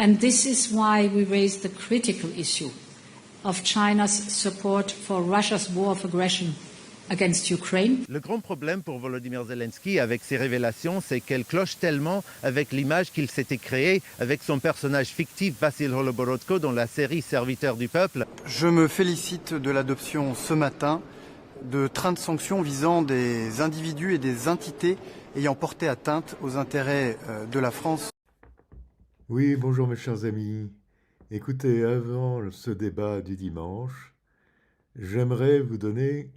And this is why we raised the critical issue of China's support for Russia's war of aggression against Ukraine. Le grand problème pour Volodymyr Zelensky avec ses révélations, c'est qu'elle cloche tellement avec l'image qu'il s'était créée avec son personnage fictif Vassil Holoborodko dans la série Serviteur du peuple. Je me félicite de l'adoption ce matin de 30 sanctions visant des individus et des entités ayant porté atteinte aux intérêts de la France. Oui, bonjour mes chers amis. Écoutez, avant ce débat du dimanche, j'aimerais vous donner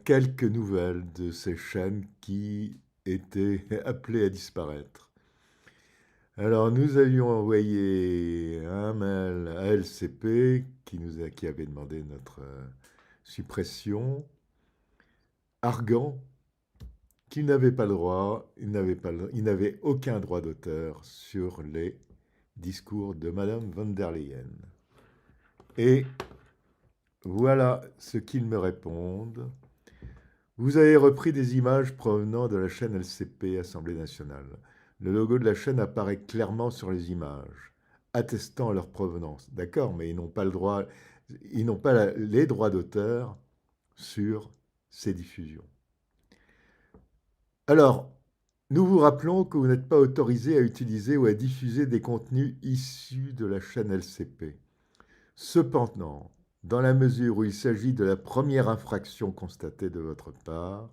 quelques nouvelles de ces chaînes qui étaient appelées à disparaître. Alors, nous avions envoyé un mail à LCP qui avait demandé notre suppression, arguant qu'il n'avait pas le droit, il n'avait aucun droit d'auteur sur les discours de Madame von der Leyen. Et voilà ce qu'ils me répondent. Vous avez repris des images provenant de la chaîne LCP, Assemblée nationale. Le logo de la chaîne apparaît clairement sur les images, attestant leur provenance. D'accord, mais ils n'ont pas le droit, ils n'ont pas les droits d'auteur sur ces diffusions. Alors, nous vous rappelons que vous n'êtes pas autorisé à utiliser ou à diffuser des contenus issus de la chaîne LCP. Cependant, dans la mesure où il s'agit de la première infraction constatée de votre part,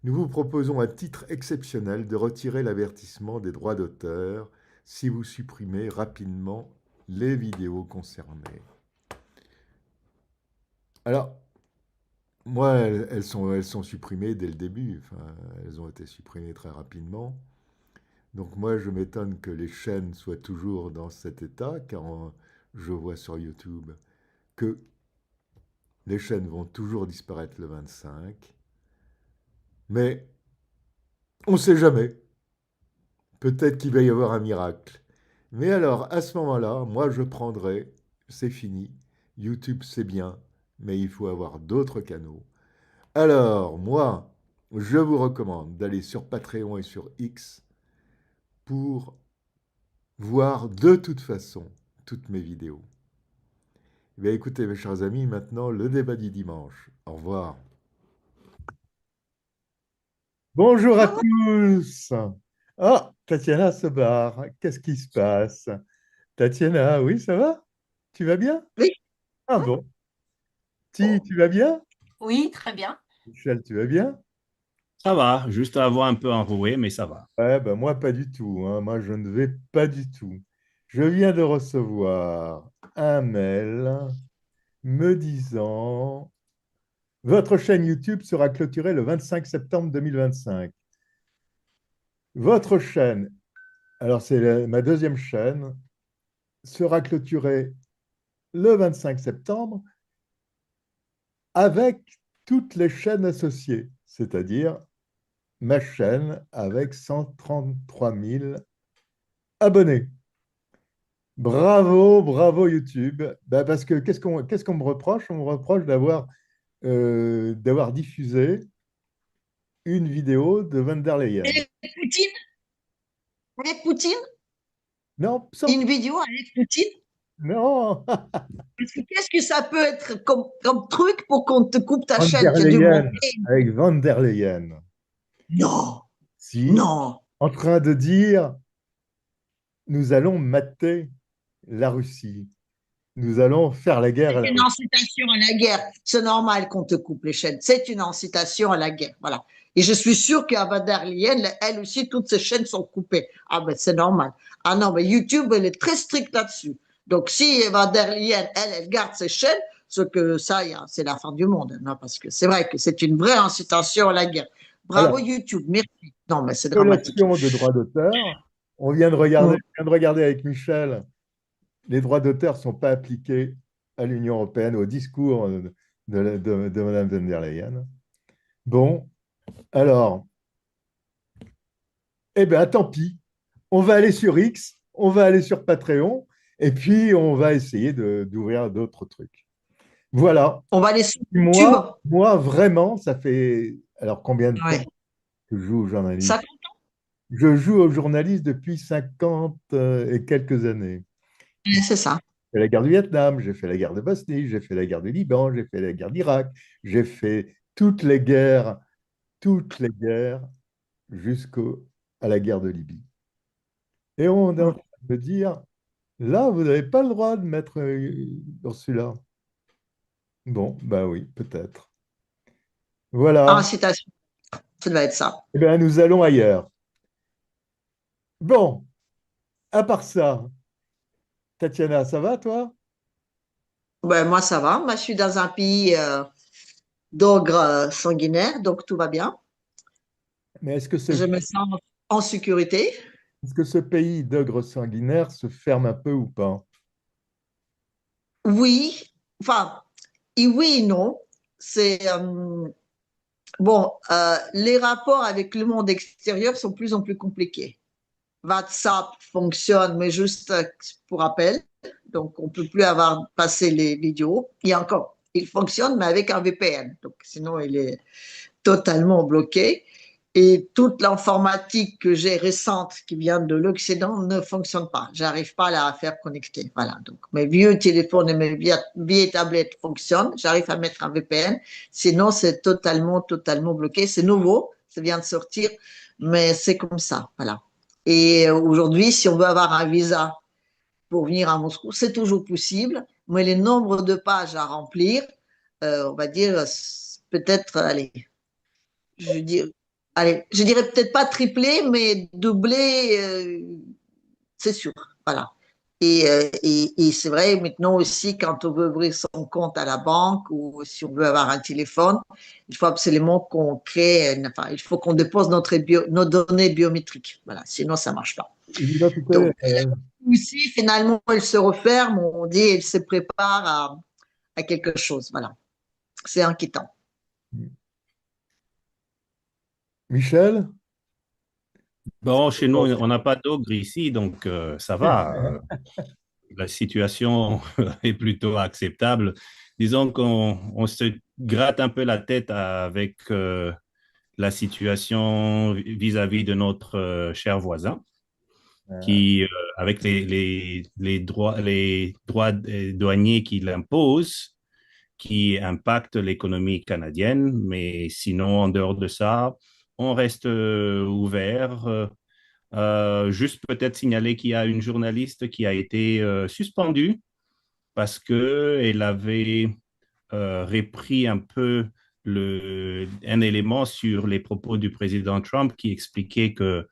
nous vous proposons à titre exceptionnel de retirer l'avertissement des droits d'auteur si vous supprimez rapidement les vidéos concernées. Alors, moi, elles sont supprimées dès le début. Enfin, elles ont été supprimées très rapidement. Donc moi, je m'étonne que les chaînes soient toujours dans cet état, car je vois sur YouTube que les chaînes vont toujours disparaître le 25. Mais on ne sait jamais. Peut-être qu'il va y avoir un miracle. Mais alors, à ce moment-là, moi, je prendrai, c'est fini. YouTube, c'est bien, mais il faut avoir d'autres canaux. Alors, moi, je vous recommande d'aller sur Patreon et sur X pour voir de toute façon toutes mes vidéos. Eh bien, écoutez, mes chers amis, maintenant, le débat du dimanche. Au revoir. Bonjour à tous. Ah, Tatiana se barre. Qu'est-ce qui se passe? Tatiana, oui, ça va? Tu vas bien? Oui. Ah bon. Tu vas bien? Oui, très bien. Michel, tu vas bien? Ça va, juste à avoir un peu enroué, mais ça va. Ouais, ben moi, pas du tout. Hein. Moi, je ne vais pas du tout. Je viens de recevoir un mail me disant « Votre chaîne YouTube sera clôturée le 25 septembre 2025. » Votre chaîne, alors c'est ma deuxième chaîne, sera clôturée le 25 septembre avec toutes les chaînes associées, c'est-à-dire ma chaîne avec 133 000 abonnés. Bravo, bravo YouTube. Ben parce que qu'est-ce qu'on me reproche? On me reproche d'avoir diffusé une vidéo de Van der Leyen. Avec Poutine? Avec Poutine? Non, sans... Une vidéo avec Poutine? Non. Qu'est-ce que ça peut être comme truc pour qu'on te coupe ta Van chaîne? der J'ai Leyen, demandé. avec Van der Leyen. Non, Si, non. en train de dire, nous allons mater la Russie. Nous allons faire la guerre à la C'est une Russie. incitation à la guerre. C'est normal qu'on te coupe les chaînes. C'est une incitation à la guerre. Voilà. Et je suis sûre qu'à Van der Leyen, elle aussi, toutes ses chaînes sont coupées. Ah ben, c'est normal. Ah non, mais YouTube, elle est très stricte là-dessus. Donc, si Van der Leyen, elle garde ses chaînes, ce que ça, c'est la fin du monde. Non, parce que c'est vrai que c'est une vraie incitation à la guerre. Bravo Alors, YouTube, merci. Non, mais c'est dramatique. violation de droits d'auteur. On vient de regarder avec Michel. Les droits d'auteur ne sont pas appliqués à l'Union européenne, au discours de Mme von der Leyen. Bon, alors, eh bien, tant pis. On va aller sur X, on va aller sur Patreon, et puis on va essayer d'ouvrir d'autres trucs. Voilà. On va aller sur YouTube. Moi, vraiment, ça fait... Alors, combien de temps que je joue au journalisme? 50 ans. je joue aux journalistes depuis 50 et quelques années. C'est ça. J'ai fait la guerre du Vietnam, j'ai fait la guerre de Bosnie, j'ai fait la guerre du Liban, j'ai fait la guerre d'Irak, j'ai fait toutes les guerres jusqu'à la guerre de Libye. Et on est en train de me dire, là, vous n'avez pas le droit de mettre Ursula. Bon, bah oui, peut-être. En Voilà. citation, ça doit être ça. Eh bien, nous allons ailleurs. Bon, à part ça, Tatiana, ça va, toi? Ben, moi, ça va. Moi, je suis dans un pays d'ogre sanguinaire, donc tout va bien. Mais Je me sens en sécurité. est-ce que ce pays d'ogre sanguinaire se ferme un peu ou pas? Oui, enfin, et oui et non. C'est bon, les rapports avec le monde extérieur sont de plus en plus compliqués. WhatsApp fonctionne, mais juste pour appel. Donc, on ne peut plus avoir passé les vidéos. Et encore, il fonctionne, mais avec un VPN. Donc, sinon, il est totalement bloqué. Et toute l'informatique que j'ai récente qui vient de l'Occident ne fonctionne pas. J'arrive pas à la faire connecter. Voilà. Donc, mes vieux téléphones et mes vieilles tablettes fonctionnent. J'arrive à mettre un VPN. Sinon, c'est totalement bloqué. C'est nouveau. Ça vient de sortir. Mais c'est comme ça. Voilà. Et aujourd'hui, si on veut avoir un visa pour venir à Moscou, c'est toujours possible. Mais les nombres de pages à remplir, on va dire, peut-être, allez, je dis, allez, je dirais peut-être pas triplé, mais doublé, c'est sûr. Voilà. Et c'est vrai, maintenant aussi, quand on veut ouvrir son compte à la banque ou si on veut avoir un téléphone, il faut absolument qu'on crée, enfin, il faut qu'on dépose nos données biométriques. Voilà, sinon ça marche pas. L'identité, Donc, aussi, finalement, elle se referme, on dit, elle se prépare à quelque chose. Voilà. C'est inquiétant. Michel? Bon, chez nous, on n'a pas d'ogre ici, donc ça va. La situation est plutôt acceptable. Disons qu'on se gratte un peu la tête avec la situation vis-à-vis de notre cher voisin, qui, avec les droits douaniers qu'il impose, qui impactent l'économie canadienne. Mais sinon, en dehors de ça, on reste ouvert. Juste peut-être signaler qu'il y a une journaliste qui a été suspendue parce qu'elle avait repris un peu un élément sur les propos du président Trump qui expliquait que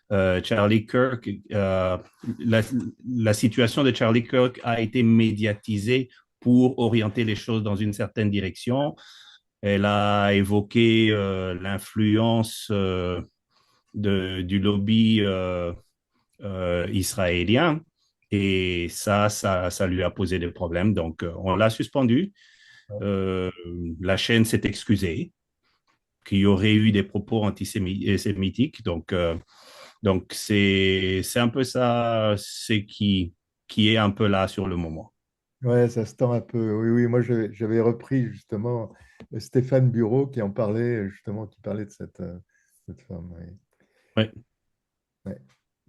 Charlie Kirk, la situation de Charlie Kirk a été médiatisée pour orienter les choses dans une certaine direction. Elle a évoqué l'influence du lobby israélien et ça lui a posé des problèmes. Donc, on l'a suspendu. La chaîne s'est excusée qu'il y aurait eu des propos antisémitiques. Donc c'est un peu ça, c'est qui est un peu là sur le moment. Ouais, ça se tend un peu. Oui, oui, moi j'avais repris justement Stéphane Bureau qui en parlait, justement, qui parlait de cette femme. Oui. Ouais. Ouais.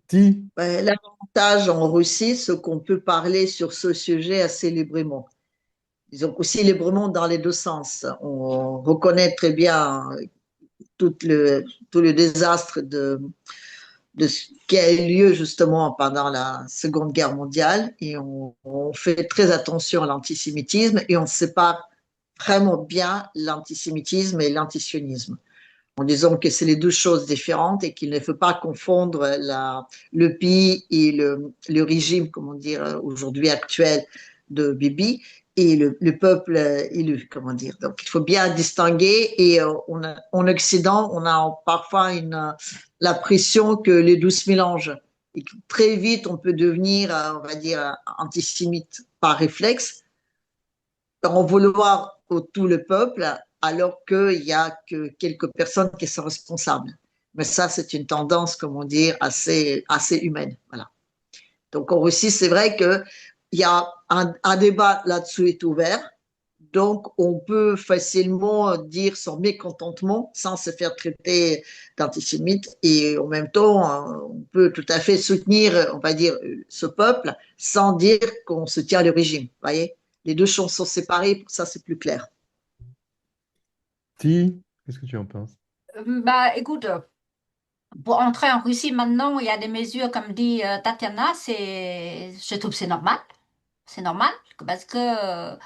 Ti? Ben, l'avantage en Russie, c'est qu'on peut parler sur ce sujet assez librement. Disons aussi librement dans les deux sens. On reconnaît très bien tout le désastre de ce qui a eu lieu justement pendant la Seconde Guerre mondiale et on fait très attention à l'antisémitisme et on sépare vraiment bien l'antisémitisme et l'antisionisme en disant que c'est les deux choses différentes et qu'il ne faut pas confondre le pays et le régime, comment dire, aujourd'hui actuel de Bibi et le peuple élu, comment dire. Donc, il faut bien distinguer et en Occident, on a parfois l'impression que les deux se mélangent et que très vite, on peut devenir, on va dire, antisémite par réflexe, en vouloir pour tout le peuple, alors qu'il n'y a que quelques personnes qui sont responsables. Mais ça, c'est une tendance, comment dire, assez humaine. Voilà. Donc en Russie, c'est vrai qu'il y a un débat là-dessus est ouvert Donc, on peut facilement dire son mécontentement sans se faire traiter d'antisémite. Et en même temps, on peut tout à fait soutenir, on va dire, ce peuple sans dire qu'on soutient le régime. Vous voyez, les deux choses sont séparées, pour ça c'est plus clair. Si, qu'est-ce que tu en penses? Bah, écoute, pour entrer en Russie maintenant, il y a des mesures, comme dit Tatiana, je trouve que c'est normal. C'est normal, parce que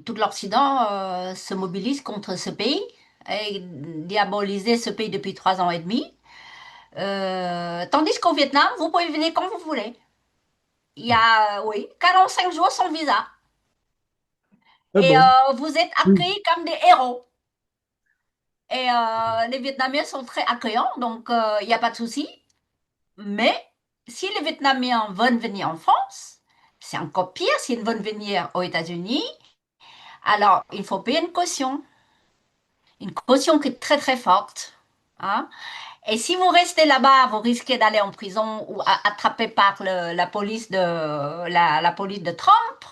tout l'Occident se mobilise contre ce pays et diaboliser ce pays depuis 3 ans et demi. Tandis qu'au Vietnam, vous pouvez venir quand vous voulez. Il y a, oui, 45 jours sans visa. Ah Et bon? vous êtes accueillis comme des héros. Et les Vietnamiens sont très accueillants, donc il n'y a pas de souci. Mais si les Vietnamiens veulent venir en France, c'est encore pire s'ils veulent venir aux États-Unis. Alors, il faut payer une caution qui est très très forte. Hein. Et si vous restez là-bas, vous risquez d'aller en prison ou attrapé par la police la police de Trump.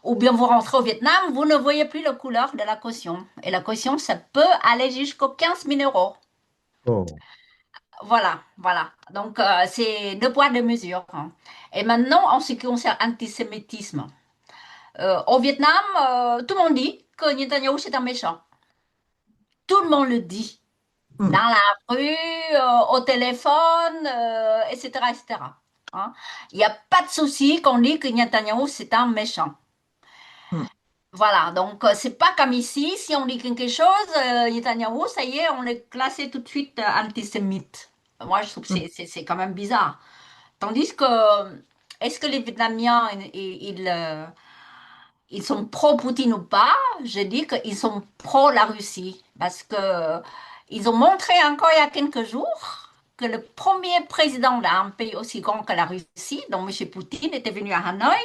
Ou bien vous rentrez au Vietnam, vous ne voyez plus la couleur de la caution. Et la caution, ça peut aller jusqu'aux 15 000 euros. Oh. Voilà, voilà. Donc, c'est deux poids, deux mesures. Hein. Et maintenant, en ce qui concerne l'antisémitisme, au Vietnam, tout le monde dit que Netanyahu, c'est un méchant. Tout le monde le dit. Dans la rue, au téléphone, etc., etc. Hein. Il n'y a pas de souci qu'on dit que Netanyahu, c'est un méchant. Voilà, donc c'est pas comme ici, si on dit quelque chose, Netanyahu, ça y est, on est classé tout de suite antisémite. Moi, je trouve que c'est quand même bizarre. Tandis que, est-ce que les Vietnamiens, ils sont pro-Poutine ou pas? Je dis qu'ils sont pro-la Russie. Parce que ils ont montré encore il y a quelques jours que le premier président d'un pays aussi grand que la Russie, dont M. Poutine était venu à Hanoï,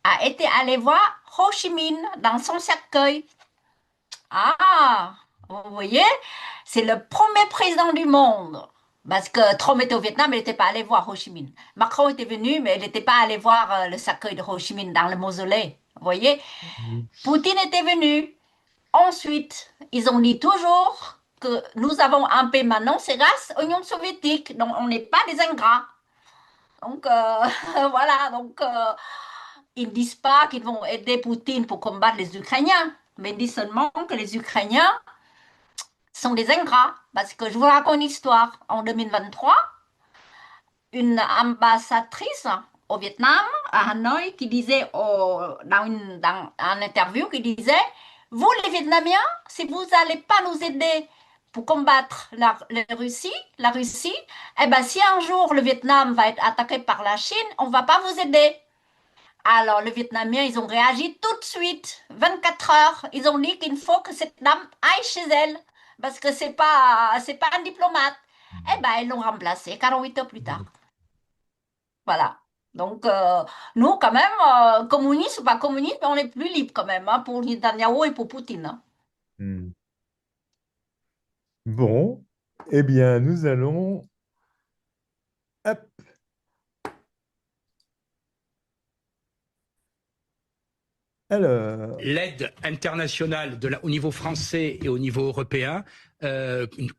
a été allé voir Ho Chi Minh dans son cercueil. Ah, vous voyez, c'est le premier président du monde. Parce que Trump était au Vietnam, il n'était pas allé voir Ho Chi Minh. Macron était venu, mais il n'était pas allé voir le cercueil de Ho Chi Minh dans le mausolée. Vous voyez, Poutine était venu. Ensuite, ils ont dit toujours que nous avons un pays maintenant, c'est grâce à l'Union soviétique. Donc, on n'est pas des ingrats. Donc, voilà. Donc, ils ne disent pas qu'ils vont aider Poutine pour combattre les Ukrainiens, mais ils disent seulement que les Ukrainiens sont des ingrats. Parce que je vous raconte une histoire. En 2023, une ambassadrice au Vietnam, à Hanoï, qui disait dans une interview, qui disait, vous les Vietnamiens, si vous n'allez pas nous aider pour combattre la Russie, eh ben, si un jour le Vietnam va être attaqué par la Chine, on ne va pas vous aider. Alors, les Vietnamiens, ils ont réagi tout de suite, 24 heures. Ils ont dit qu'il faut que cette dame aille chez elle, parce que c'est pas un diplomate. Eh ben, ils l'ont remplacé 48 heures plus tard. Voilà. Donc, nous, quand même, communistes ou pas communistes, mais on est plus libre quand même, hein, pour Netanyahu et pour Poutine. Hein. Bon, eh bien, nous allons... Hop. Alors... L'aide internationale au niveau français et au niveau européen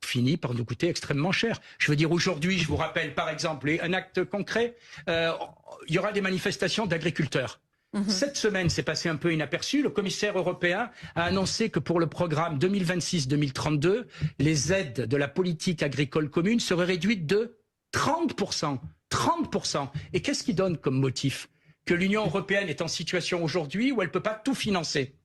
finit par nous coûter extrêmement cher. Je veux dire, aujourd'hui, je vous rappelle par exemple un acte concret, il y aura des manifestations d'agriculteurs. Cette semaine, c'est passé un peu inaperçu. Le commissaire européen a annoncé que pour le programme 2026-2032, les aides de la politique agricole commune seraient réduites de 30%. 30%. Et qu'est-ce qui donne comme motif ? Que l'Union européenne est en situation aujourd'hui où elle ne peut pas tout financer.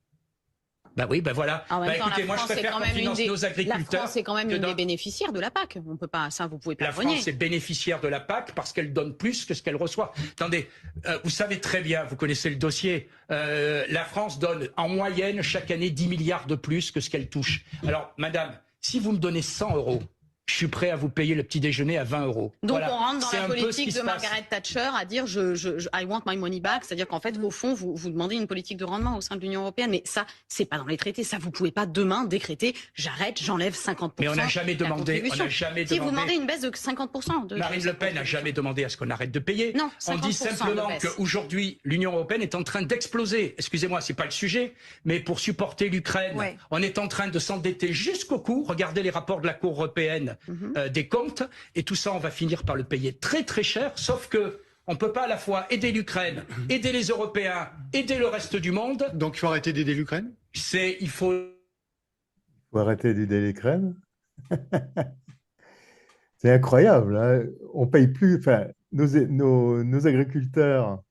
Ben oui, ben voilà. En même temps, écoutez, moi je préfère qu'on finance nos agriculteurs. La France est quand même une des bénéficiaires de la PAC. On peut pas, ça, vous pouvez pas La renier. France est bénéficiaire de la PAC parce qu'elle donne plus que ce qu'elle reçoit. Attendez, vous savez très bien, vous connaissez le dossier. La France donne en moyenne chaque année 10 milliards de plus que ce qu'elle touche. Alors, madame, si vous me donnez 100 euros je suis prêt à vous payer le petit déjeuner à 20 euros. Donc Voilà. on rentre dans C'est la un peu ce politique qui de se passe. Margaret Thatcher à dire I want my money back, c'est-à-dire qu'en fait, au fond, vous demandez une politique de rendement au sein de l'Union européenne, mais ça, c'est pas dans les traités, ça vous pouvez pas demain décréter j'enlève 50%. Mais on n'a jamais de la demandé, contribution. Si vous demandez une baisse de 50%. Marine Le Pen n'a jamais demandé à ce qu'on arrête de payer. Non, on dit 50% simplement de baisse. qu'aujourd'hui, l'Union européenne est en train d'exploser. Excusez-moi, c'est pas le sujet, mais pour supporter l'Ukraine, Ouais. on est en train de s'endetter jusqu'au cou. Regardez les rapports de la Cour européenne des comptes, et tout ça, on va finir par le payer très très cher, sauf que on ne peut pas à la fois aider l'Ukraine, aider les Européens, aider le reste du monde. Donc il faut arrêter d'aider l'Ukraine? Il faut... Faut arrêter d'aider l'Ukraine. C'est incroyable, hein. On paye plus, enfin, nos agriculteurs,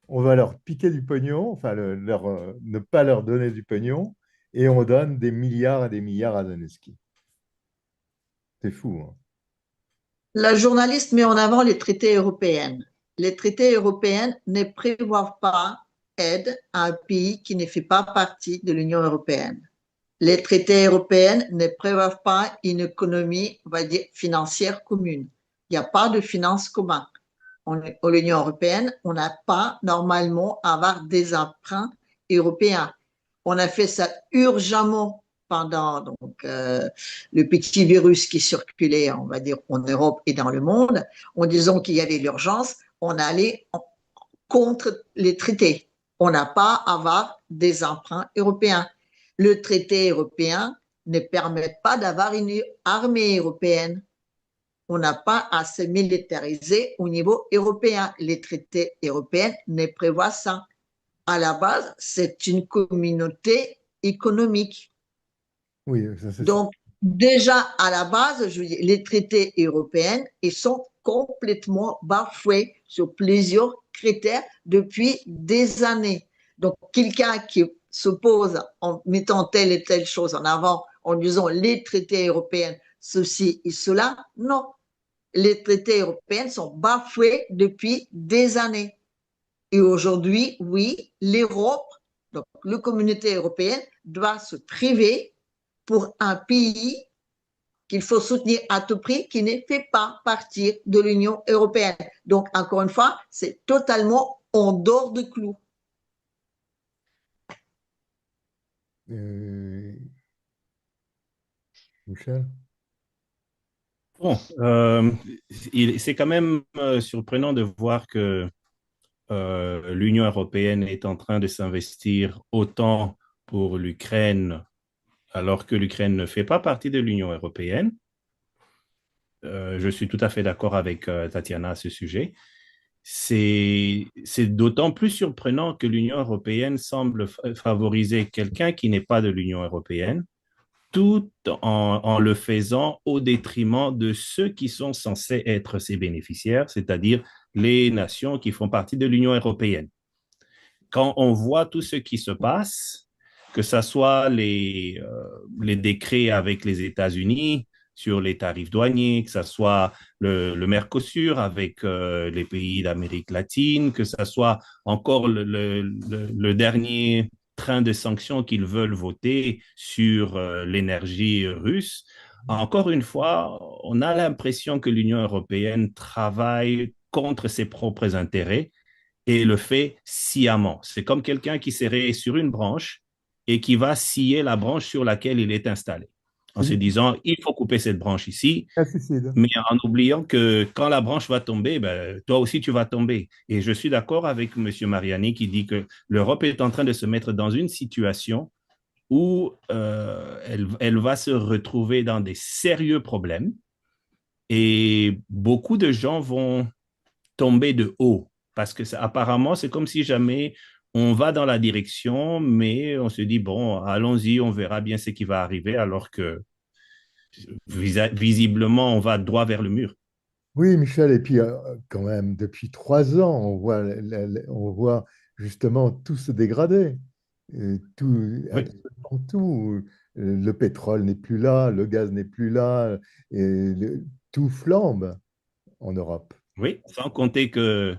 on va leur piquer du pognon, enfin, ne pas leur donner du pognon, et on donne des milliards et des milliards à Zelensky. C'est fou, hein. La journaliste met en avant les traités européens. Les traités européens ne prévoient pas aide à un pays qui ne fait pas partie de l'Union européenne. Les traités européens ne prévoient pas une économie, on va dire, financière commune. Il n'y a pas de finances communes. À l'Union européenne, on n'a pas normalement à avoir des emprunts européens. On a fait ça urgemment pendant le petit virus qui circulait, on va dire, en Europe et dans le monde, en disant qu'il y avait l'urgence, on allait contre les traités. On n'a pas à avoir des emprunts européens. Le traité européen ne permet pas d'avoir une armée européenne. On n'a pas à se militariser au niveau européen. Les traités européens ne prévoient ça. À la base, c'est une communauté économique. Oui, ça, c'est ça. Donc, déjà, à la base, je veux dire, les traités européens, ils sont complètement bafoués sur plusieurs critères depuis des années. Donc, quelqu'un qui s'oppose en mettant telle et telle chose en avant, en disant les traités européens, ceci et cela, non. Les traités européens sont bafoués depuis des années. Et aujourd'hui, oui, l'Europe, donc la communauté européenne, doit se priver pour un pays qu'il faut soutenir à tout prix, qui ne fait pas partie de l'Union européenne. Donc, encore une fois, c'est totalement en dehors de clou. Michel? Bon, c'est quand même surprenant de voir que l'Union européenne est en train de s'investir autant pour l'Ukraine, alors que l'Ukraine ne fait pas partie de l'Union européenne. Je suis tout à fait d'accord avec Tatiana à ce sujet. C'est d'autant plus surprenant que l'Union européenne semble favoriser quelqu'un qui n'est pas de l'Union européenne, tout en le faisant au détriment de ceux qui sont censés être ses bénéficiaires, c'est-à-dire les nations qui font partie de l'Union européenne. Quand on voit tout ce qui se passe, que ce soit les décrets avec les États-Unis sur les tarifs douaniers, que ce soit le Mercosur avec les pays d'Amérique latine, que ce soit encore le dernier train de sanctions qu'ils veulent voter sur l'énergie russe. Encore une fois, on a l'impression que l'Union européenne travaille contre ses propres intérêts et le fait sciemment. C'est comme quelqu'un qui serait sur une branche et qui va scier la branche sur laquelle il est installé, en se disant, il faut couper cette branche ici, mais en oubliant que quand la branche va tomber, ben, toi aussi tu vas tomber. Et je suis d'accord avec M. Mariani qui dit que l'Europe est en train de se mettre dans une situation où elle va se retrouver dans des sérieux problèmes et beaucoup de gens vont tomber de haut parce que apparemment, c'est comme si jamais on va dans la direction, mais on se dit, bon, allons-y, on verra bien ce qui va arriver, alors que visiblement, on va droit vers le mur. Oui, Michel, et puis quand même, depuis 3 ans, on voit justement tout se dégrader. Absolument tout. Le pétrole n'est plus là, le gaz n'est plus là, et tout flambe en Europe. Oui, sans compter que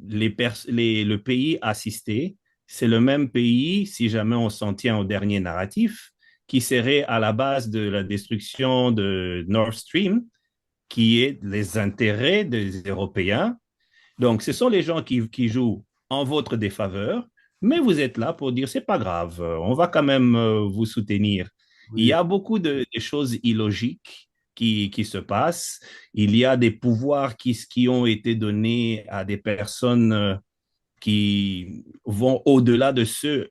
le pays assisté, c'est le même pays, si jamais on s'en tient au dernier narratif, qui serait à la base de la destruction de Nord Stream, qui est les intérêts des Européens. Donc, ce sont les gens qui jouent en votre défaveur, mais vous êtes là pour dire, c'est pas grave, on va quand même vous soutenir. Il y Oui. a beaucoup de choses illogiques qui se passent. Il y a des pouvoirs qui ont été donnés à des personnes qui vont au-delà de ceux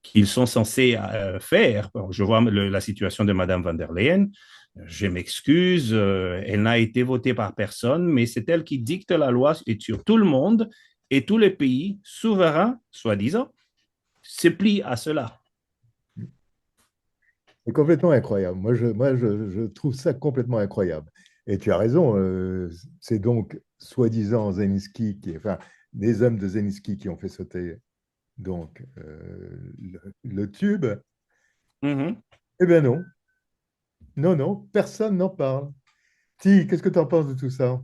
qu'ils sont censés faire. Je vois la situation de Mme van der Leyen. Je m'excuse, elle n'a été votée par personne, mais c'est elle qui dicte la loi sur tout le monde et tous les pays souverains, soi-disant, se plient à cela. C'est complètement incroyable. Je trouve ça complètement incroyable. Et tu as raison, c'est donc soi-disant Zelensky, enfin, des hommes de Zelensky qui ont fait sauter donc le tube. Mm-hmm. Eh bien non, non, non, personne n'en parle. Si, qu'est-ce que tu en penses de tout ça?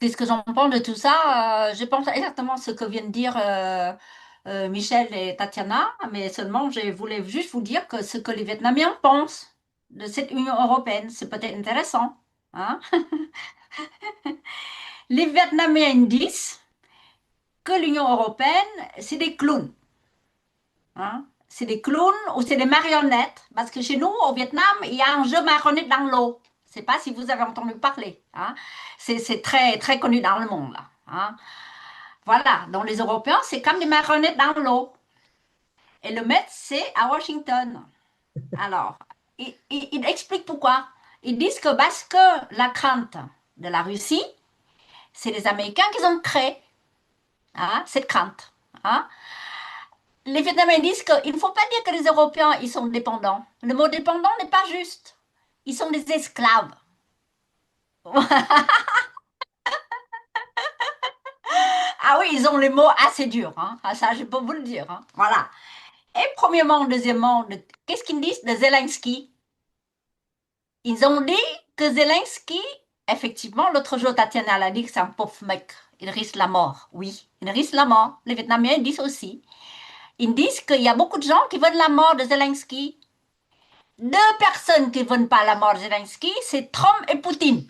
Qu'est-ce que j'en pense de tout ça? Je pense exactement ce que viennent de dire Michel et Tatiana, mais seulement je voulais juste vous dire que ce que les Vietnamiens pensent de cette Union européenne, c'est peut-être intéressant. Hein. Les Vietnamiens disent que l'Union européenne, c'est des clowns. Hein. C'est des clowns ou c'est des marionnettes. Parce que chez nous, au Vietnam, il y a un jeu marionnette dans l'eau. Je ne sais pas si vous avez entendu parler. Hein. C'est très, très connu dans le monde. Là, hein. Voilà, donc les Européens, c'est comme des marionnettes dans l'eau. Et le maître, c'est à Washington. Alors, il explique pourquoi. Ils disent que parce que la crainte de la Russie, c'est les Américains qui ont créé hein, cette crainte. Hein. Les Vietnamiens disent qu'il ne faut pas dire que les Européens, ils sont dépendants. Le mot dépendant n'est pas juste. Ils sont des esclaves. Ah oui, ils ont les mots assez durs. Hein. Ah, ça, je peux vous le dire. Hein. Voilà. Et premièrement, deuxièmement, qu'est-ce qu'ils disent de Zelensky? Ils ont dit que Zelensky, effectivement, l'autre jour, Tatiana l'a dit que c'est un pauvre mec. Il risque la mort. Oui, il risque la mort. Les Vietnamiens disent aussi. Ils disent qu'il y a beaucoup de gens qui veulent la mort de Zelensky. Deux personnes qui ne veulent pas la mort de Zelensky, c'est Trump et Poutine.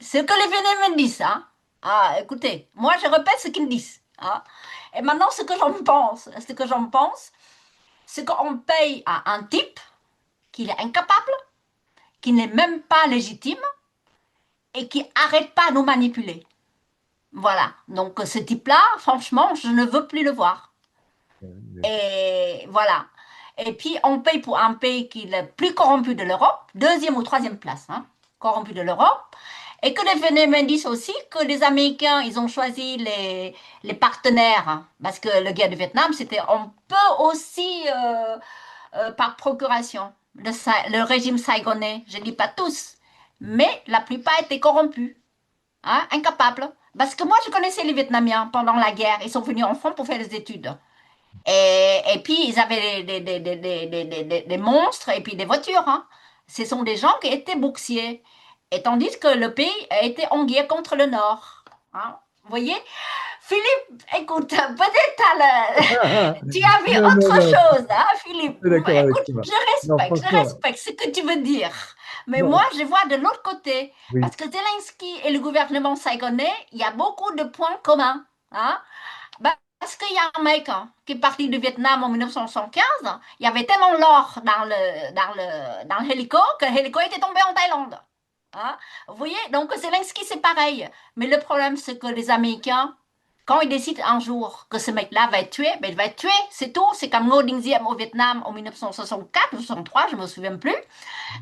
C'est ce que les Vietnamiens disent. Hein. Ah, écoutez, moi je répète ce qu'ils disent. Hein. Et maintenant, ce que j'en pense, c'est qu'on paye à un type qui est incapable, qui n'est même pas légitime et qui n'arrête pas de nous manipuler. Voilà. Donc ce type-là, franchement, je ne veux plus le voir. Et voilà. Et puis on paye pour un pays qui est le plus corrompu de l'Europe, deuxième ou troisième place, hein, corrompu de l'Europe. Et que les Vénémens disent aussi que les Américains, ils ont choisi les partenaires, hein, parce que la guerre du Vietnam, c'était un peu aussi par procuration. Le régime saigonais, je ne dis pas tous, mais la plupart étaient corrompus, hein, incapables. Parce que moi, je connaissais les Vietnamiens pendant la guerre, ils sont venus en France pour faire des études. Et puis, ils avaient des monstres et puis des voitures. Hein. Ce sont des gens qui étaient boursiers. Et tandis que le pays a été en guerre contre le Nord. Hein. Vous voyez Philippe, écoute, peut-être tu as vu autre chose, hein, Philippe. Écoute, je respecte ce que tu veux dire. Mais moi, je vois de l'autre côté. Oui. Parce que Zelensky et le gouvernement saigonais, il y a beaucoup de points communs. Hein. Parce qu'il y a un mec hein, qui est parti du Vietnam en 1975, il y avait tellement l'or dans le hélico que le hélico était tombé en Thaïlande. Hein? Vous voyez, donc Zelensky c'est pareil. Mais le problème c'est que les Américains, quand ils décident un jour que ce mec-là va être tué, ben il va être tué, c'est tout. C'est comme Ngo Dinh Diem au Vietnam en 1964 ou 1963, je ne me souviens plus.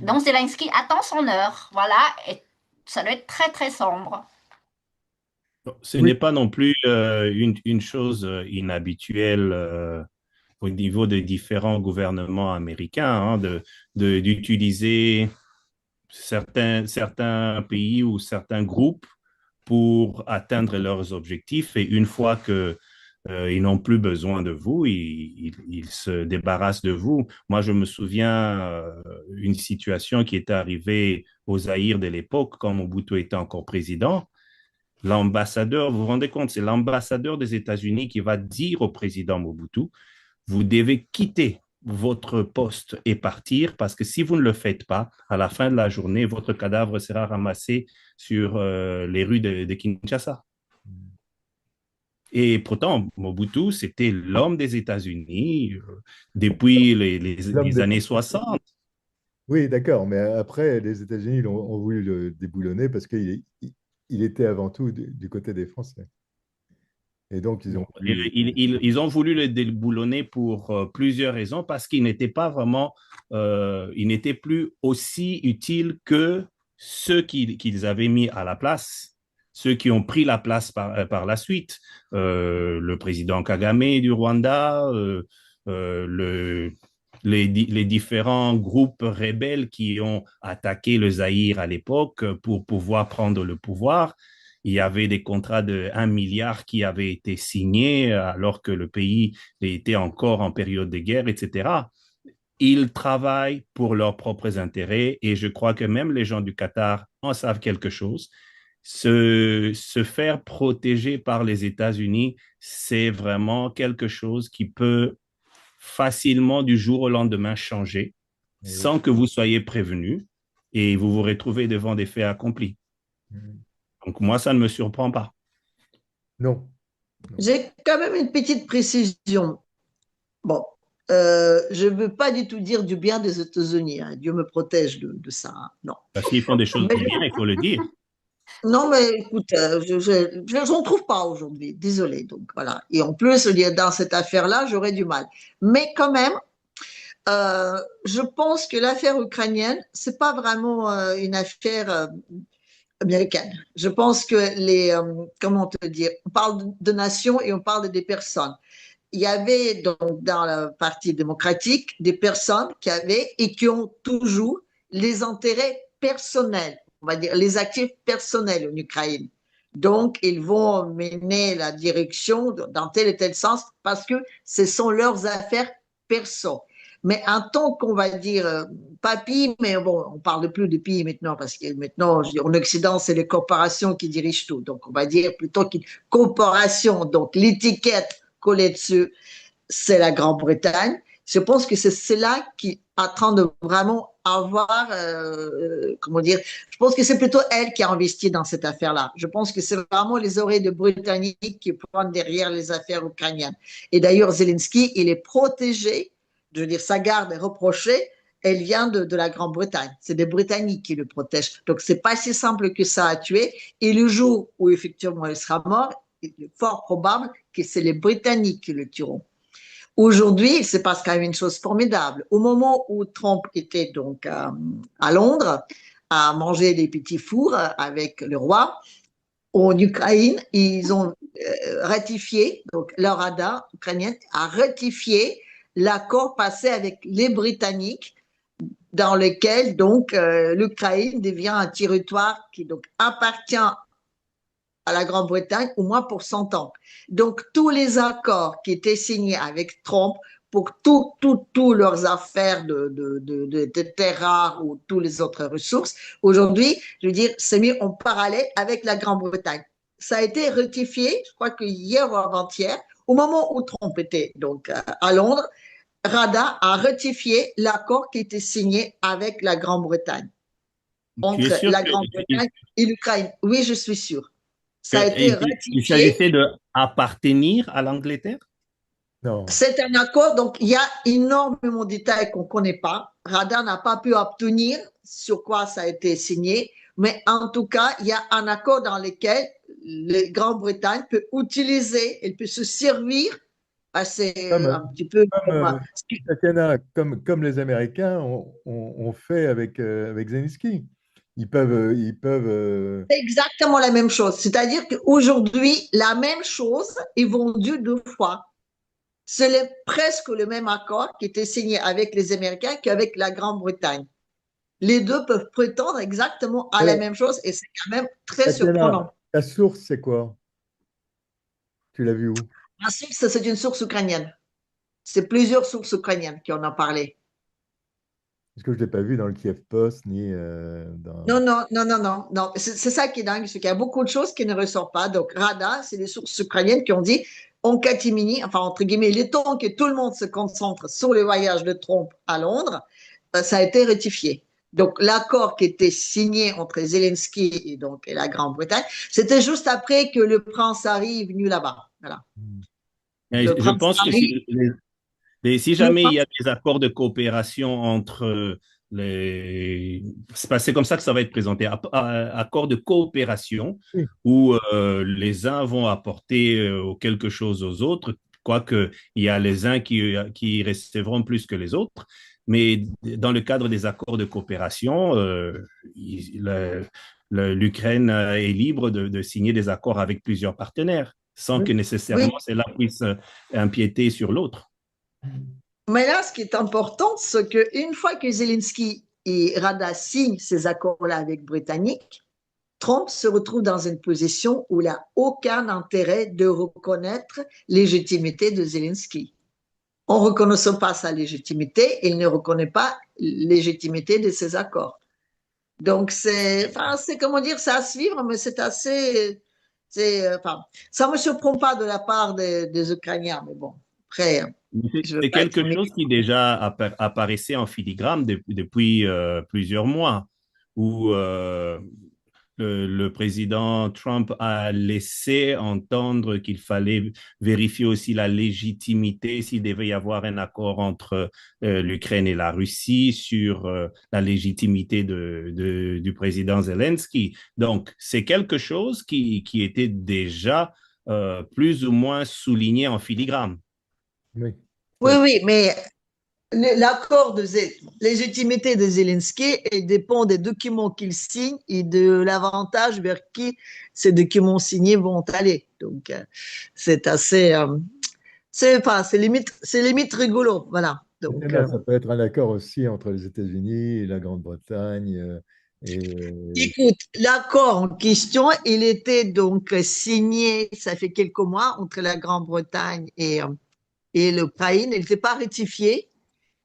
Donc Zelensky attend son heure, voilà, et ça doit être très très sombre. Ce n'est pas non plus une chose inhabituelle au niveau des différents gouvernements américains hein, d'utiliser certains pays ou certains groupes pour atteindre leurs objectifs. Et une fois qu'ils n'ont plus besoin de vous, ils se débarrassent de vous. Moi, je me souviens une situation qui était arrivée au Zaïre de l'époque, quand Mobutu était encore président. L'ambassadeur, vous vous rendez compte, c'est l'ambassadeur des États-Unis qui va dire au président Mobutu vous devez quitter votre poste et partir parce que si vous ne le faites pas, à la fin de la journée, votre cadavre sera ramassé sur les rues de Kinshasa. Et pourtant, Mobutu, c'était l'homme des États-Unis depuis les années 60. Oui, d'accord, mais après, les États-Unis ont voulu le déboulonner parce qu'il était avant tout du côté des Français. Et donc, ils ont voulu... Ils ont voulu le déboulonner pour plusieurs raisons, parce qu'il n'était pas vraiment, il n'était plus aussi utile que ceux qu'ils avaient mis à la place, ceux qui ont pris la place par la suite. Le président Kagame du Rwanda, les différents groupes rebelles qui ont attaqué le Zaïre à l'époque pour pouvoir prendre le pouvoir. Il y avait des contrats de 1 milliard qui avaient été signés alors que le pays était encore en période de guerre, etc. Ils travaillent pour leurs propres intérêts et je crois que même les gens du Qatar en savent quelque chose. Se faire protéger par les États-Unis, c'est vraiment quelque chose qui peut facilement du jour au lendemain changer sans que vous soyez prévenu et vous vous retrouvez devant des faits accomplis. Donc moi, ça ne me surprend pas. Non. J'ai quand même une petite précision. Bon, je ne veux pas du tout dire du bien des États-Unis. Hein. Dieu me protège de ça. Hein. Non. Parce qu'ils font des choses bien, il faut le dire. Non, mais écoute, je n'en trouve pas aujourd'hui. Désolée. Donc voilà. Et en plus, dans cette affaire-là, j'aurais du mal. Mais quand même, je pense que l'affaire ukrainienne, c'est pas vraiment une affaire américaine. Je pense que comment te dire, on parle de nations et on parle des personnes. Il y avait donc dans le Parti démocratique des personnes qui avaient et qui ont toujours les intérêts personnels, on va dire les actifs personnels en Ukraine. Donc, ils vont mener la direction dans tel et tel sens parce que ce sont leurs affaires perso. Mais en tant qu'on va dire, pas PI, mais bon, on parle plus de PI maintenant parce que maintenant, en Occident, c'est les corporations qui dirigent tout. Donc, on va dire plutôt qu'une corporation. Donc, l'étiquette collée dessus, c'est la Grande-Bretagne. Je pense que c'est cela qui est en train de vraiment avoir, comment dire, je pense que c'est plutôt elle qui a investi dans cette affaire-là. Je pense que c'est vraiment les oreilles de Britanniques qui prennent derrière les affaires ukrainiennes. Et d'ailleurs, Zelensky, il est protégé. Je veux dire, sa garde est reprochée, elle vient de la Grande-Bretagne. C'est des Britanniques qui le protègent. Donc, c'est pas si simple que ça à tuer. Et le jour où, effectivement, il sera mort, il est fort probable que c'est les Britanniques qui le tueront. Aujourd'hui, il se passe quand même une chose formidable. Au moment où Trump était donc à Londres, à manger des petits fours avec le roi, en Ukraine, ils ont ratifié, donc le Rada ukrainien a ratifié l'accord passé avec les Britanniques, dans lequel donc l'Ukraine devient un territoire qui donc appartient à la Grande-Bretagne au moins pour 100 ans. Donc tous les accords qui étaient signés avec Trump pour tous leurs affaires de terres rares ou toutes les autres ressources, aujourd'hui, je veux dire, c'est mis en parallèle avec la Grande-Bretagne. Ça a été rectifié, je crois que hier ou avant-hier, au moment où Trump était donc à Londres, Rada a rectifié l'accord qui était signé avec la Grande-Bretagne. Entre la Grande-Bretagne et l'Ukraine. Oui, je suis sûr. Ça a été ratifié. Il s'agissait d'appartenir à l'Angleterre? Non. C'est un accord, donc il y a énormément de détails qu'on ne connaît pas. Rada n'a pas pu obtenir sur quoi ça a été signé, mais en tout cas, il y a un accord dans lequel la Grande-Bretagne peut utiliser, elle peut se servir. C'est un petit peu comme les Américains ont fait avec Zelensky. Ils peuvent. C'est exactement la même chose. C'est-à-dire qu'aujourd'hui, la même chose est vendue 2 fois. C'est presque le même accord qui était signé avec les Américains qu'avec la Grande-Bretagne. Les deux peuvent prétendre exactement à la même chose et c'est quand même très surprenant. La source, c'est quoi? Tu l'as vu où? La source, c'est une source ukrainienne. C'est plusieurs sources ukrainiennes qui en ont parlé. Est-ce que je ne l'ai pas vu dans le Kiev Post ni dans... Non. C'est ça qui est dingue, c'est qu'il y a beaucoup de choses qui ne ressortent pas. Donc, Rada, c'est les sources ukrainiennes qui ont dit en catimini, enfin entre guillemets, le temps que tout le monde se concentre sur le voyage de Trump à Londres, ça a été rectifié. Donc l'accord qui était signé entre Zelensky et la Grande-Bretagne, c'était juste après que le prince Harry est venu là-bas. Voilà. Je pense que si jamais il y a des accords de coopération entre c'est comme ça que ça va être présenté, accords de coopération où les uns vont apporter quelque chose aux autres, quoique il y a les uns qui recevront plus que les autres. Mais dans le cadre des accords de coopération, l'Ukraine est libre de signer des accords avec plusieurs partenaires, sans que nécessairement cela puisse empiéter sur l'autre. Mais là, ce qui est important, c'est qu'une fois que Zelensky et Rada signent ces accords-là avec les Britanniques, Trump se retrouve dans une position où il n'a aucun intérêt de reconnaître la légitimité de Zelensky. En ne reconnaissant pas sa légitimité, il ne reconnaît pas la légitimité de ces accords. Donc, c'est comment dire, c'est à suivre, mais c'est assez, ça ne me surprend pas de la part des Ukrainiens, mais bon, après. C'est quelque chose qui déjà apparaissait en filigrane depuis plusieurs mois, où le président Trump a laissé entendre qu'il fallait vérifier aussi la légitimité, s'il devait y avoir un accord entre l'Ukraine et la Russie sur la légitimité du président Zelensky. Donc, c'est quelque chose qui était déjà plus ou moins souligné en filigrane. Oui, mais l'accord de légitimité de Zelensky dépend des documents qu'il signe et de l'avantage vers qui ces documents signés vont aller. Donc, c'est assez, c'est limite rigolo, voilà. Donc, ça peut être un accord aussi entre les États-Unis et la Grande-Bretagne. Écoute, l'accord en question, il était donc signé, ça fait quelques mois, entre la Grande-Bretagne et l'Ukraine. Il n'était pas rectifié.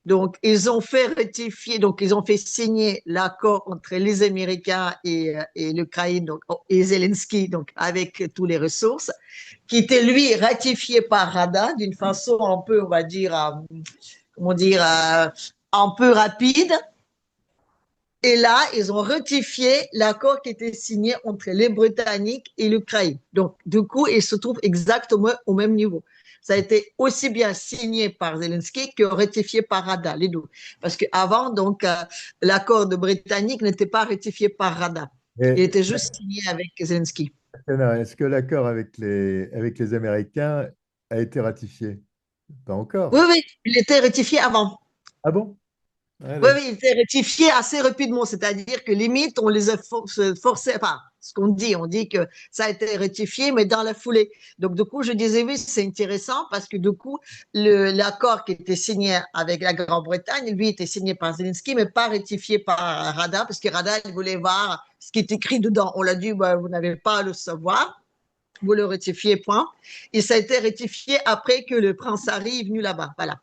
Donc, ils ont fait rectifier, donc ils ont fait signer l'accord entre les Américains et l'Ukraine, donc et Zelensky, donc avec toutes les ressources, qui était lui ratifié par Rada d'une façon un peu, on va dire, un peu rapide. Et là, ils ont rectifié l'accord qui était signé entre les Britanniques et l'Ukraine. Donc, du coup, ils se trouvent exactement au même niveau. Ça a été aussi bien signé par Zelensky que rectifié par Rada, les deux. Parce qu'avant, donc, l'accord de Britannique n'était pas rectifié par Rada. Il était juste signé avec Zelensky. Est-ce que l'accord avec les Américains a été ratifié? Pas encore. Oui, il était rectifié avant. Ah bon? Oui, il était rectifié assez rapidement, c'est-à-dire que limite, on les a forcés, enfin, ce qu'on dit, on dit que ça a été rectifié, mais dans la foulée. Donc, du coup, je disais, oui, c'est intéressant parce que du coup, l'accord qui était signé avec la Grande-Bretagne, lui, était signé par Zelensky, mais pas rectifié par Rada, parce que Rada, il voulait voir ce qui est écrit dedans. On l'a dit, bah, vous n'avez pas à le savoir, vous le rectifiez, point. Et ça a été rectifié après que le prince Harry est venu là-bas. Voilà,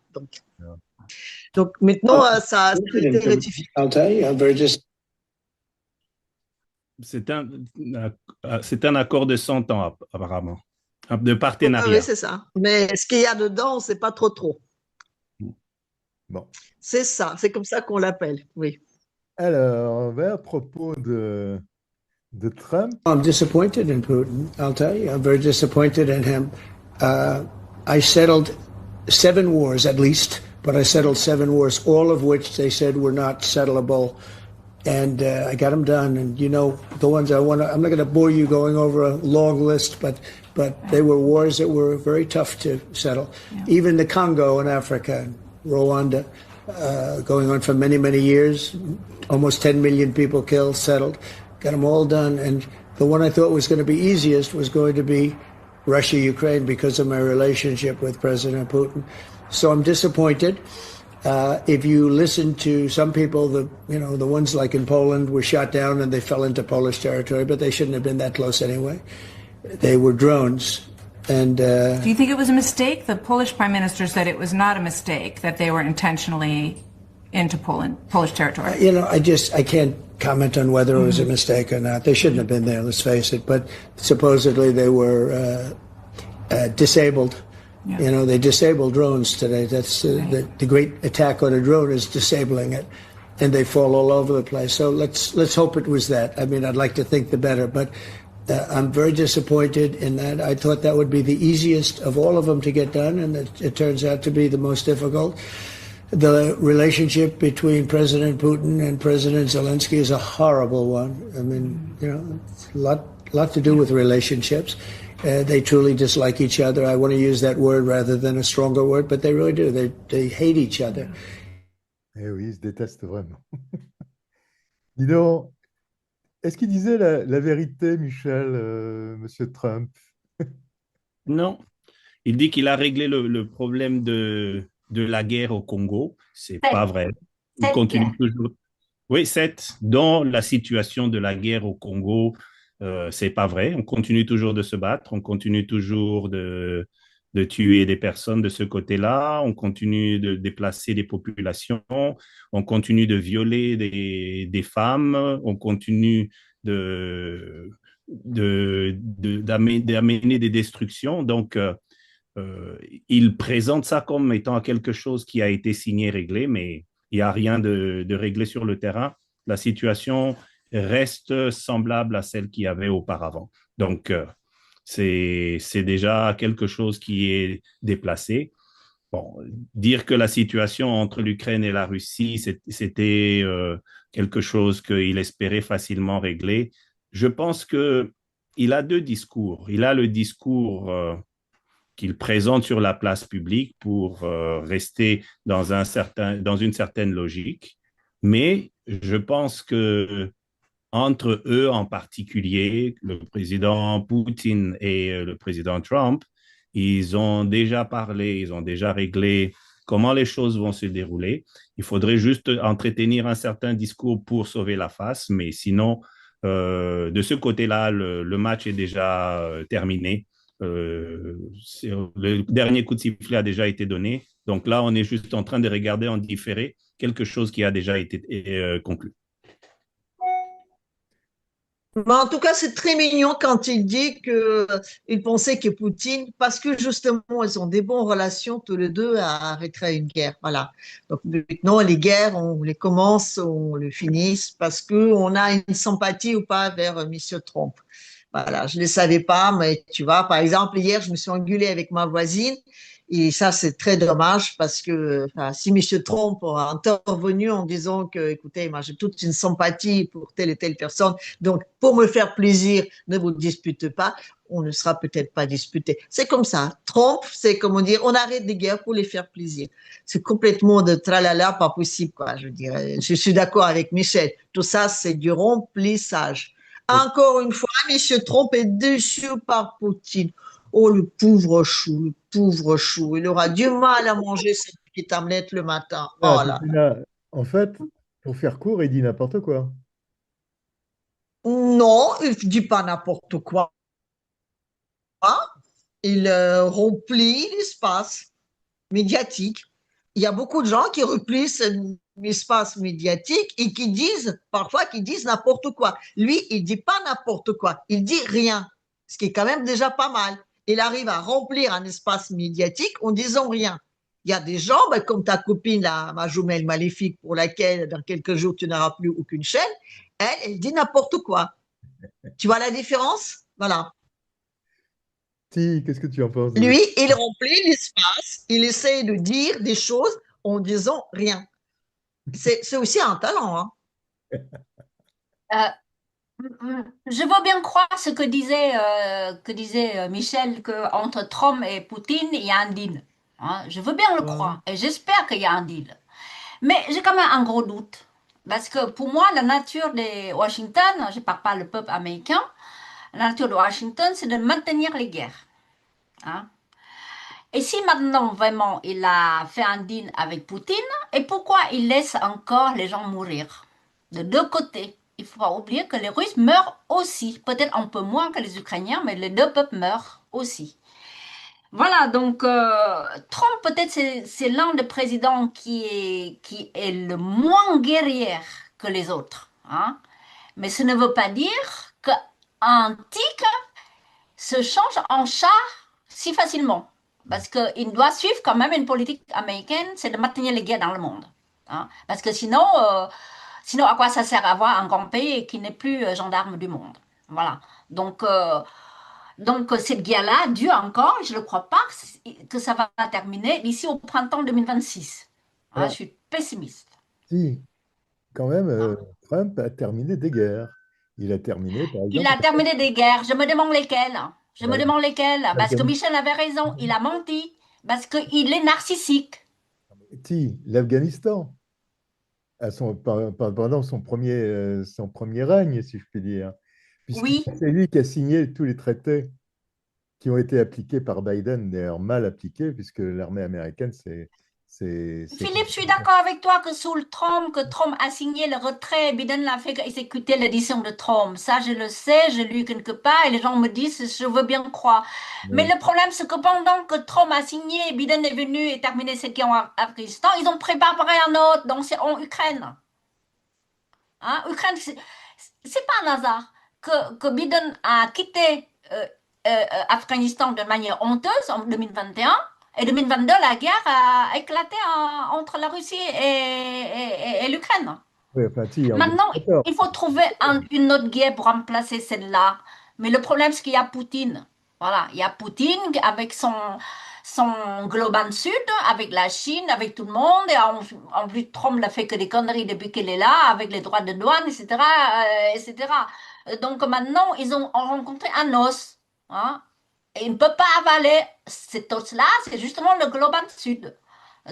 donc maintenant, ça a été rectifié. C'est un accord de 100 ans, apparemment, de partenariat. Oui, c'est ça. Mais ce qu'il y a dedans, on ne sait pas trop. Bon. C'est ça, c'est comme ça qu'on l'appelle, oui. Alors, à propos de Trump. I'm disappointed in Putin, I'll tell you. I'm very disappointed in him. I settled 7 wars at least, but I settled 7 wars, all of which they said were not settlable. And I got them done. And, you know, the ones I'm not going to bore you going over a long list, but they were wars that were very tough to settle. Yeah. Even the Congo in Africa, Rwanda, going on for many, many years, almost 10 million people killed, settled, got them all done. And the one I thought was going to be easiest was going to be Russia-Ukraine because of my relationship with President Putin. So I'm disappointed. If you listen to some people, the ones like in Poland were shot down and they fell into Polish territory, but they shouldn't have been that close anyway. They were drones. And do you think it was a mistake? The Polish prime minister said it was not a mistake, that they were intentionally into Polish territory. I can't comment on whether it was a mistake or not. They shouldn't have been there, let's face it. But supposedly they were disabled Yeah. You know, they disable drones today. That's the great attack on a drone is disabling it, and they fall all over the place. So let's hope it was that. I mean, I'd like to think the better, but I'm very disappointed in that. I thought that would be the easiest of all of them to get done, and it turns out to be the most difficult. The relationship between President Putin and President Zelensky is a horrible one. I mean, you know, it's a lot to do with relationships. They truly dislike each other. I want to use that word rather than a stronger word, but they really do. They hate each other. Eh oui, ils se détestent vraiment. Dis donc, est-ce qu'il disait la vérité, Michel, Monsieur Trump? Non, il dit qu'il a réglé le problème de la guerre au Congo. C'est pas vrai. Il continue toujours. Oui, 7. Dans la situation de la guerre au Congo, c'est pas vrai. On continue toujours de se battre, on continue toujours de tuer des personnes de ce côté-là, on continue de déplacer des populations, on continue de violer des femmes, on continue d'amener des destructions. Donc, il présente ça comme étant quelque chose qui a été signé, réglé, mais il n'y a rien de réglé sur le terrain. La situation reste semblable à celle qu'il y avait auparavant. Donc, c'est déjà quelque chose qui est déplacé. Bon, dire que la situation entre l'Ukraine et la Russie, c'était quelque chose qu'il espérait facilement régler. Je pense qu'il a deux discours. Il a le discours qu'il présente sur la place publique pour rester dans une certaine logique. Mais je pense que entre eux en particulier, le président Poutine et le président Trump, ils ont déjà parlé, ils ont déjà réglé comment les choses vont se dérouler. Il faudrait juste entretenir un certain discours pour sauver la face, mais sinon, de ce côté-là, le match est déjà terminé. Le dernier coup de sifflet a déjà été donné. Donc là, on est juste en train de regarder en différé quelque chose qui a déjà été conclu. Mais en tout cas, c'est très mignon quand il dit qu'il pensait que Poutine, parce que justement, ils ont des bonnes relations tous les deux, arrêterait une guerre. Voilà. Donc maintenant, les guerres, on les commence, on les finisse parce qu'on a une sympathie ou pas vers M. Trump. Voilà, je ne le savais pas, mais tu vois, par exemple, hier, je me suis engueulée avec ma voisine. Et ça, c'est très dommage parce que si M. Trump a intervenu en disant que, écoutez, moi, j'ai toute une sympathie pour telle et telle personne, donc pour me faire plaisir, ne vous disputez pas, on ne sera peut-être pas disputé. C'est comme ça. Trump, c'est comment dire, on arrête des guerres pour les faire plaisir. C'est complètement de tralala, pas possible, quoi, je dirais. Je suis d'accord avec Michel. Tout ça, c'est du remplissage. Encore une fois, M. Trump est déçu par Poutine. Oh, le pauvre chou, le pauvre chou. Il aura du mal à manger cette petite omelette le matin. Oh là là. En fait, pour faire court, il dit n'importe quoi. Non, il ne dit pas n'importe quoi. Il remplit l'espace médiatique. Il y a beaucoup de gens qui remplissent l'espace médiatique et qui disent, parfois, qui disent n'importe quoi. Lui, il ne dit pas n'importe quoi. Il dit rien, ce qui est quand même déjà pas mal. Il arrive à remplir un espace médiatique en disant rien. Il y a des gens, ben, comme ta copine, ma jumelle maléfique, pour laquelle dans quelques jours tu n'auras plus aucune chaîne, elle dit n'importe quoi. Tu vois la différence? Voilà. Si, qu'est-ce que tu en penses? Lui, il remplit l'espace, il essaie de dire des choses en disant rien. C'est aussi un talent. Hein. Je veux bien croire ce que disait Michel, qu'entre Trump et Poutine, il y a un deal. Hein. Je veux bien le croire et j'espère qu'il y a un deal. Mais j'ai quand même un gros doute. Parce que pour moi, la nature de Washington, je ne parle pas le peuple américain, la nature de Washington, c'est de maintenir les guerres. Hein. Et si maintenant, vraiment, il a fait un deal avec Poutine, et pourquoi il laisse encore les gens mourir? De deux côtés. Il ne faut pas oublier que les Russes meurent aussi. Peut-être un peu moins que les Ukrainiens, mais les deux peuples meurent aussi. Voilà, donc Trump, peut-être, c'est l'un des présidents qui est le moins guerrier que les autres. Hein? Mais ce ne veut pas dire qu'un tigre se change en chat si facilement. Parce qu'il doit suivre quand même une politique américaine, c'est de maintenir les guerres dans le monde. Hein. Parce que sinon, à quoi ça sert d'avoir un grand pays qui n'est plus gendarme du monde? Voilà. Donc cette guerre-là dure encore. Je ne crois pas que ça va terminer d'ici au printemps 2026. Hein, Alors, je suis pessimiste. si, quand même, Trump a terminé des guerres. Il a terminé, par Il exemple, a terminé des guerres. Je me demande lesquelles. Je me la- demande lesquelles. Parce que l'Afghanistan. Michel avait raison. Il a menti. Parce qu'il est narcissique. Si, l'Afghanistan, pendant son premier règne, si je puis dire, puisque Oui. c'est lui qui a signé tous les traités qui ont été appliqués par Biden, d'ailleurs mal appliqués, puisque l'armée américaine, c'est Philippe, je suis d'accord avec toi que sous le Trump, que Trump a signé le retrait, Biden l'a fait exécuter l'édition de Trump. Ça, je le sais, j'ai lu quelque part et les gens me disent, je veux bien croire. Mais Ouais. le problème, c'est que pendant que Trump a signé, Biden est venu et terminé cette guerre en Afghanistan, ils ont préparé un autre, donc c'est en Ukraine. Hein, Ukraine, c'est pas un hasard que Biden a quitté Afghanistan de manière honteuse en 2021. Et 2022, la guerre a éclaté entre la Russie et l'Ukraine. Ouais, enfin, si, en Maintenant, 2014. il faut trouver une autre guerre pour remplacer celle-là. Mais le problème, c'est qu'il y a Poutine. Voilà, il y a Poutine avec son Global Sud, avec la Chine, avec tout le monde. Et en plus, Trump n'a fait que des conneries depuis qu'il est là, avec les droits de douane, etc. etc. Donc maintenant, ils ont rencontré un os. Hein, et il ne peut pas avaler cet os-là, c'est justement le Global Sud.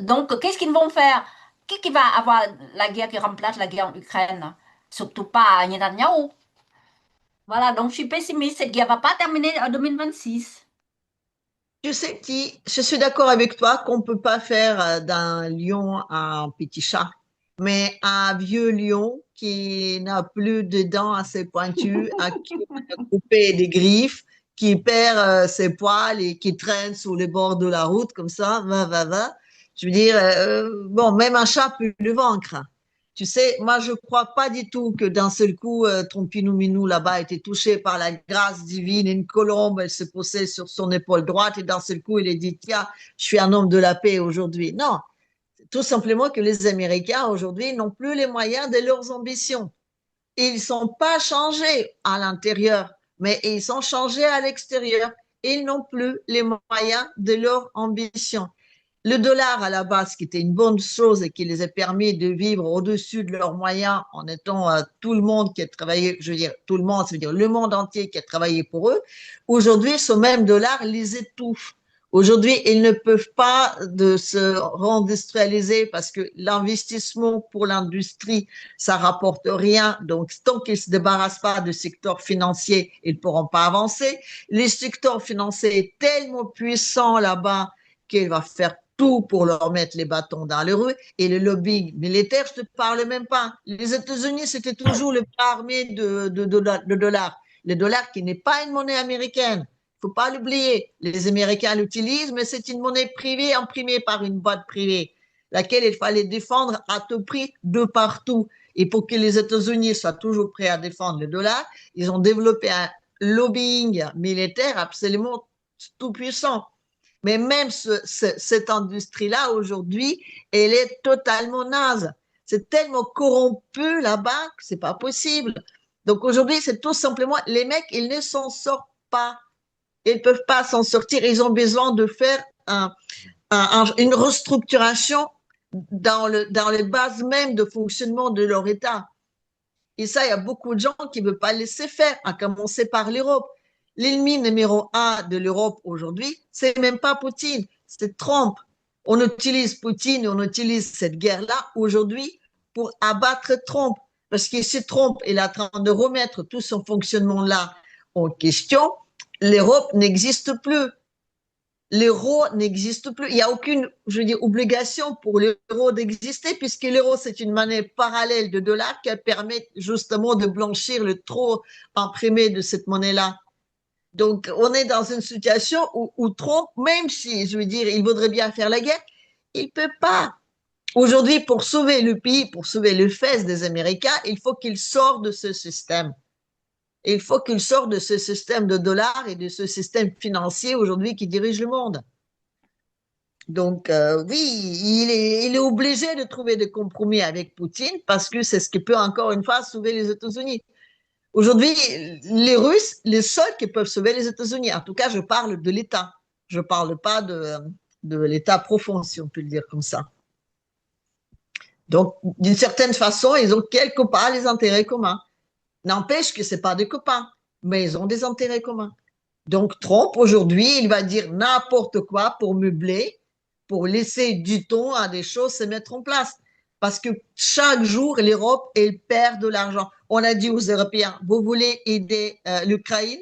Donc, qu'est-ce qu'ils vont faire? Qui va avoir la guerre qui remplace la guerre en Ukraine? Surtout pas Netanyahou. Voilà, donc je suis pessimiste, cette guerre ne va pas terminer en 2026. Tu sais qui, je suis d'accord avec toi qu'on ne peut pas faire d'un lion un petit chat, mais un vieux lion qui n'a plus de dents assez pointues, à qui on a coupé des griffes, qui perd ses poils et qui traîne sur les bords de la route comme ça, va. Je veux dire, bon, même un chat peut le vaincre. Tu sais, moi, je crois pas du tout que d'un seul coup, Trompinou Minou, là-bas, a été touché par la grâce divine. Une colombe, elle se posait sur son épaule droite et d'un seul coup, il a dit, tiens, je suis un homme de la paix aujourd'hui. Non, tout simplement que les Américains, aujourd'hui, n'ont plus les moyens de leurs ambitions. Ils ne sont pas changés à l'intérieur, mais ils sont changés à l'extérieur. Ils n'ont plus les moyens de leur ambition. Le dollar à la base, qui était une bonne chose et qui les a permis de vivre au-dessus de leurs moyens en étant tout le monde qui a travaillé, je veux dire tout le monde, ça veut dire le monde entier qui a travaillé pour eux, aujourd'hui ce même dollar les étouffe. Aujourd'hui, ils ne peuvent pas se réindustrialiser parce que l'investissement pour l'industrie, ça rapporte rien. Donc, tant qu'ils ne se débarrassent pas du secteur financier, ils ne pourront pas avancer. Le secteur financier est tellement puissant là-bas qu'il va faire tout pour leur mettre les bâtons dans les rues. Et le lobbying militaire, je ne te parle même pas. Les États-Unis, c'était toujours le bras armé de dollars. Le dollar qui n'est pas une monnaie américaine. Il ne faut pas l'oublier. Les Américains l'utilisent, mais c'est une monnaie privée imprimée par une boîte privée, laquelle il fallait défendre à tout prix de partout. Et pour que les États-Unis soient toujours prêts à défendre le dollar, ils ont développé un lobbying militaire absolument tout puissant. Mais même cette industrie-là, aujourd'hui, elle est totalement naze. C'est tellement corrompu là-bas que c'est pas possible. Donc aujourd'hui, c'est tout simplement, les mecs, ils ne s'en sortent pas. Ils ne peuvent pas s'en sortir. Ils ont besoin de faire une restructuration dans les bases même de fonctionnement de leur État. Et ça, il y a beaucoup de gens qui ne veulent pas laisser faire, à commencer par l'Europe. L'ennemi numéro un de l'Europe aujourd'hui, c'est même pas Poutine, c'est Trump. On utilise Poutine, on utilise cette guerre-là aujourd'hui pour abattre Trump. Parce que si Trump est en train de remettre tout son fonctionnement-là en question, l'Europe n'existe plus. L'euro n'existe plus. Il n'y a aucune, je veux dire, obligation pour l'euro d'exister puisque l'euro, c'est une monnaie parallèle de dollar qui permet justement de blanchir le trop imprimé de cette monnaie-là. Donc, on est dans une situation où Trump, même si, je veux dire, il voudrait bien faire la guerre, il ne peut pas. Aujourd'hui, pour sauver le pays, pour sauver le fesses des Américains, il faut qu'il sorte de ce système. Il faut qu'il sorte de ce système de dollars et de ce système financier aujourd'hui qui dirige le monde. Donc, oui, il est obligé de trouver des compromis avec Poutine parce que c'est ce qui peut encore une fois sauver les États-Unis. Aujourd'hui, les Russes, les seuls qui peuvent sauver les États-Unis, en tout cas, je parle de l'État. Je ne parle pas de l'État profond, si on peut le dire comme ça. Donc, d'une certaine façon, ils ont quelque part les intérêts communs. N'empêche que ce n'est pas des copains, mais ils ont des intérêts communs. Donc, Trump, aujourd'hui, il va dire n'importe quoi pour meubler, pour laisser du temps à des choses se mettre en place. Parce que chaque jour, l'Europe, elle perd de l'argent. On a dit aux Européens, vous voulez aider l'Ukraine?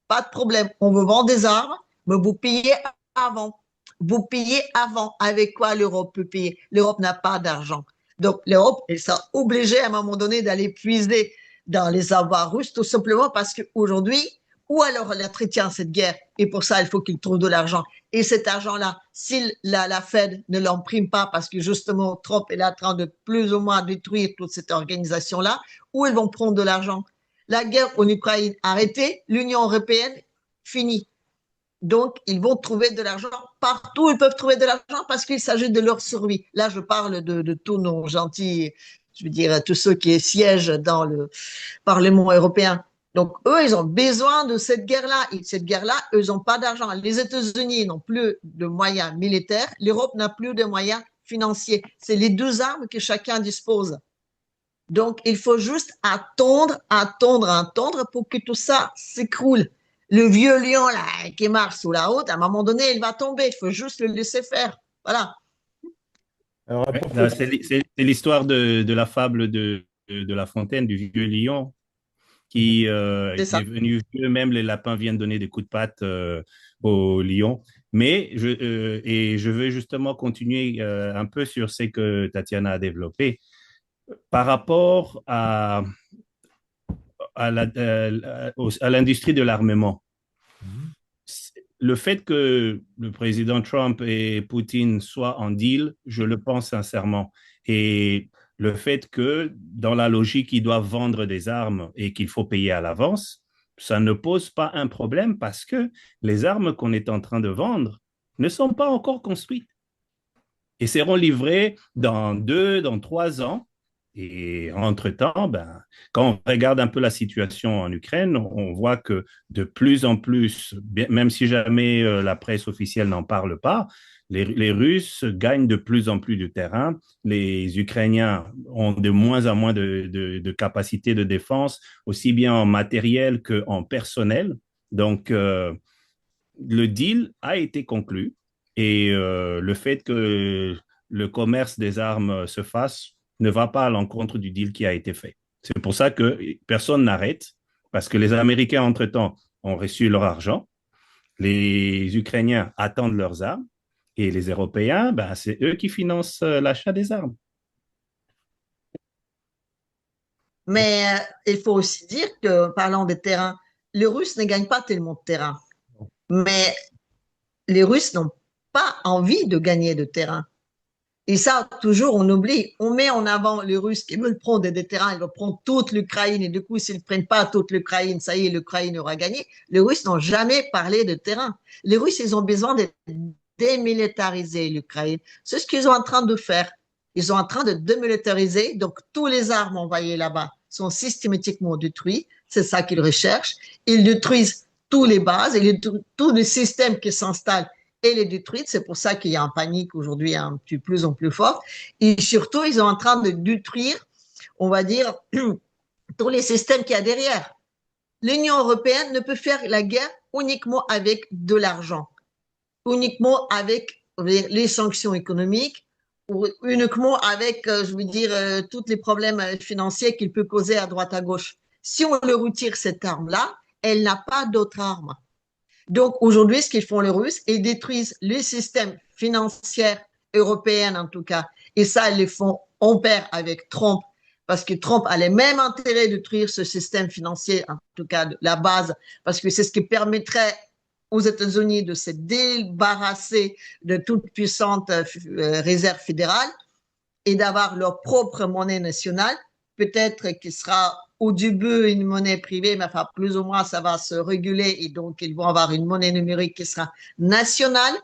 Pas de problème. On vous vend des armes, mais vous payez avant. Vous payez avant. Avec quoi l'Europe peut payer? L'Europe n'a pas d'argent. Donc, l'Europe, elle sera obligée à un moment donné d'aller puiser dans les avoirs russes, tout simplement parce qu'aujourd'hui, ou alors elle entretient cette guerre, et pour ça, il faut qu'il trouve de l'argent. Et cet argent-là, si la Fed ne l'imprime pas, parce que justement, Trump est en train de plus ou moins détruire toute cette organisation-là, où ils vont prendre de l'argent? La guerre en Ukraine arrêtée, l'Union européenne finie. Donc, ils vont trouver de l'argent partout. Ils peuvent trouver de l'argent parce qu'il s'agit de leur survie. Là, je parle de tous nos gentils, je veux dire, tous ceux qui siègent dans le Parlement européen. Donc, eux, ils ont besoin de cette guerre-là. Et cette guerre-là, eux, ils n'ont pas d'argent. Les États-Unis n'ont plus de moyens militaires. L'Europe n'a plus de moyens financiers. C'est les deux armes que chacun dispose. Donc, il faut juste attendre pour que tout ça s'écroule. Le vieux lion là, qui marche sous la route, à un moment donné, il va tomber. Il faut juste le laisser faire. Voilà. C'est l'histoire de la fable de La Fontaine, du vieux lion, qui est devenu vieux. Même les lapins viennent donner des coups de patte au lion. Mais je veux justement continuer un peu sur ce que Tatiana a développé. Par rapport à l'industrie de l'armement, le fait que le président Trump et Poutine soient en deal, je le pense sincèrement. Et le fait que, dans la logique, ils doivent vendre des armes et qu'il faut payer à l'avance, ça ne pose pas un problème parce que les armes qu'on est en train de vendre ne sont pas encore construites et seront livrées dans 3 ans. Et entre-temps, quand on regarde un peu la situation en Ukraine, on voit que de plus en plus, même si jamais la presse officielle n'en parle pas, les Russes gagnent de plus en plus de terrain. Les Ukrainiens ont de moins en moins de capacités de défense, aussi bien en matériel qu'en personnel. Donc, le deal a été conclu et le fait que le commerce des armes se fasse ne va pas à l'encontre du deal qui a été fait. C'est pour ça que personne n'arrête, parce que les Américains, entre-temps, ont reçu leur argent, les Ukrainiens attendent leurs armes, et les Européens, c'est eux qui financent l'achat des armes. Mais il faut aussi dire que, parlant des terrains, les Russes ne gagnent pas tellement de terrain. Mais les Russes n'ont pas envie de gagner de terrain. Et ça, toujours, on oublie. On met en avant les Russes qui veulent prendre des terrains, ils veulent prendre toute l'Ukraine. Et du coup, s'ils ne prennent pas toute l'Ukraine, ça y est, l'Ukraine aura gagné. Les Russes n'ont jamais parlé de terrain. Les Russes, ils ont besoin de démilitariser l'Ukraine. C'est ce qu'ils sont en train de faire. Ils sont en train de démilitariser. Donc, tous les armes envoyées là-bas sont systématiquement détruites. C'est ça qu'ils recherchent. Ils détruisent tous les bases et tous les systèmes qui s'installent et les détruire. C'est pour ça qu'il y a une panique aujourd'hui un petit plus en plus forte. Et surtout, ils sont en train de détruire, on va dire, tous les systèmes qu'il y a derrière. L'Union européenne ne peut faire la guerre uniquement avec de l'argent, uniquement avec les sanctions économiques, ou uniquement avec, je veux dire, tous les problèmes financiers qu'il peut causer à droite à gauche. Si on leur retire cette arme-là, elle n'a pas d'autre arme. Donc aujourd'hui, ce qu'ils font les Russes, ils détruisent les systèmes financiers européens en tout cas. Et ça, ils le font en pair avec Trump, parce que Trump a les mêmes intérêts de détruire ce système financier, en tout cas de la base, parce que c'est ce qui permettrait aux États-Unis de se débarrasser de toute puissante réserve fédérale et d'avoir leur propre monnaie nationale, peut-être qu'il sera au début une monnaie privée, mais enfin plus ou moins ça va se réguler et donc ils vont avoir une monnaie numérique qui sera nationale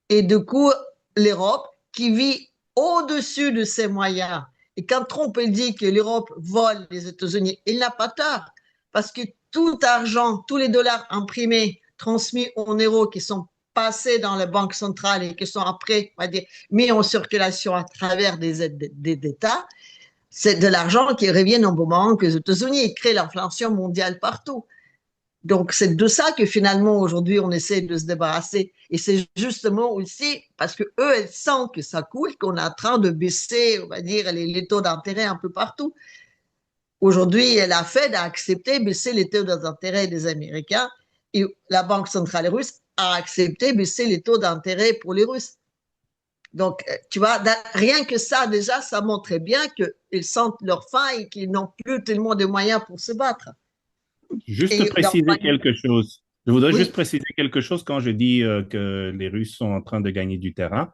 et du coup l'Europe qui vit au-dessus de ses moyens. Et quand Trump dit que l'Europe vole les États-Unis, il n'a pas tort, parce que tout argent, tous les dollars imprimés, transmis en euros qui sont passés dans la banque centrale et qui sont après, on va dire, mis en circulation à travers des aides d'État, c'est de l'argent qui revient en moment aux États-Unis et crée l'inflation mondiale partout. Donc, c'est de ça que finalement, aujourd'hui, on essaie de se débarrasser. Et c'est justement aussi parce que eux, elles sentent que ça coule, qu'on est en train de baisser, on va dire, les taux d'intérêt un peu partout. Aujourd'hui, la Fed a accepté de baisser les taux d'intérêt des Américains et la Banque centrale russe a accepté de baisser les taux d'intérêt pour les Russes. Donc, tu vois, rien que ça, déjà, ça montre bien qu'ils sentent leur faim et qu'ils n'ont plus tellement de moyens pour se battre. Juste préciser quelque chose. Je voudrais juste préciser quelque chose quand je dis que les Russes sont en train de gagner du terrain.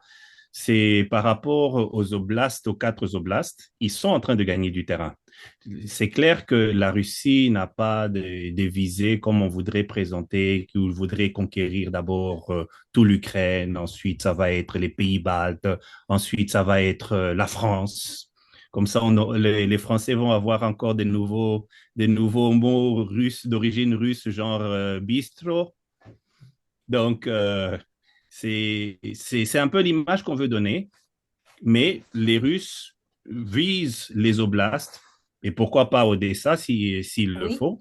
C'est par rapport aux oblasts, aux 4 oblasts, ils sont en train de gagner du terrain. C'est clair que la Russie n'a pas de visées comme on voudrait présenter, qu'on voudrait conquérir d'abord tout l'Ukraine, ensuite ça va être les pays baltes, ensuite ça va être la France. Comme ça, les Français vont avoir encore des nouveaux mots russes, d'origine russe, genre bistrot. Donc, c'est un peu l'image qu'on veut donner, mais les Russes visent les oblasts, et pourquoi pas Odessa s'il le faut,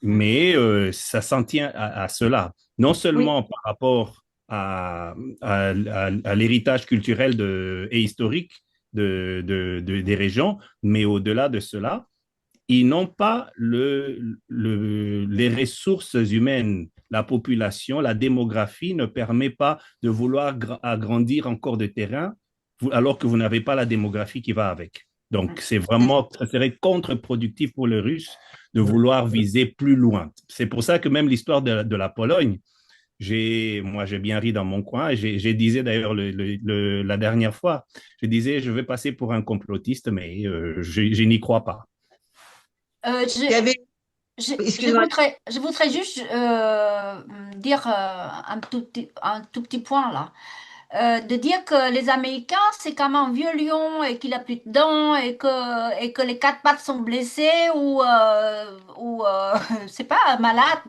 mais ça s'en tient à cela. Non seulement par rapport à l'héritage culturel et historique des régions, mais au-delà de cela, ils n'ont pas les ressources humaines, la population, la démographie ne permet pas de vouloir agrandir encore de terrain alors que vous n'avez pas la démographie qui va avec. Donc, ça serait contre-productif pour les Russes de vouloir viser plus loin. C'est pour ça que même l'histoire de la Pologne, moi, j'ai bien ri dans mon coin. Je disais d'ailleurs la dernière fois, je disais, je vais passer pour un complotiste, mais je n'y crois pas. Je voudrais juste dire un tout petit point là. De dire que les Américains, c'est comme un vieux lion et qu'il a plus de dents et que les 4 pattes sont blessées ou c'est pas malade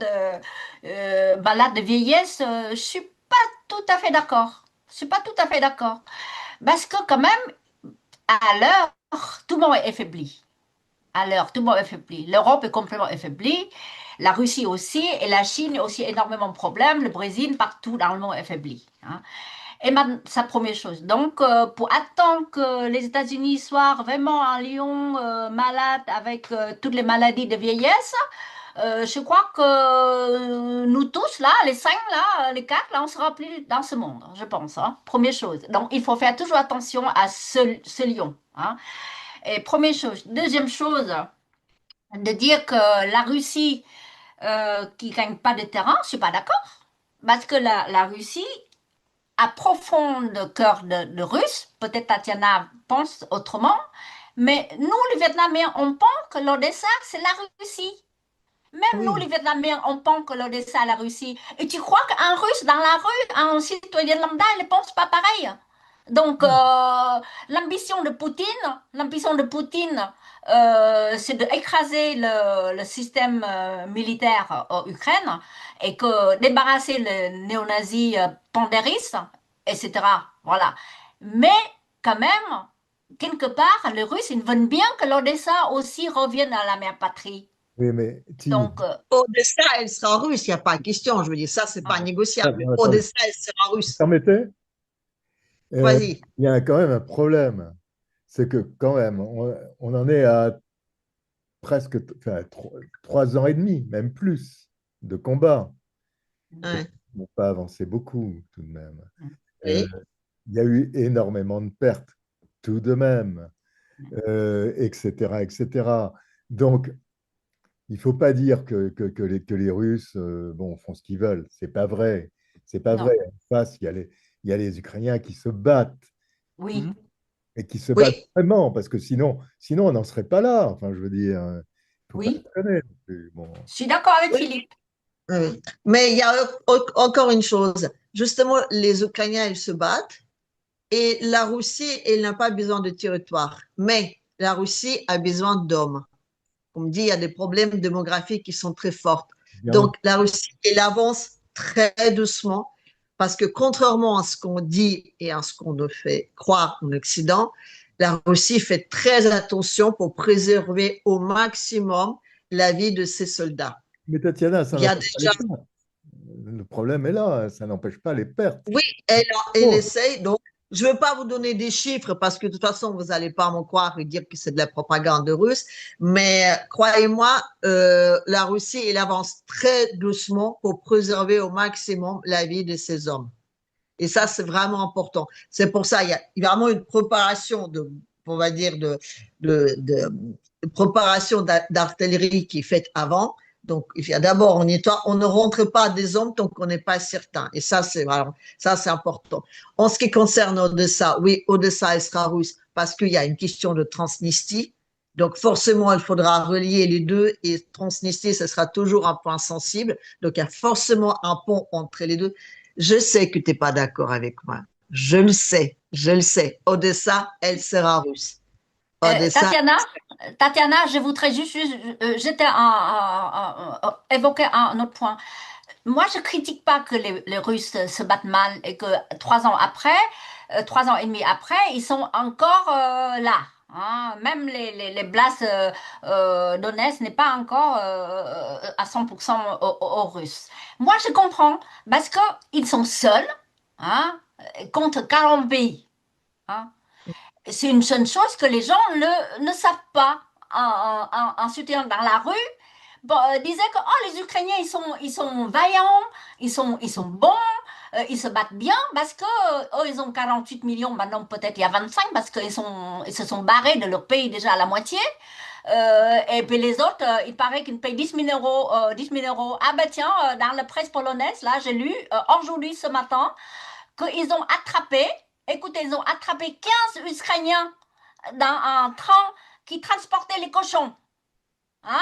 de vieillesse. Je suis pas tout à fait d'accord. Je suis pas tout à fait d'accord parce que quand même à l'heure tout le monde est affaibli. À l'heure tout le monde est affaibli. L'Europe est complètement affaiblie. La Russie aussi et la Chine aussi énormément de problèmes. Le Brésil partout dans le monde est affaibli. Hein. Et ça, première chose. Donc, pour attendre que les États-Unis soient vraiment un lion malade avec toutes les maladies de vieillesse, je crois que nous tous, là, les 5, là, les 4, là, on sera plus dans ce monde, je pense. Hein. Première chose. Donc, il faut faire toujours attention à ce lion. Hein. Et première chose. Deuxième chose, de dire que la Russie qui ne gagne pas de terrain, je ne suis pas d'accord. Parce que la Russie à profond cœur de Russes, peut-être Tatiana pense autrement, mais nous, les Vietnamiens, on pense que l'Odessa, c'est la Russie. Même nous, les Vietnamiens, on pense que l'Odessa, c'est la Russie. Et tu crois qu'un Russe dans la rue, un citoyen lambda, il ne pense pas pareil. Donc, l'ambition de Poutine, c'est d'écraser le système militaire en Ukraine et que débarrasser le néo-nazi Panderis, etc. Voilà. Mais quand même, quelque part, les Russes, ils veulent bien que l'Odessa aussi revienne à la mère patrie. Oui, mais donc, Odessa, elle sera russe, il n'y a pas de question. Je veux dire, ça, c'est pas négociable. Odessa, elle sera russe. Permettez Vas-y. Il y a quand même un problème. C'est que quand même, on en est à presque 3 ans et demi, même plus, de combat. Ouais. Ils n'ont pas avancé beaucoup, tout de même. Oui. Il y a eu énormément de pertes, tout de même, etc., etc. Donc, il ne faut pas dire que les Russes font ce qu'ils veulent. Ce n'est pas vrai. C'est pas vrai. En face, il y a les Ukrainiens qui se battent. Oui. Et qui se battent vraiment, parce que sinon on n'en serait pas là. Enfin, je veux dire, faut pas déconner. Bon. Je suis d'accord avec Philippe. Oui. Mais il y a encore une chose. Justement, les Ukrainiens, ils se battent. Et la Russie, elle n'a pas besoin de territoire, mais la Russie a besoin d'hommes. On me dit, il y a des problèmes démographiques qui sont très forts. Donc, la Russie, elle avance très doucement parce que contrairement à ce qu'on dit et à ce qu'on nous fait croire en Occident, la Russie fait très attention pour préserver au maximum la vie de ses soldats. Mais Tatiana, ça Il y a n'empêche pas déjà... les pertes. Le problème est là, ça n'empêche pas les pertes. Oui, elle essaye. Donc, je ne veux pas vous donner des chiffres parce que de toute façon, vous n'allez pas me croire et dire que c'est de la propagande russe. Mais croyez-moi, la Russie, elle avance très doucement pour préserver au maximum la vie de ses hommes. Et ça, c'est vraiment important. C'est pour ça, il y a vraiment une préparation on va dire, de préparation d'artillerie qui est faite avant. Donc, d'abord, on ne rentre pas des hommes tant qu'on n'est pas certain. Et ça, c'est important. En ce qui concerne Odessa, oui, Odessa, elle sera russe parce qu'il y a une question de Transnistrie. Donc, forcément, il faudra relier les deux et Transnistrie, ce sera toujours un point sensible. Donc, il y a forcément un pont entre les deux. Je sais que tu n'es pas d'accord avec moi. Je le sais. Odessa, elle sera russe. Tatiana, je voudrais juste évoquer un autre point. Moi, je critique pas que les Russes se battent mal et que 3 ans et demi après, ils sont encore là. Hein. Même les Blas Donetsk n'est pas encore à 100% aux Russes. Moi, je comprends parce qu'ils sont seuls, hein, contre 40 pays. Hein. C'est une seule chose que les gens ne savent pas. En soutien dans la rue, disait que les Ukrainiens ils sont vaillants, ils sont bons, ils se battent bien parce que ils ont 48 millions, maintenant peut-être il y a 25 parce qu'ils se sont barrés de leur pays déjà à la moitié. Et puis les autres, il paraît qu'ils payent 10 000 euros. 10 000 euros. Ah ben tiens, dans la presse polonaise, là j'ai lu aujourd'hui ce matin qu'ils ont attrapé. Écoutez, ils ont attrapé 15 Ukrainiens dans un train qui transportait les cochons. Hein?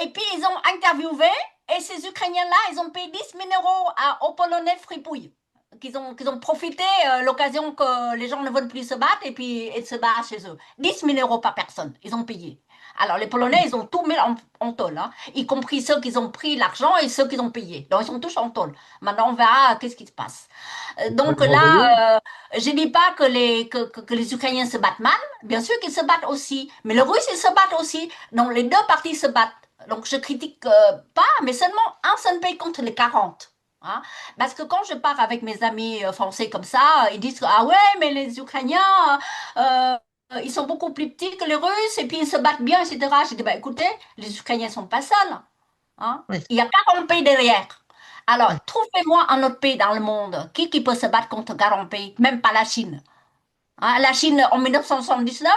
Et puis, ils ont interviewé, et ces Ukrainiens-là, ils ont payé 10 000 euros aux Polonais fripouilles, qu'ils ont profité l'occasion que les gens ne veulent plus se battre, et puis ils se battent chez eux. 10 000 euros par personne, ils ont payé. Alors, les Polonais, ils ont tout mis en tôle, hein, y compris ceux qui ont pris l'argent et ceux qui ont payé. Donc, ils sont tous en tôle. Maintenant, on verra qu'est-ce qui se passe. Donc là, je ne dis pas que les Ukrainiens se battent mal. Bien sûr qu'ils se battent aussi. Mais les Russes, ils se battent aussi. Donc, les deux parties se battent. Donc, je critique pas, mais seulement un seul pays contre les 40. Hein? Parce que quand je pars avec mes amis français comme ça, ils disent « Ah ouais, mais les Ukrainiens... ils sont beaucoup plus petits que les Russes et puis ils se battent bien, etc. » J'ai dit, écoutez, les Ukrainiens ne sont pas seuls. Hein? Oui. Il y a 40 pays derrière. Alors, trouvez-moi un autre pays dans le monde qui peut se battre contre 40 pays, même pas la Chine. Hein? La Chine, en 1979,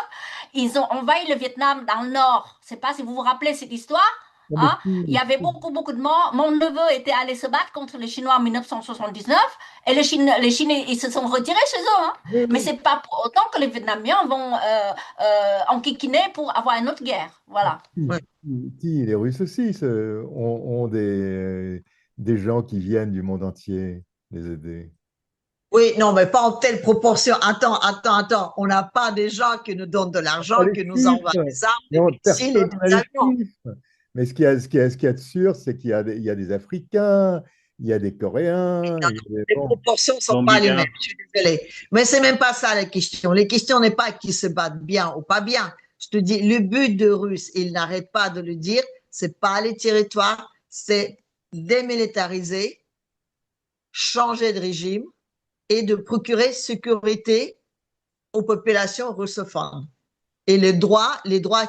ils ont envahi le Vietnam dans le nord. Je ne sais pas si vous vous rappelez cette histoire. Hein? Il y avait beaucoup de morts. Mon neveu était allé se battre contre les Chinois en 1979 et les Chinois, ils se sont retirés chez eux. Hein? Oui. Mais ce n'est pas pour autant que les Vietnamiens vont enquiquiner pour avoir une autre guerre. Voilà. Les Russes aussi ont des gens qui viennent du monde entier les aider. Oui, non, mais pas en telle proportion. Attends. On n'a pas des gens qui nous donnent de l'argent, qui nous envoient des armes. Mais ce qu'il y a de sûr, c'est qu'il y a des Africains, il y a des Coréens. Les proportions ne sont pas les mêmes, je suis désolée. Mais ce n'est même pas ça la question. La question n'est pas qu'ils se battent bien ou pas bien. Je te dis, le but de Russes, il n'arrête pas de le dire, ce n'est pas les territoires, c'est démilitariser, changer de régime et de procurer sécurité aux populations russophones. Et les droits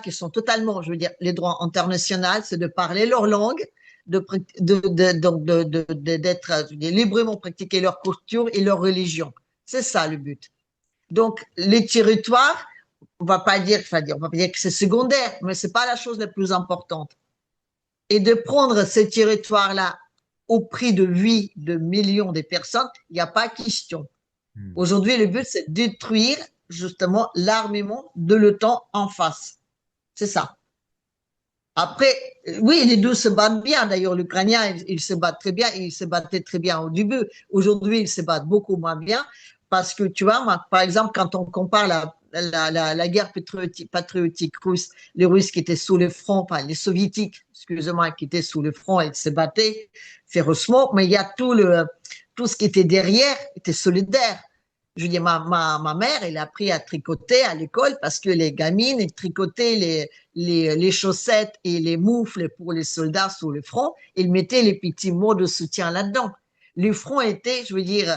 qui sont totalement, je veux dire, les droits internationaux, c'est de parler leur langue, d'être librement pratiquer leur culture et leur religion. C'est ça le but. Donc, les territoires, on va pas dire que c'est secondaire, mais c'est pas la chose la plus importante. Et de prendre ces territoires-là au prix de vie de millions de personnes, il n'y a pas question. Aujourd'hui, le but, c'est de détruire justement l'armement de l'OTAN en face. C'est ça. Après, oui, les deux se battent bien. D'ailleurs, l'Ukrainien, il se bat très bien. Il se battait très bien au début. Aujourd'hui, ils se battent beaucoup moins bien Parce que, tu vois, par exemple, quand on compare la guerre patriotique russe, les Russes qui étaient sous le front, enfin les Soviétiques, excusez-moi, qui étaient sous le front et se battaient férocement, mais il y a tout ce qui était derrière, était solidaire. Je veux dire, ma mère, elle a appris à tricoter à l'école parce que les gamines, elles tricotaient les chaussettes et les moufles pour les soldats sous le front. Ils mettaient les petits mots de soutien là-dedans. Le front était, je veux dire,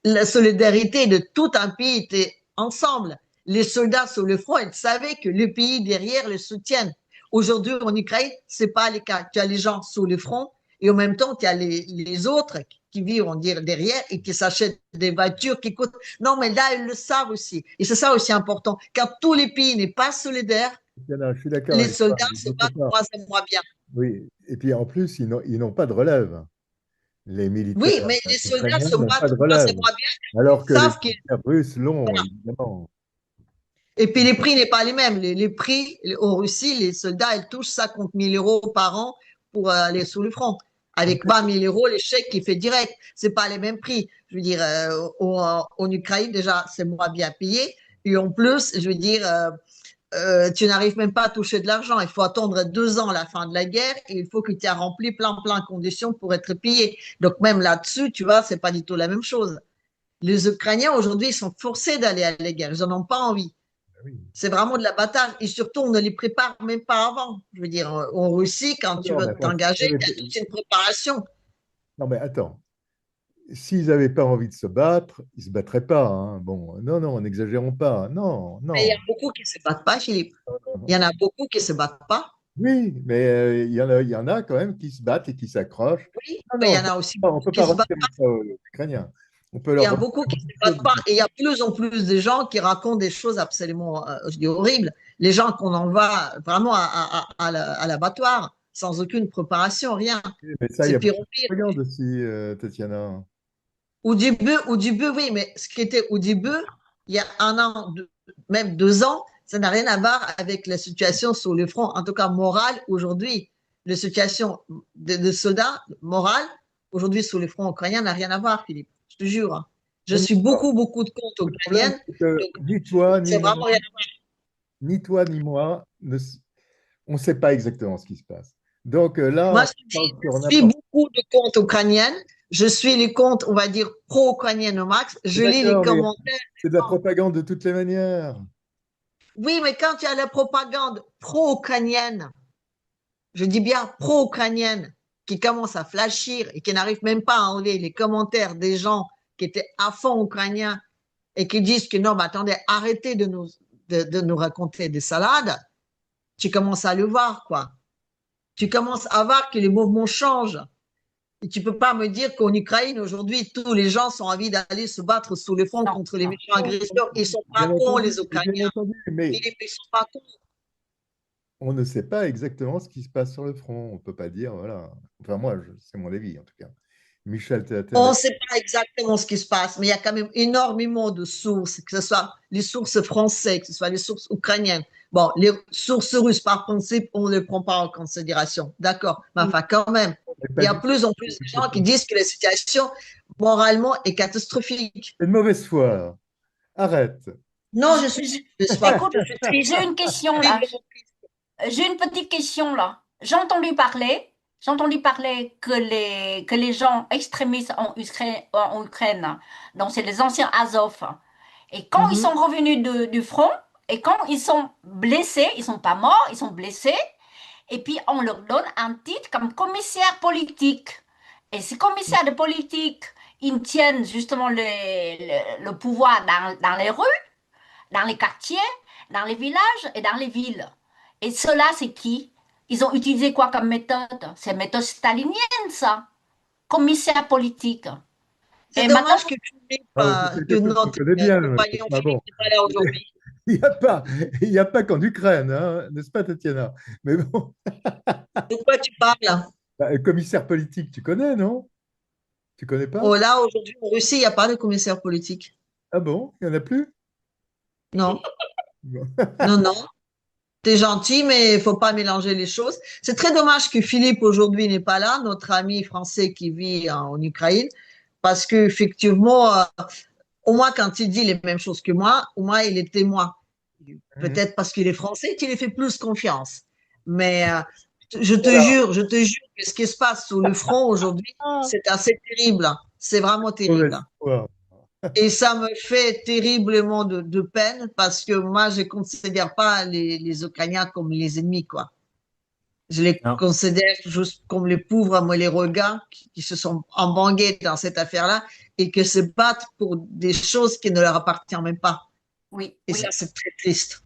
la solidarité de tout un pays était ensemble. Les soldats sur le front, ils savaient que le pays derrière les soutienne. Aujourd'hui, en Ukraine, c'est pas le cas. Tu as les gens sur le front et en même temps, tu as les autres qui vivent, on dirait, derrière et qui s'achètent des voitures qui coûtent. Non, mais là, ils le savent aussi. Et c'est ça aussi important. Quand tous les pays n'est pas solidaire, Je suis d'accord les avec soldats toi, se battent moins et moins bien. Oui, et puis en plus, ils n'ont pas de relève. Les militaires Oui, mais les soldats ukrainiens se n'ont pas battent de moins et relève, moins bien. alors que Ils les savent qu'ils. militaires russes l'ont, Voilà. évidemment. Et puis les prix n'est pas les mêmes. Les prix en Russie, les soldats, ils touchent 50 000 euros par an pour aller sous le front. Avec 20 000 euros, les chèques qu'il fait direct, c'est pas les mêmes prix. Je veux dire, en Ukraine déjà, c'est moins bien payé. Et en plus, je veux dire, tu n'arrives même pas à toucher de l'argent. Il faut attendre 2 ans la fin de la guerre et il faut que tu aies rempli plein de conditions pour être payé. Donc même là-dessus, tu vois, c'est pas du tout la même chose. Les Ukrainiens aujourd'hui, ils sont forcés d'aller à la guerre. Ils n'en ont pas envie. C'est vraiment de l'abattage et surtout, on ne les prépare même pas avant. Je veux dire, en Russie, quand tu veux t'engager, il y a toute une préparation. Non, mais attends. S'ils n'avaient pas envie de se battre, ils ne se battraient pas. Hein. Bon, non, n'exagérons pas. Non, non. Mais il y a beaucoup qui ne se battent pas, Philippe. Il y en a beaucoup qui ne se battent pas. Oui, mais il y en a quand même qui se battent et qui s'accrochent. Oui, Non, mais il y on en a aussi on beaucoup peut qui pas ne se battent retirer pas. ça aux Ukrainiens. On peut Il y leur a beaucoup qui ne se battent pas. Et il y a plus en plus de gens qui racontent des choses absolument je dis horribles. Les gens qu'on envoie vraiment à l'abattoir sans aucune préparation, rien. Mais ça, il y C'est a pire beaucoup en de pire. propagande aussi, Tatiana. Au début, oui, mais ce qui était au début, il y a 1 an, même 2 ans, ça n'a rien à voir avec la situation sur le front, en tout cas morale aujourd'hui. La situation de soldats morale aujourd'hui sur le front ukrainien n'a rien à voir, Philippe. Je te jure. Hein. Je suis beaucoup de comptes Le problème, ukrainiennes. c'est que ni toi, ni C'est moi, vraiment rien à voir. ni toi, ni moi, on ne sait pas exactement ce qui se passe. Donc là, Moi, on parle sur je suis n'importe. beaucoup de comptes ukrainiennes. Je suis les comptes, on va dire, pro-ukrainiennes au max. Je lis les D'accord, mais commentaires. c'est de la propagande de toutes les manières. Oui, mais quand il y a la propagande pro-ukrainienne, je dis bien pro-ukrainienne, qui commence à flashir et qui n'arrive même pas à enlever les commentaires des gens qui étaient à fond ukrainiens et qui disent que non, mais attendez, arrêtez de nous raconter des salades, tu commences à le voir, quoi. Tu commences à voir que les mouvements changent. Et tu peux pas me dire qu'en Ukraine, aujourd'hui, tous les gens ont envie d'aller se battre sous le front contre les méchants agresseurs. Ils sont pas Bien cons, entendu, les Ukrainiens. mais Ils sont pas cons. on ne sait pas exactement ce qui se passe sur le front. On ne peut pas dire, voilà. Enfin, moi, c'est mon avis, en tout cas. Michel Théatel. On ne sait pas exactement ce qui se passe, mais il y a quand même énormément de sources, que ce soit les sources françaises, que ce soit les sources ukrainiennes. Bon, les sources russes, par principe, on ne les prend pas en considération. D'accord. Mais enfin, quand même, il y a plus en plus de gens qui disent que la situation, moralement, est catastrophique. C'est de mauvaise foi. Arrête. Non, je suis. Écoute, j'ai une question là. J'ai une petite question là. J'ai entendu parler que les gens extrémistes en Ukraine, donc c'est les anciens Azov, et quand ils sont revenus du front, et quand ils sont blessés, ils sont pas morts, ils sont blessés, et puis on leur donne un titre comme commissaire politique. Et ces commissaires de politique, ils tiennent justement le pouvoir dans les rues, dans les quartiers, dans les villages et dans les villes. Et cela, c'est qui? Ils ont utilisé quoi comme méthode? C'est la méthode stalinienne, ça. Commissaire politique. C'est Et dommage que tu n'aies pas que notre compagnon Philippe n'est pas là aujourd'hui. Il n'y a pas qu'en Ukraine, hein, n'est-ce pas, Tatiana? Mais bon. De quoi tu parles? Bah, commissaire politique, tu connais, non? Tu connais pas? Oh là, aujourd'hui, en Russie, il n'y a pas de commissaire politique. Ah bon? Il n'y en a plus? Non. Non. T'es gentil, mais il ne faut pas mélanger les choses. C'est très dommage que Philippe aujourd'hui n'est pas là, notre ami français qui vit en Ukraine, parce qu'effectivement, au moins quand il dit les mêmes choses que moi, au moins il est témoin. Peut-être parce qu'il est français qu'il lui fait plus confiance. Mais je te jure que ce qui se passe sur le front aujourd'hui, c'est assez terrible. C'est vraiment terrible. Et ça me fait terriblement de peine parce que moi, je ne considère pas les Ukrainiens comme les ennemis, quoi. Je les considère juste comme les pauvres les gars qui se sont embangués dans cette affaire-là et qui se battent pour des choses qui ne leur appartiennent même pas. Oui. Et ça, c'est très triste.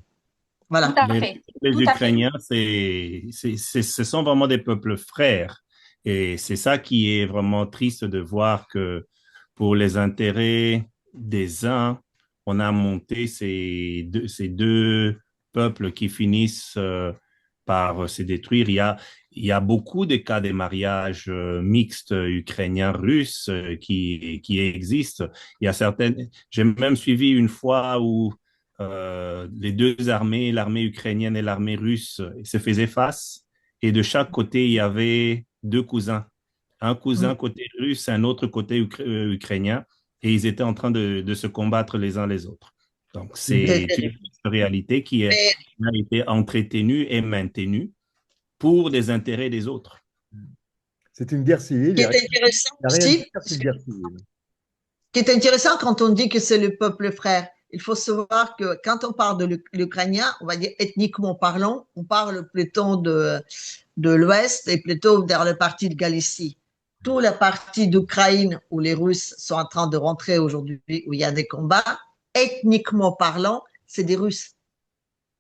Voilà. Tout à fait. Les Tout à Ukrainiens, ce sont vraiment des peuples frères. Et c'est ça qui est vraiment triste de voir que pour les intérêts des uns, on a monté ces deux peuples qui finissent par se détruire. Il y a beaucoup de cas de mariages mixtes ukrainiens-russes qui existent. Il y a certaines. J'ai même suivi une fois où les deux armées, l'armée ukrainienne et l'armée russe, se faisaient face. Et de chaque côté, il y avait deux cousins. Un cousin côté russe, un autre côté ukrainien. Et ils étaient en train de se combattre les uns les autres. Donc, c'est une réalité qui a été entretenue et maintenue pour des intérêts des autres. C'est une guerre civile. Ce qui est intéressant aussi, qui est intéressant quand on dit que c'est le peuple frère. Il faut savoir que quand on parle de l'ukrainien, on va dire ethniquement parlant, on parle plutôt de l'Ouest et plutôt vers le parti de Galicie. Toute la partie d'Ukraine où les Russes sont en train de rentrer aujourd'hui, où il y a des combats, ethniquement parlant, c'est des Russes.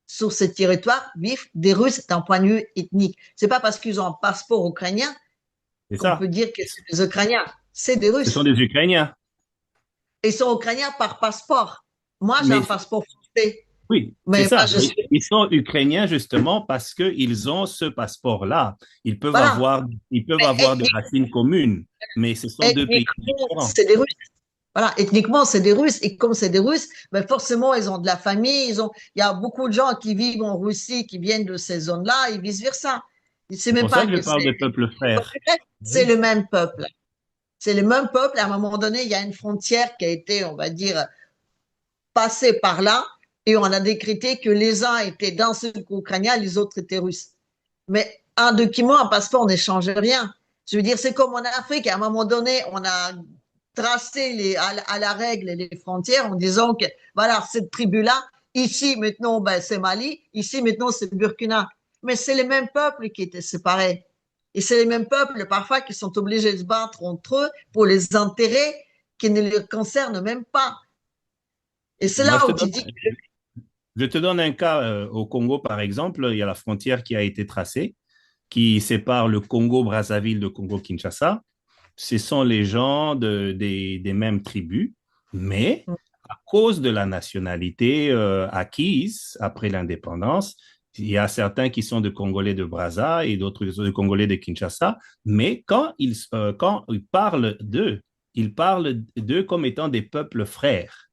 Sur ce territoire vivent des Russes d'un point de vue ethnique. C'est pas parce qu'ils ont un passeport ukrainien qu'on peut dire que c'est des Ukrainiens. C'est des Russes. Ce sont des Ukrainiens. Ils sont Ukrainiens par passeport. Moi, j'ai un passeport français. Oui, mais c'est ça. Ils sont Ukrainiens justement parce qu'ils ont ce passeport-là. Ils peuvent avoir des racines communes, mais ce sont deux pays différents. C'est des Russes. Voilà, ethniquement, c'est des Russes. Et comme c'est des Russes, ben forcément, ils ont de la famille. Il y a beaucoup de gens qui vivent en Russie, qui viennent de ces zones-là et vice-versa. C'est pour ça que je parle de peuple frère. C'est le même peuple. C'est le même peuple. À un moment donné, il y a une frontière qui a été, on va dire, passée par là. Et on a décrété que les uns étaient dans ce ukrainien, les autres étaient russes. Mais un document, un passeport n'échange rien. Je veux dire, c'est comme en Afrique. À un moment donné, on a tracé à la règle les frontières en disant que, voilà, cette tribu-là, ici, maintenant, ben, c'est Mali, ici, maintenant, c'est Burkina. Mais c'est les mêmes peuples qui étaient séparés. Et c'est les mêmes peuples, parfois, qui sont obligés de se battre entre eux pour les intérêts qui ne les concernent même pas. Et c'est là où tu dis que... Je te donne un cas au Congo, par exemple. Il y a la frontière qui a été tracée, qui sépare le Congo-Brazzaville de Congo-Kinshasa. Ce sont les gens des mêmes tribus, mais à cause de la nationalité acquise après l'indépendance, il y a certains qui sont de Congolais de Brazza et d'autres de Congolais de Kinshasa, mais quand ils parlent d'eux, ils parlent d'eux comme étant des peuples frères.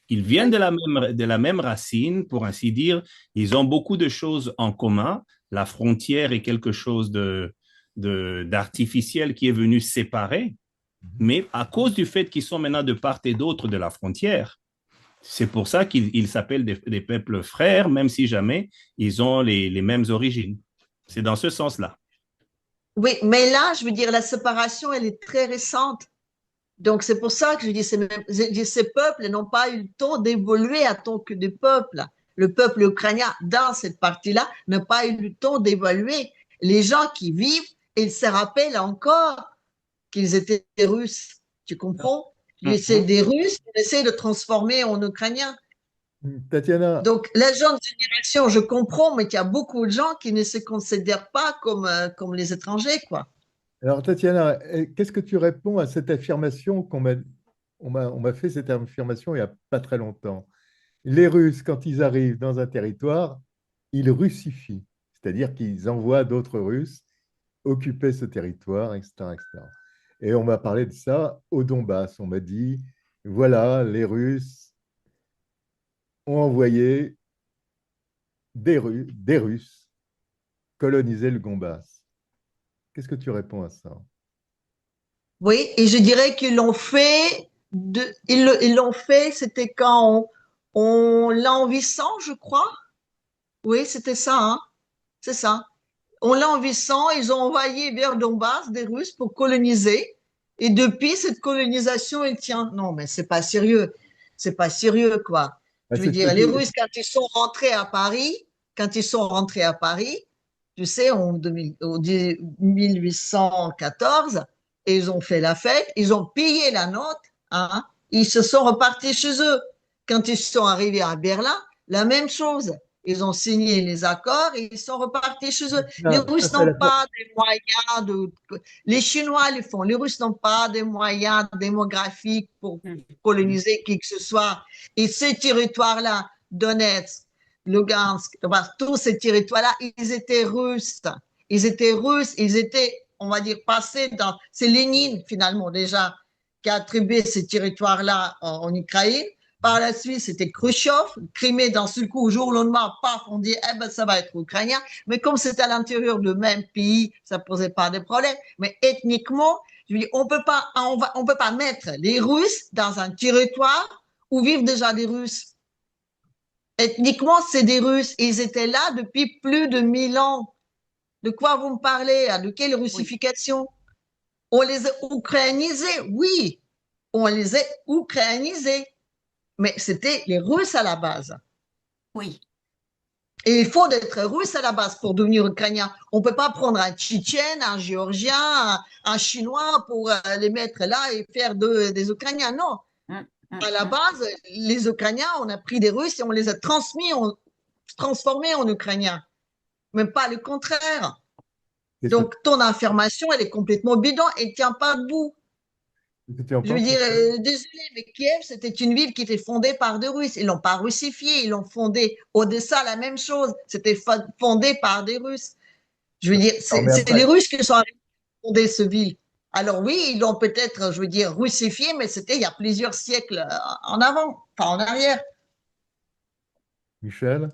Ils viennent de la même racine, pour ainsi dire. Ils ont beaucoup de choses en commun. La frontière est quelque chose d'artificiel qui est venu séparer. Mais à cause du fait qu'ils sont maintenant de part et d'autre de la frontière, c'est pour ça qu'ils s'appellent des peuples frères, même si jamais ils ont les mêmes origines. C'est dans ce sens-là. Oui, mais là, je veux dire, la séparation, elle est très récente. Donc, c'est pour ça que je dis ces peuples n'ont pas eu le temps d'évoluer en tant que des peuples. Le peuple ukrainien, dans cette partie-là, n'a pas eu le temps d'évoluer. Les gens qui vivent, ils se rappellent encore qu'ils étaient des Russes. Tu comprends? C'est des Russes qu'on essaie de transformer en Ukrainiens. Tatiana. Donc, la jeune génération, je comprends, mais il y a beaucoup de gens qui ne se considèrent pas comme les étrangers, quoi. Alors, Tatiana, qu'est-ce que tu réponds à cette affirmation on m'a fait cette affirmation il n'y a pas très longtemps. Les Russes, quand ils arrivent dans un territoire, ils russifient, c'est-à-dire qu'ils envoient d'autres Russes occuper ce territoire, etc., etc. Et on m'a parlé de ça au Donbass. On m'a dit, voilà, les Russes ont envoyé des Russes coloniser le Donbass. Qu'est-ce que tu réponds à ça? Oui, et je dirais qu'ils l'ont fait Ils l'ont fait, c'était quand l'an 800, je crois. Oui, c'était ça, hein. C'est ça. En l'an 800, ils ont envoyé vers Donbass des Russes pour coloniser. Et depuis, cette colonisation, elle tient. Non, mais c'est pas sérieux. C'est pas sérieux, quoi. Je veux dire, les Russes, quand ils sont rentrés à Paris, tu sais, en 1814, et ils ont fait la fête, ils ont payé la note, hein, ils se sont repartis chez eux. Quand ils sont arrivés à Berlin, la même chose. Ils ont signé les accords et ils sont repartis chez eux. Les Russes n'ont pas des moyens les Chinois le font. Les Russes n'ont pas des moyens démographiques pour coloniser qui que ce soit. Et ces territoires-là, Donetsk, Lugansk, tous ces territoires-là, ils étaient russes. Ils étaient, on va dire, passés dans. C'est Lénine, finalement, déjà, qui a attribué ces territoires-là en Ukraine. Par la suite, c'était Khrushchev, Crimée, d'un seul coup, au jour au lendemain, paf, on dit, eh ben, ça va être ukrainien. Mais comme c'est à l'intérieur du même pays, ça posait pas de problème. Mais ethniquement, je veux dire, on peut pas mettre les Russes dans un territoire où vivent déjà des Russes. Ethniquement, c'est des Russes. Ils étaient là depuis plus de 1000 ans. De quoi vous me parlez? De quelle russification? On les a ukrainisés, oui. On les a ukrainisés. Mais c'était les Russes à la base. Oui. Et il faut être russe à la base pour devenir ukrainien. On ne peut pas prendre un Tchétchène, un Géorgien, un Chinois pour les mettre là et faire des Ukrainiens. Non. À la base, les Ukrainiens, on a pris des Russes et on les a transformés en Ukrainiens. Même pas le contraire. Donc, ton affirmation, elle est complètement bidon et ne tient pas debout. Je veux dire, désolé, mais Kiev, c'était une ville qui était fondée par des Russes. Ils l'ont pas russifiée, ils l'ont fondée. Odessa, la même chose. C'était fondé par des Russes. Je veux dire, c'est les Russes qui sont arrivés à fonder cette ville. Alors oui, ils l'ont peut-être, je veux dire, russifié, mais c'était il y a plusieurs siècles en avant, pas en arrière. Michel?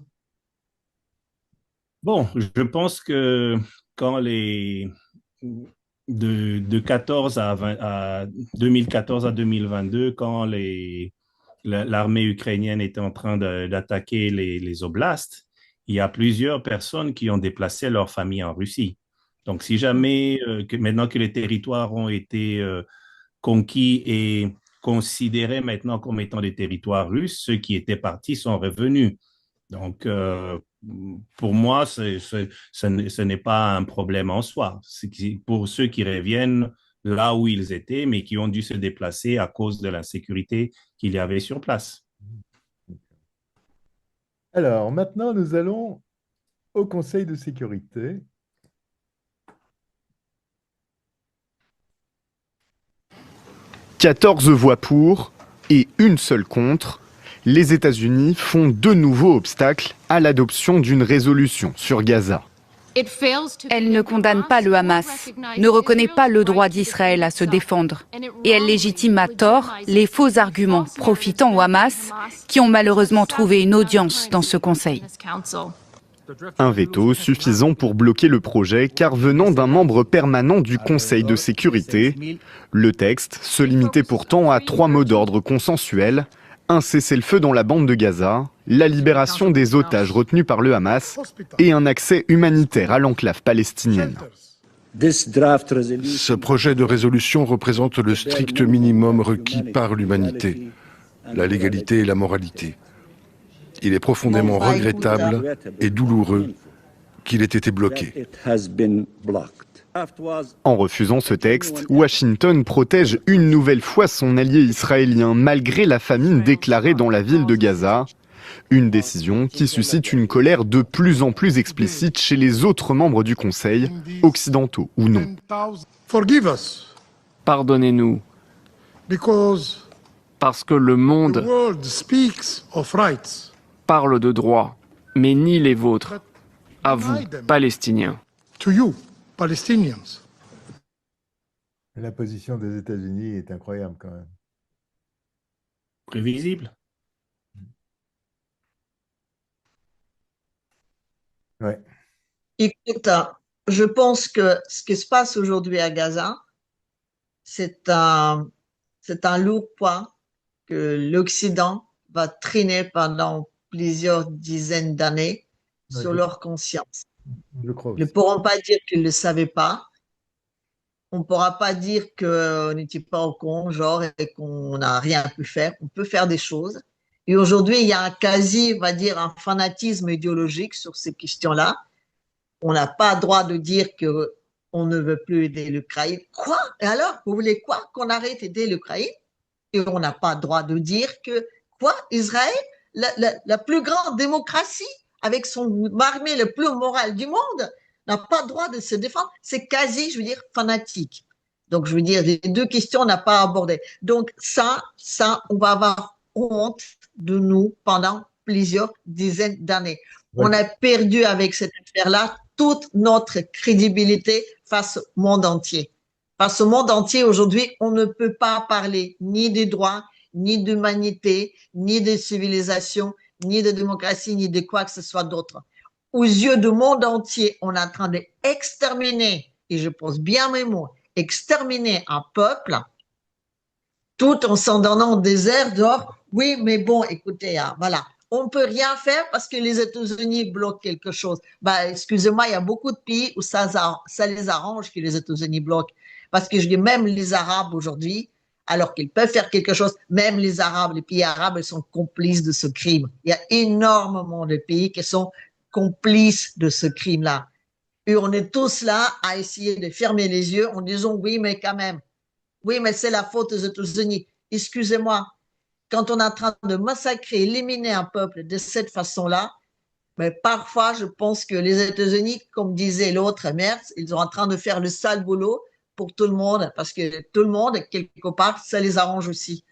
Bon, je pense que quand de 14 à 2014 à 2022, quand l'armée ukrainienne était en train d'attaquer les oblasts, il y a plusieurs personnes qui ont déplacé leur famille en Russie. Donc, si jamais, maintenant que les territoires ont été conquis et considérés maintenant comme étant des territoires russes, ceux qui étaient partis sont revenus. Donc, pour moi, ce n'est pas un problème en soi. Pour ceux qui reviennent là où ils étaient, mais qui ont dû se déplacer à cause de l'insécurité qu'il y avait sur place. Alors, maintenant, nous allons au Conseil de sécurité. « 14 voix pour et une seule contre. Les États-Unis font de nouveaux obstacles à l'adoption d'une résolution sur Gaza. Elle ne condamne pas le Hamas, ne reconnaît pas le droit d'Israël à se défendre. Et elle légitime à tort les faux arguments profitant au Hamas, qui ont malheureusement trouvé une audience dans ce Conseil. Un veto suffisant pour bloquer le projet, car venant d'un membre permanent du Conseil de sécurité, le texte se limitait pourtant à 3 mots d'ordre consensuels: un cessez-le-feu dans la bande de Gaza, la libération des otages retenus par le Hamas et un accès humanitaire à l'enclave palestinienne. Ce projet de résolution représente le strict minimum requis par l'humanité, la légalité et la moralité. Il est profondément regrettable et douloureux qu'il ait été bloqué. En refusant ce texte, Washington protège une nouvelle fois son allié israélien malgré la famine déclarée dans la ville de Gaza. Une décision qui suscite une colère de plus en plus explicite chez les autres membres du Conseil, occidentaux ou non. Pardonnez-nous, parce que le monde parle de droits, mais ni les vôtres, à vous, Palestiniens. La position des États-Unis est incroyable quand même. Prévisible. Ouais. Écoute, je pense que ce qui se passe aujourd'hui à Gaza, c'est un c'est un lourd poids que l'Occident va traîner pendant plusieurs dizaines d'années sur leur conscience. Je crois Ils ne aussi. pourront pas dire qu'ils ne le savaient pas. On ne pourra pas dire qu'on n'était pas au con, genre, et qu'on n'a rien pu faire. On peut faire des choses. Et aujourd'hui, il y a un quasi, on va dire, un fanatisme idéologique sur ces questions-là. On n'a pas le droit de dire qu'on ne veut plus aider l'Ukraine. Quoi? Et alors, vous voulez quoi? Qu'on arrête d'aider l'Ukraine? Et on n'a pas le droit de dire que, quoi? Israël, la plus grande démocratie, avec son armée le plus morale du monde, n'a pas le droit de se défendre. C'est quasi, je veux dire, fanatique. Donc, je veux dire, les deux questions, on n'a pas abordé. Donc, ça, on va avoir honte de nous pendant plusieurs dizaines d'années. Ouais. On a perdu avec cette affaire-là toute notre crédibilité face au monde entier. Face au monde entier, aujourd'hui, on ne peut pas parler ni des droits, ni d'humanité, ni de civilisation, ni de démocratie, ni de quoi que ce soit d'autre. Aux yeux du monde entier, on est en train d'exterminer, et je pose bien mes mots, exterminer un peuple, tout en s'en donnant des airs dehors. Oui, mais bon, écoutez, voilà. On ne peut rien faire parce que les États-Unis bloquent quelque chose. Bah, excusez-moi, il y a beaucoup de pays où ça les arrange que les États-Unis bloquent. Parce que je dis, même les Arabes aujourd'hui, alors qu'ils peuvent faire quelque chose, même les Arabes, les pays arabes, ils sont complices de ce crime. Il y a énormément de pays qui sont complices de ce crime-là. Et on est tous là à essayer de fermer les yeux en disant, oui, mais quand même. Oui, mais c'est la faute des États-Unis. Excusez-moi, quand on est en train de massacrer, éliminer un peuple de cette façon-là, mais parfois, je pense que les États-Unis, comme disait l'autre Merz, ils sont en train de faire le sale boulot pour tout le monde, parce que tout le monde, quelque part, ça les arrange aussi.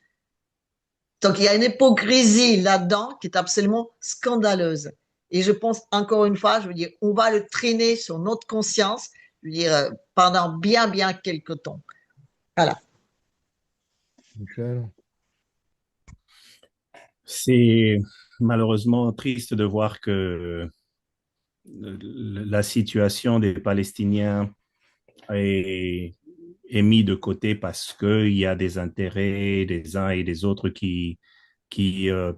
Donc, il y a une hypocrisie là-dedans qui est absolument scandaleuse. Et je pense, encore une fois, je veux dire, on va le traîner sur notre conscience, je veux dire, pendant bien quelques temps. Voilà. Michel? C'est malheureusement triste de voir que la situation des Palestiniens est mise de côté parce qu'il y a des intérêts des uns et des autres qui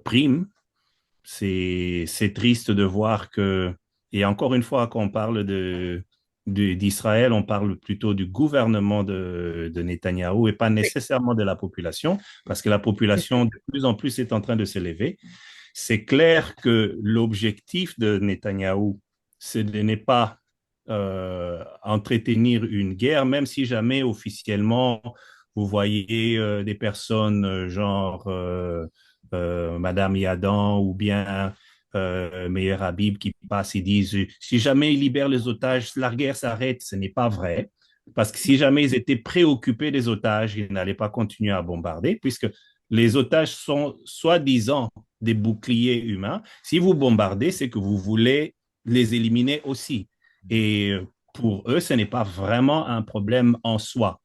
priment. C'est triste de voir que, et encore une fois, quand on parle d'Israël, on parle plutôt du gouvernement de Netanyahou et pas nécessairement de la population, parce que la population de plus en plus est en train de s'élever. C'est clair que l'objectif de Netanyahou, c'est de ne pas entretenir une guerre, même si jamais officiellement vous voyez des personnes genre Madame Yadan ou bien Meir Habib qui passent et disent si jamais ils libèrent les otages, la guerre s'arrête. Ce n'est pas vrai. Parce que si jamais ils étaient préoccupés des otages, ils n'allaient pas continuer à bombarder, puisque les otages sont soi-disant des boucliers humains. Si vous bombardez, c'est que vous voulez les éliminer aussi. Et pour eux, ce n'est pas vraiment un problème en soi.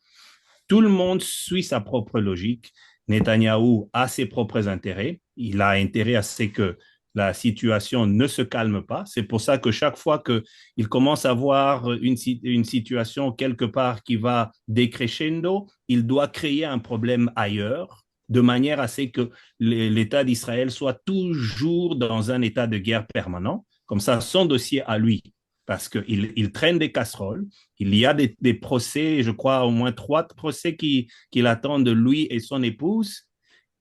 Tout le monde suit sa propre logique. Netanyahou a ses propres intérêts. Il a intérêt à ce que la situation ne se calme pas. C'est pour ça que chaque fois qu'il commence à voir une situation quelque part qui va décrescendo, il doit créer un problème ailleurs, de manière à ce que l'État d'Israël soit toujours dans un état de guerre permanent. Comme ça, son dossier à lui, parce qu'il traîne des casseroles. Il y a des procès, je crois au moins 3 procès qui l'attendent de lui et son épouse.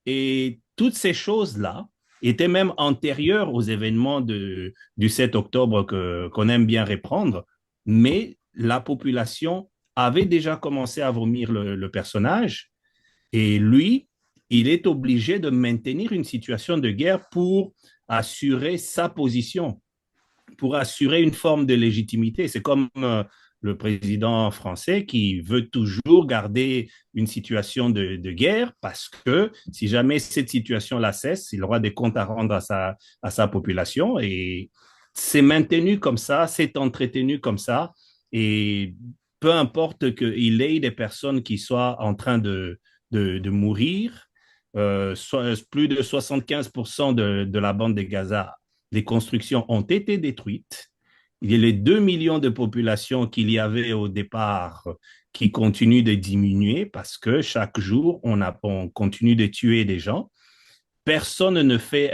Et toutes ces choses-là étaient même antérieures aux événements du 7 octobre qu'on aime bien reprendre. Mais la population avait déjà commencé à vomir le personnage. Et lui, il est obligé de maintenir une situation de guerre pour assurer sa position, pour assurer une forme de légitimité. C'est comme le président français qui veut toujours garder une situation de guerre parce que si jamais cette situation-là cesse, il aura des comptes à rendre à sa population. Et c'est maintenu comme ça, c'est entretenu comme ça. Et peu importe qu'il ait des personnes qui soient en train de mourir, plus de 75% de la bande de Gaza, les constructions ont été détruites Il y a les 2 millions de populations qu'il y avait au départ qui continuent de diminuer parce que chaque jour, on continue de tuer des gens. Personne ne fait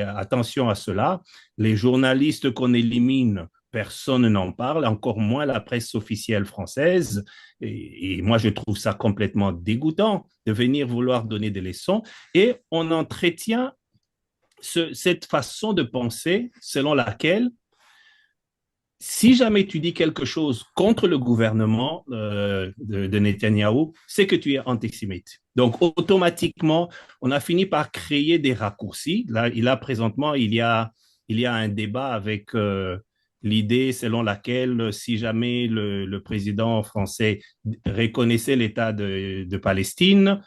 attention à cela. Les journalistes qu'on élimine, personne n'en parle, encore moins la presse officielle française. Et moi, je trouve ça complètement dégoûtant de venir vouloir donner des leçons. Et on entretient cette façon de penser selon laquelle si jamais tu dis quelque chose contre le gouvernement de Netanyahou, c'est que tu es antisémite. Donc, automatiquement, on a fini par créer des raccourcis. Là présentement, il y a un débat avec l'idée selon laquelle si jamais le président français reconnaissait l'État de Palestine,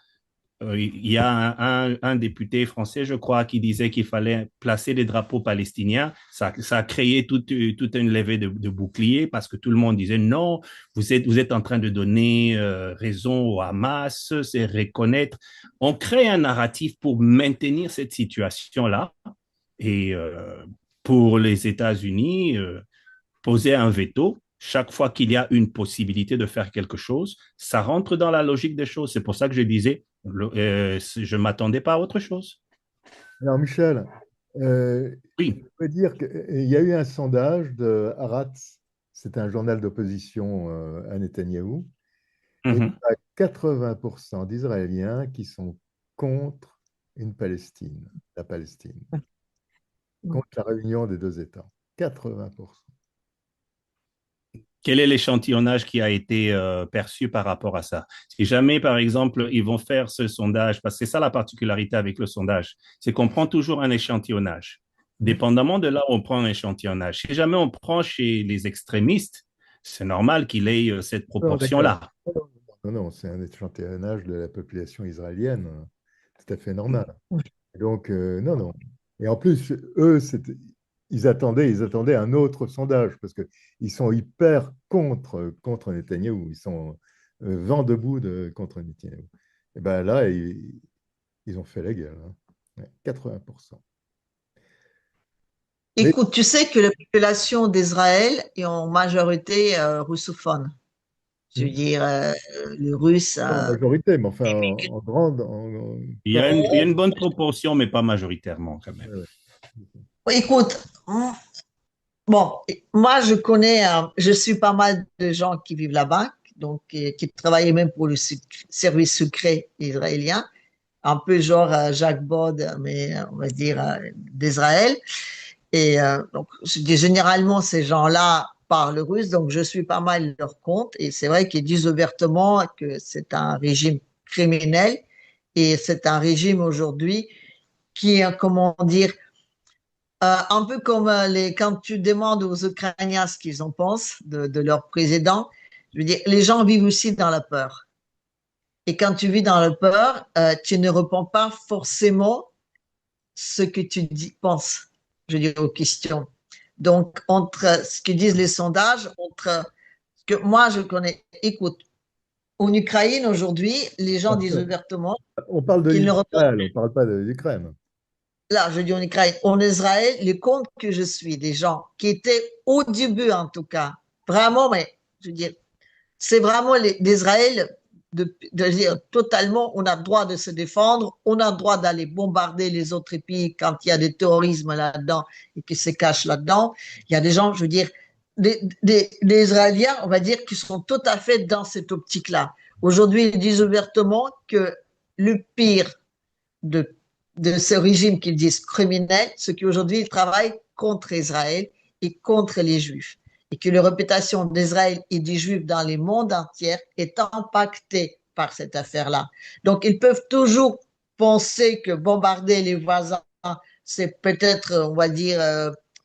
il y a un député français, je crois, qui disait qu'il fallait placer des drapeaux palestiniens. Ça a créé toute une levée de boucliers parce que tout le monde disait non, vous êtes en train de donner raison au Hamas, c'est reconnaître. On crée un narratif pour maintenir cette situation-là et pour les États-Unis, poser un veto. Chaque fois qu'il y a une possibilité de faire quelque chose, ça rentre dans la logique des choses. C'est pour ça que je disais, je ne m'attendais pas à autre chose. Alors, Michel, oui. Je peux dire qu'il y a eu un sondage de Haaretz, c'est un journal d'opposition à Netanyahou, et il y a 80% d'Israéliens qui sont contre la Palestine, contre la réunion des deux États. 80%. Quel est l'échantillonnage qui a été perçu par rapport à ça? Si jamais, par exemple, ils vont faire ce sondage, parce que c'est ça la particularité avec le sondage, c'est qu'on prend toujours un échantillonnage. Dépendamment de là où on prend un échantillonnage. Si jamais on prend chez les extrémistes, c'est normal qu'il ait cette proportion-là. Non, c'est un échantillonnage de la population israélienne, tout à fait normal. Donc, non. Et en plus, eux, ils attendaient un autre sondage parce qu'ils sont hyper contre Netanyahou. Ils sont vent debout contre Netanyahou. Et bien là, ils ont fait la gueule. 80%. Écoute, tu sais que la population d'Israël est en majorité russophone. Je veux dire, les Russes. En majorité, mais enfin, en grande. Il y a une bonne proportion, mais pas majoritairement quand même. Écoute, bon, moi je suis pas mal de gens qui vivent là-bas, donc qui travaillaient même pour le service secret israélien, un peu genre Jacques Bod, mais on va dire d'Israël. Et donc, généralement, ces gens-là parlent russe, donc je suis pas mal leur compte. Et c'est vrai qu'ils disent ouvertement que c'est un régime criminel et c'est un régime aujourd'hui qui est, comment dire, un peu comme quand tu demandes aux Ukrainiens ce qu'ils en pensent de leur président, je veux dire, les gens vivent aussi dans la peur. Et quand tu vis dans la peur, tu ne réponds pas forcément ce que tu penses, je veux dire, aux questions. Donc, entre ce que disent les sondages, entre ce que moi je connais, écoute, en Ukraine aujourd'hui, les gens disent ouvertement. On parle de l'Israël, on ne parle pas de l'Ukraine. Là, je dis en Ukraine, en Israël, les comptes que je suis, des gens qui étaient au début en tout cas, vraiment, mais je veux dire, c'est vraiment l'Israël de dire totalement, on a le droit de se défendre, on a le droit d'aller bombarder les autres pays quand il y a des terrorismes là-dedans et qui se cachent là-dedans. Il y a des gens, je veux dire, des Israéliens, on va dire, qui sont tout à fait dans cette optique-là. Aujourd'hui, ils disent ouvertement que le pire de ce régime qu'ils disent criminel, ce qu'aujourd'hui ils travaillent contre Israël et contre les Juifs. Et que la réputation d'Israël et des Juifs dans le monde entier est impactée par cette affaire-là. Donc ils peuvent toujours penser que bombarder les voisins, c'est peut-être, on va dire,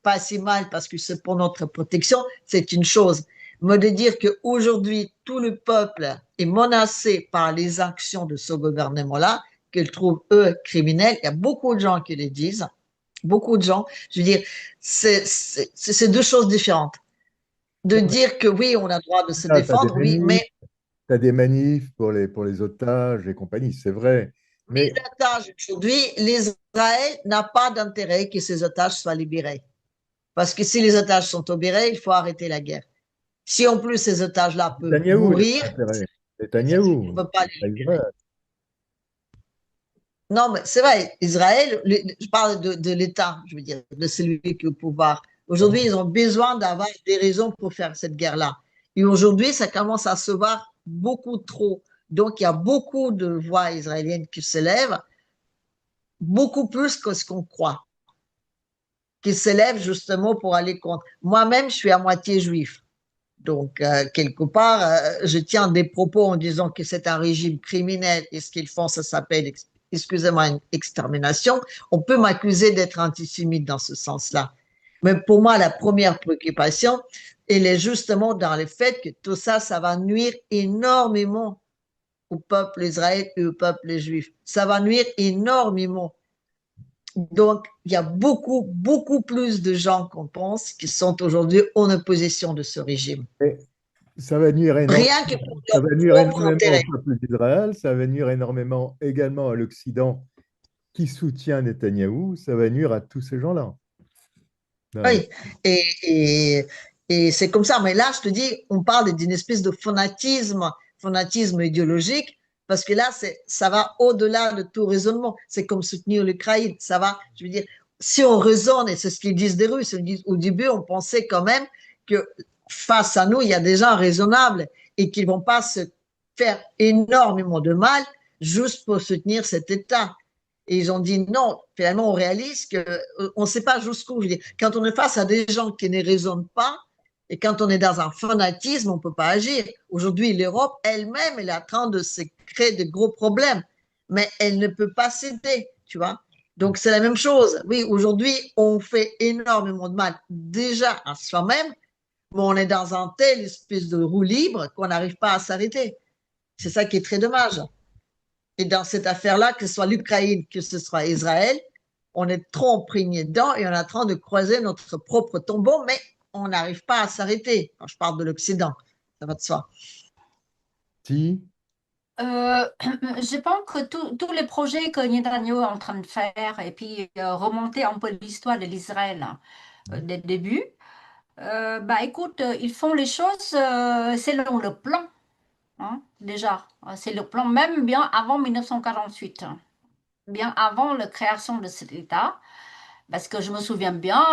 pas si mal parce que c'est pour notre protection, c'est une chose. Mais de dire qu'aujourd'hui, tout le peuple est menacé par les actions de ce gouvernement-là, qu'ils trouvent, eux, criminels. Il y a beaucoup de gens qui le disent, beaucoup de gens. Je veux dire, c'est deux choses différentes. De dire que oui, on a le droit de se défendre, oui, mais... Tu as des manifs pour les otages et compagnie, c'est vrai. Mais les otages, aujourd'hui, l'Israël n'a pas d'intérêt que ces otages soient libérés. Parce que si les otages sont libérés, il faut arrêter la guerre. Si en plus ces otages-là peuvent Netanyahou, mourir, Netanyahou, on ne peut pas les pas libérer. Israël. Non, mais c'est vrai, Israël, je parle de l'État, je veux dire, de celui qui est au pouvoir. Aujourd'hui, ils ont besoin d'avoir des raisons pour faire cette guerre-là. Et aujourd'hui, ça commence à se voir beaucoup trop. Donc, il y a beaucoup de voix israéliennes qui se lèvent, beaucoup plus que ce qu'on croit, qui se lèvent justement pour aller contre. Moi-même, je suis à moitié juif. Donc, quelque part, je tiens des propos en disant que c'est un régime criminel et ce qu'ils font, ça s'appelle, excusez-moi, une extermination. On peut m'accuser d'être antisémite dans ce sens-là. Mais pour moi, la première préoccupation, elle est justement dans le fait que tout ça, ça va nuire énormément au peuple israélien et au peuple juif. Ça va nuire énormément. Donc, il y a beaucoup, beaucoup plus de gens qu'on pense qui sont aujourd'hui en opposition de ce régime. Et ça va nuire énormément, Rien que pour ça va leur nuire propre énormément intérêt. au peuple d'Israël, ça va nuire énormément également à l'Occident qui soutient Netanyahou, ça va nuire à tous ces gens-là. Oui, et c'est comme ça. Mais là, je te dis, on parle d'une espèce de fanatisme idéologique, parce que là, ça va au-delà de tout raisonnement. C'est comme soutenir l'Ukraine. Ça va, je veux dire, si on raisonne, et c'est ce qu'ils disent des Russes, ils disent, au début, on pensait quand même que face à nous, il y a des gens raisonnables et qu'ils ne vont pas se faire énormément de mal juste pour soutenir cet État. Et ils ont dit non, finalement, on réalise qu'on ne sait pas jusqu'où. Je veux dire, quand on est face à des gens qui ne raisonnent pas, et quand on est dans un fanatisme, on ne peut pas agir. Aujourd'hui, l'Europe elle-même, elle est en train de se créer de gros problèmes, mais elle ne peut pas céder, tu vois. Donc, c'est la même chose. Oui, aujourd'hui, on fait énormément de mal déjà à soi-même, mais on est dans un tel espèce de roue libre qu'on n'arrive pas à s'arrêter. C'est ça qui est très dommage. Et dans cette affaire-là, que ce soit l'Ukraine, que ce soit Israël, on est trop imprégné dedans et on est en train de croiser notre propre tombeau, mais on n'arrive pas à s'arrêter. Quand je parle de l'Occident, ça va de soi. Si, Je pense que tous les projets que Netanyahu est en train de faire et puis remonter un peu l'histoire de l'Israël dès le début, bah écoute, ils font les choses selon le plan, hein, déjà. C'est le plan même bien avant 1948, hein, bien avant la création de cet État. Parce que je me souviens bien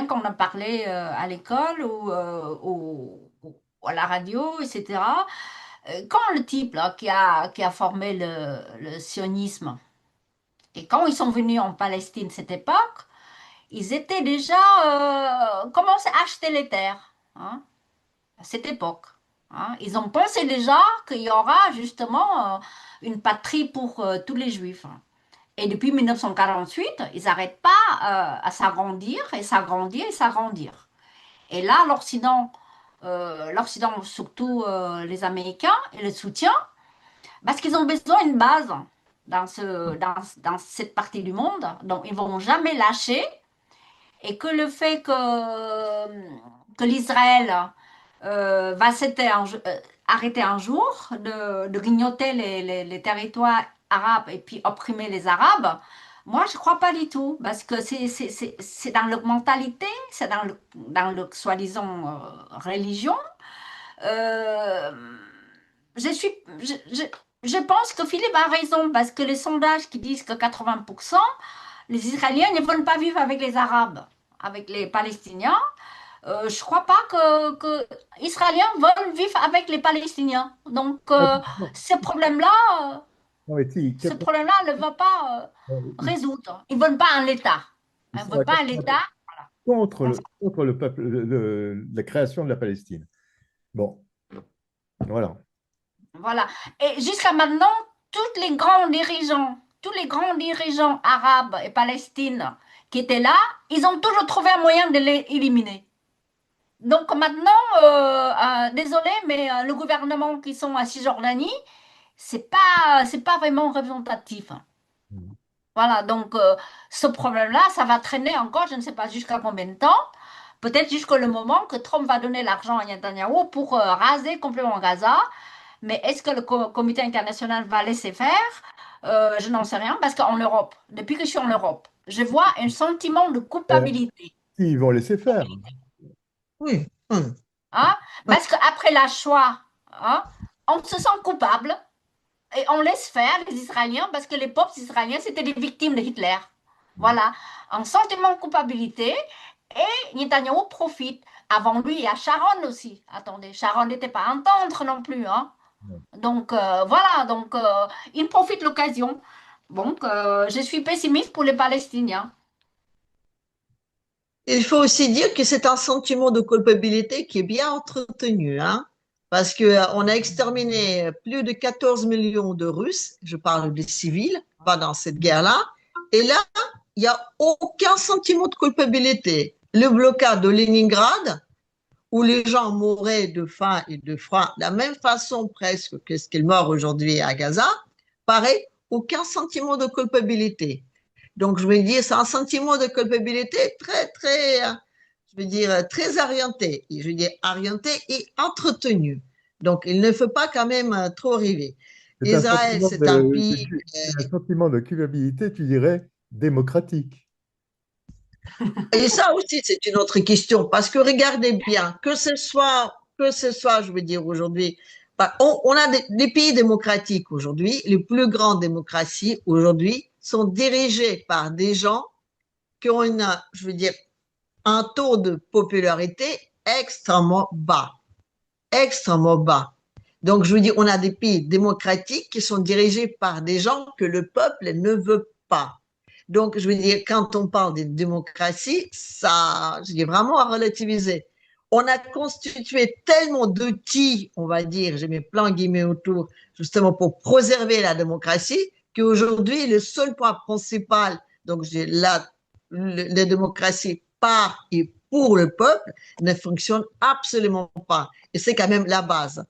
quand on a parlé à l'école ou à la radio, etc. Quand le type là, qui a formé le sionisme, et quand ils sont venus en Palestine cette époque, ils étaient déjà commencé à acheter les terres, hein, à cette époque, hein. Ils ont pensé déjà qu'il y aura justement une patrie pour tous les juifs, hein. Et depuis 1948, ils n'arrêtent pas à s'agrandir et s'agrandir et s'agrandir. Et là, l'Occident, surtout les Américains, et le soutien, parce qu'ils ont besoin d'une base dans cette partie du monde, donc ils ne vont jamais lâcher. Et que le fait que l'Israël va arrêter un jour de grignoter les territoires arabes et puis opprimer les Arabes, moi je ne crois pas du tout, parce que c'est dans leur mentalité, c'est dans le soi-disant religion. Euh, je pense que Philippe a raison, parce que les sondages qui disent que 80%, les Israéliens ne veulent pas vivre avec les Arabes, avec les Palestiniens. Je ne crois pas que les Israéliens veulent vivre avec les Palestiniens. Donc, ce problème-là ne va pas résoudre. Ils ne veulent pas un État. Ils ne veulent pas un État. contre le peuple, la création de la Palestine. Bon, voilà. Voilà. Et jusqu'à maintenant, tous les grands dirigeants arabes et palestiniens qui étaient là, ils ont toujours trouvé un moyen de les éliminer. Donc maintenant, désolé, mais le gouvernement qui sont à Cisjordanie, c'est pas vraiment représentatif. Voilà, donc ce problème-là, ça va traîner encore, je ne sais pas jusqu'à combien de temps. Peut-être jusqu'au moment que Trump va donner l'argent à Netanyahu pour raser complètement Gaza. Mais est-ce que le comité international va laisser faire? Je n'en sais rien, parce qu'en Europe, depuis que je suis en Europe, je vois un sentiment de culpabilité. Ils vont laisser faire. Oui. Hein? Parce qu'après la Shoah, hein, on se sent coupable et on laisse faire les Israéliens parce que les peuples israéliens, c'était des victimes de Hitler. Voilà, un sentiment de culpabilité et Netanyahou profite. Avant lui, il y a Sharon aussi. Attendez, Sharon n'était pas un tendre non plus. Hein. Donc voilà, donc il profite de l'occasion. Donc je suis pessimiste pour les Palestiniens. Il faut aussi dire que c'est un sentiment de culpabilité qui est bien entretenu, hein, parce qu'on a exterminé plus de 14 millions de Russes, je parle des civils, pendant cette guerre-là, et là, il n'y a aucun sentiment de culpabilité. Le blocage de Leningrad, où les gens mouraient de faim et de froid, de la même façon presque que ce qu'ils meurent aujourd'hui à Gaza, pareil, aucun sentiment de culpabilité. Donc, je veux dire, c'est un sentiment de culpabilité très orienté. Je veux dire, orienté et entretenu. Donc, il ne faut pas quand même trop rêver. Israël, c'est un pays... C'est un sentiment de culpabilité, tu dirais, démocratique. Et ça aussi, c'est une autre question. Parce que regardez bien, que ce soit, je veux dire, aujourd'hui, on a des pays démocratiques aujourd'hui, les plus grandes démocraties aujourd'hui sont dirigées par des gens qui ont je veux dire, un taux de popularité extrêmement bas. Extrêmement bas. Donc, je veux dire, on a des pays démocratiques qui sont dirigés par des gens que le peuple ne veut pas. Donc, je veux dire, quand on parle de démocratie, ça, je dis vraiment à relativiser. On a constitué tellement d'outils, on va dire, j'ai mis plein de guillemets autour, justement pour préserver la démocratie, qu'aujourd'hui, le seul point principal, donc la démocratie par et pour le peuple, ne fonctionne absolument pas. Et c'est quand même la base.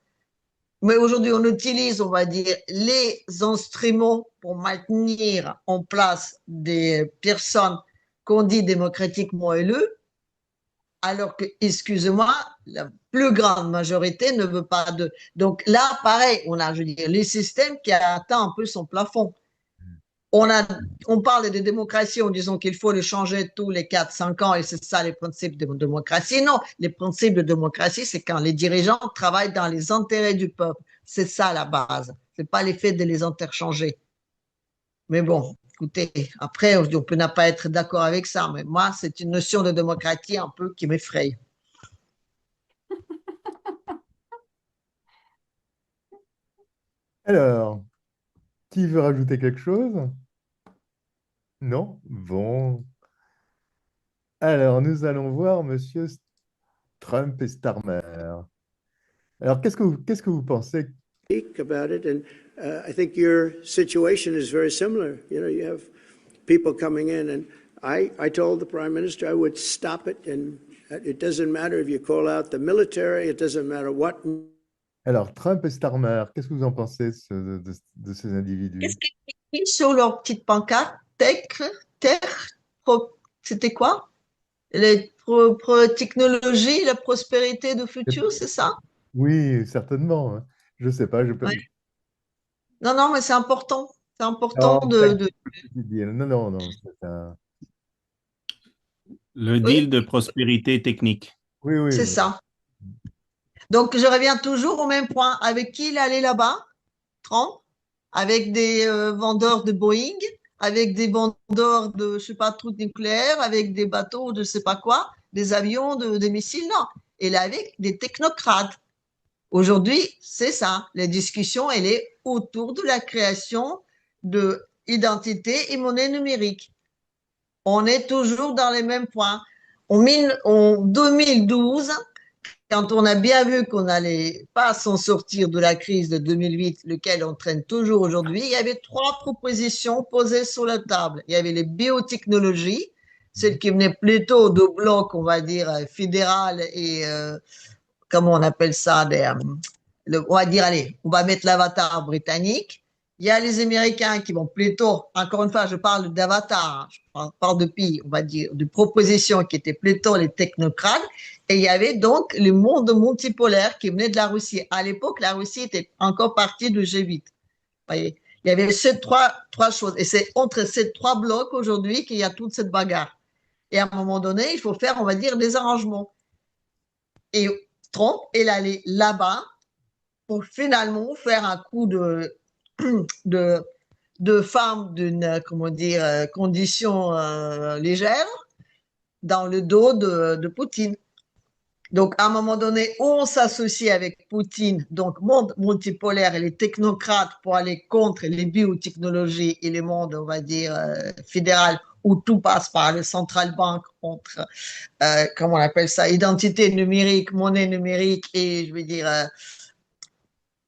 Mais aujourd'hui, on utilise, on va dire, les instruments pour maintenir en place des personnes qu'on dit démocratiquement élues, alors que, excusez-moi, la plus grande majorité ne veut pas de... Donc là, pareil, on a, je veux dire, les systèmes qui a atteint un peu son plafond. On parle de démocratie en disant qu'il faut le changer tous les 4-5 ans et c'est ça les principes de démocratie. Non, les principes de démocratie, c'est quand les dirigeants travaillent dans les intérêts du peuple. C'est ça la base. C'est pas l'effet de les interchanger. Mais bon, écoutez, après, on peut ne pas être d'accord avec ça, mais moi, c'est une notion de démocratie un peu qui m'effraie. Alors, qui veut rajouter quelque chose? Non? Bon. Alors, nous allons voir Monsieur Trump et Starmer. Alors, qu'est-ce que vous pensez? About it, and I think your situation is very similar. You have people coming in, and I told the Prime Minister I would stop it, and it doesn't matter if you call out the military, it doesn't matter what. Alors, Trump et Starmer, qu'est-ce que vous en pensez de ces individus? Qu'est-ce qu'ils écrivent sur leur petite pancarte? C'était quoi? Les technologies, la prospérité du futur, c'est ça? Oui, certainement. Je ne sais pas. Ouais. Non, mais c'est important. C'est important de... Non. Le deal de prospérité technique. Oui. C'est ça. Donc, je reviens toujours au même point. Avec qui il allait là-bas, Trump? Avec des vendeurs de Boeing, avec des vendeurs de, je sais pas, trucs nucléaires, avec des bateaux de je sais pas quoi, des avions, des missiles, non. Et là, avec des technocrates. Aujourd'hui, c'est ça. La discussion, elle est autour de la création d'identité et monnaie numérique. On est toujours dans les mêmes points. En 2012, quand on a bien vu qu'on n'allait pas s'en sortir de la crise de 2008, lequel on traîne toujours aujourd'hui, il y avait 3 propositions posées sur la table. Il y avait les biotechnologies, celles qui venaient plutôt de blocs, on va dire, fédéral et... comment on appelle ça, on va dire, allez, on va mettre l'avatar britannique. Il y a les Américains qui vont plutôt, encore une fois, je parle d'avatar, je parle de pays, on va dire, de propositions qui étaient plutôt les technocrates. Et il y avait donc le monde multipolaire qui venait de la Russie. À l'époque, la Russie était encore partie du G8. Voyez, il y avait ces trois choses. Et c'est entre ces 3 blocs aujourd'hui qu'il y a toute cette bagarre. Et à un moment donné, il faut faire, on va dire, des arrangements. Et Trump, il allait là-bas pour finalement faire un coup de femme d'une, comment dire, condition légère dans le dos de Poutine. Donc, à un moment donné, on s'associe avec Poutine, donc monde multipolaire et les technocrates pour aller contre les biotechnologies et les mondes, on va dire, fédéral, où tout passe par le central bank contre, comment on appelle ça, identité numérique, monnaie numérique et, je veux dire,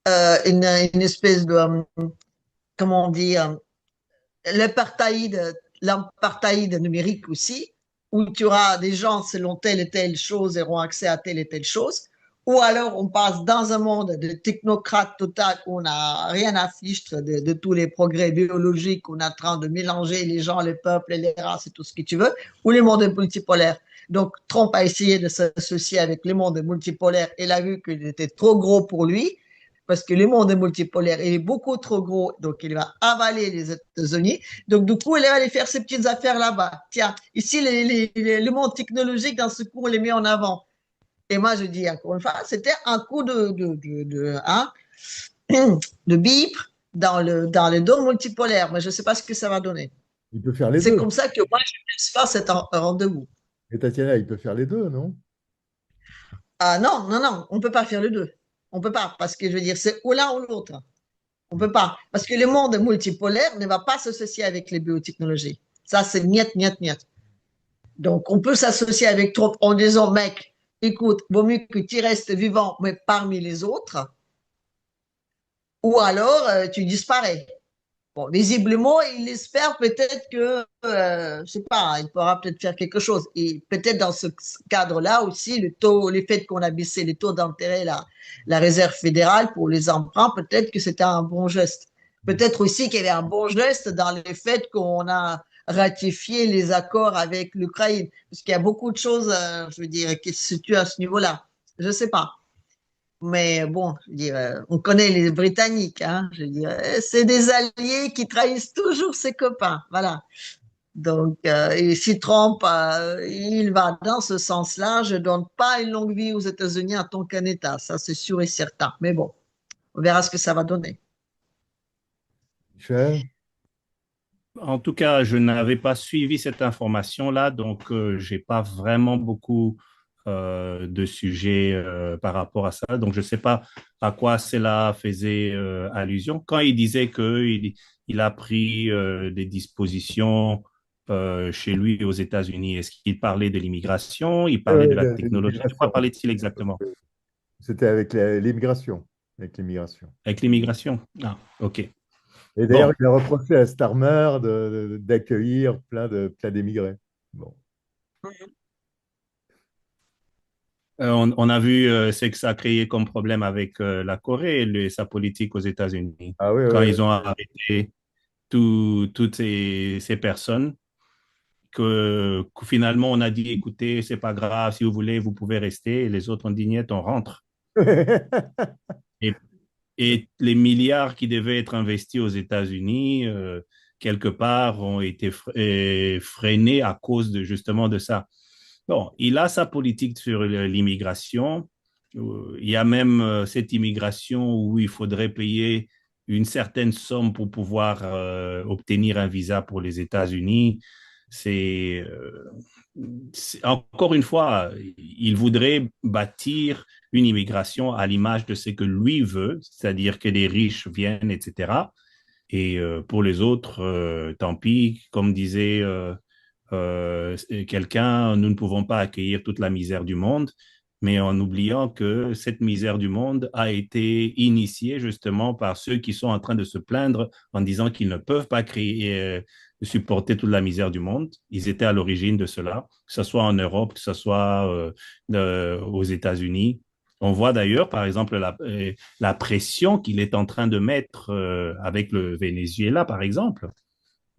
une espèce de, comment dire, l'apartheid numérique aussi, où tu auras des gens selon telle et telle chose auront accès à telle et telle chose, ou alors on passe dans un monde de technocrates total où on n'a rien à fiche de tous les progrès biologiques, on est en train de mélanger les gens, les peuples, les races et tout ce que tu veux, ou les mondes multipolaires. Donc Trump a essayé de s'associer avec les mondes multipolaires et il a vu qu'il était trop gros pour lui, parce que le monde est multipolaire, il est beaucoup trop gros, donc il va avaler les États-Unis. Donc, du coup, il va aller faire ses petites affaires là-bas. Tiens, ici, le monde technologique, dans ce coup, on les met en avant. Et moi, je dis encore une fois, c'était un coup de bip dans le dos multipolaire. Mais je ne sais pas ce que ça va donner. Il peut faire les deux. C'est comme ça que moi, je laisse faire cet rendez-vous. Et Tatiana, il peut faire les deux, non? Ah non, non, non, on ne peut pas faire les deux. On ne peut pas, parce que je veux dire, c'est ou l'un ou l'autre. On ne peut pas. Parce que le monde multipolaire ne va pas s'associer avec les biotechnologies. Ça, c'est niet, niet, niet. Donc, on peut s'associer avec Trump en disant, mec, écoute, vaut mieux que tu restes vivant, mais parmi les autres, ou alors tu disparais. Bon, visiblement, il espère peut-être que, je sais pas, il pourra peut-être faire quelque chose. Et peut-être dans ce cadre-là aussi, le fait qu'on a baissé les taux d'intérêt, la réserve fédérale pour les emprunts, peut-être que c'était un bon geste. Peut-être aussi qu'il y avait un bon geste dans le fait qu'on a ratifié les accords avec l'Ukraine. Parce qu'il y a beaucoup de choses, je veux dire, qui se situent à ce niveau-là. Je sais pas. Mais bon, je veux dire, on connaît les Britanniques, hein, je veux dire, c'est des alliés qui trahissent toujours ses copains, voilà. Donc, et si Trump, il va dans ce sens-là, je donne pas une longue vie aux États-Unis en tant qu'un État, ça c'est sûr et certain. Mais bon, on verra ce que ça va donner. Michel? En tout cas, je n'avais pas suivi cette information-là, donc j'ai pas vraiment beaucoup de sujets par rapport à ça. Donc, je ne sais pas à quoi cela faisait allusion. Quand il disait qu'il a pris des dispositions chez lui aux États-Unis, est-ce qu'il parlait de l'immigration? Il parlait de la technologie? De quoi parlait-il exactement? C'était avec l'immigration. Avec l'immigration. Avec l'immigration? Ah, OK. Et d'ailleurs, il a reproché à Starmer d'accueillir plein d'émigrés. Bon. On a vu ce que ça a créé comme problème avec la Corée et sa politique aux États-Unis. Ah, oui, quand oui, ils ont arrêté toutes ces personnes, que finalement on a dit, écoutez, c'est pas grave, si vous voulez, vous pouvez rester. Et les autres ont dit, niet, on rentre. Et les milliards qui devaient être investis aux États-Unis, quelque part, ont été freinés à cause justement de ça. Bon, il a sa politique sur l'immigration. Il y a même cette immigration où il faudrait payer une certaine somme pour pouvoir obtenir un visa pour les États-Unis. Encore une fois, il voudrait bâtir une immigration à l'image de ce que lui veut, c'est-à-dire que les riches viennent, etc. Et pour les autres, tant pis, comme disait quelqu'un, nous ne pouvons pas accueillir toute la misère du monde, mais en oubliant que cette misère du monde a été initiée justement par ceux qui sont en train de se plaindre en disant qu'ils ne peuvent pas supporter toute la misère du monde. Ils étaient à l'origine de cela, que ce soit en Europe, que ce soit aux États-Unis. On voit d'ailleurs, par exemple, la pression qu'il est en train de mettre avec le Venezuela, par exemple.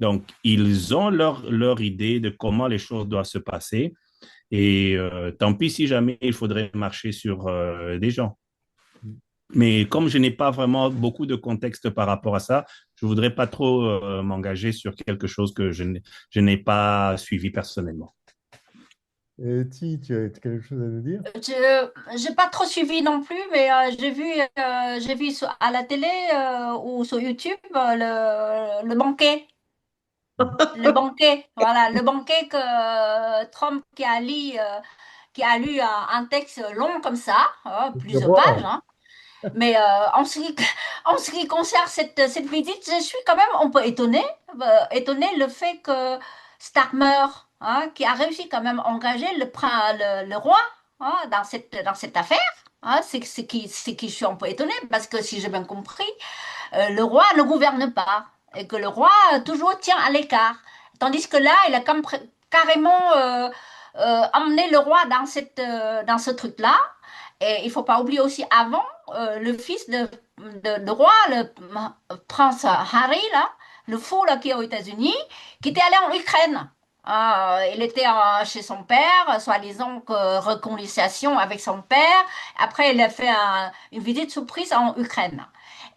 Donc, ils ont leur idée de comment les choses doivent se passer. Et tant pis si jamais il faudrait marcher sur des gens. Mais comme je n'ai pas vraiment beaucoup de contexte par rapport à ça, je ne voudrais pas trop m'engager sur quelque chose que je n'ai pas suivi personnellement. Tu as quelque chose à nous dire? Je n'ai pas trop suivi non plus, mais j'ai vu à la télé ou sur YouTube le banquet. Le banquet, voilà, le banquet que Trump qui a lu un texte long comme ça, Le plusieurs pages, roi. hein. Mais en ce qui concerne cette visite, je suis quand même un peu étonnée le fait que Starmer, hein, qui a réussi quand même à engager le roi, hein, dans cette affaire, hein, c'est qui je suis un peu étonnée parce que si j'ai bien compris, le roi ne gouverne pas et que le roi toujours tient à l'écart. Tandis que là, il a carrément emmené le roi dans ce truc-là. Et il faut pas oublier aussi avant, le fils de roi, le prince Harry, là, le fou là, qui est aux États-Unis, qui était allé en Ukraine. Il était chez son père, soi-disant réconciliation avec son père. Après, il a fait une visite surprise en Ukraine.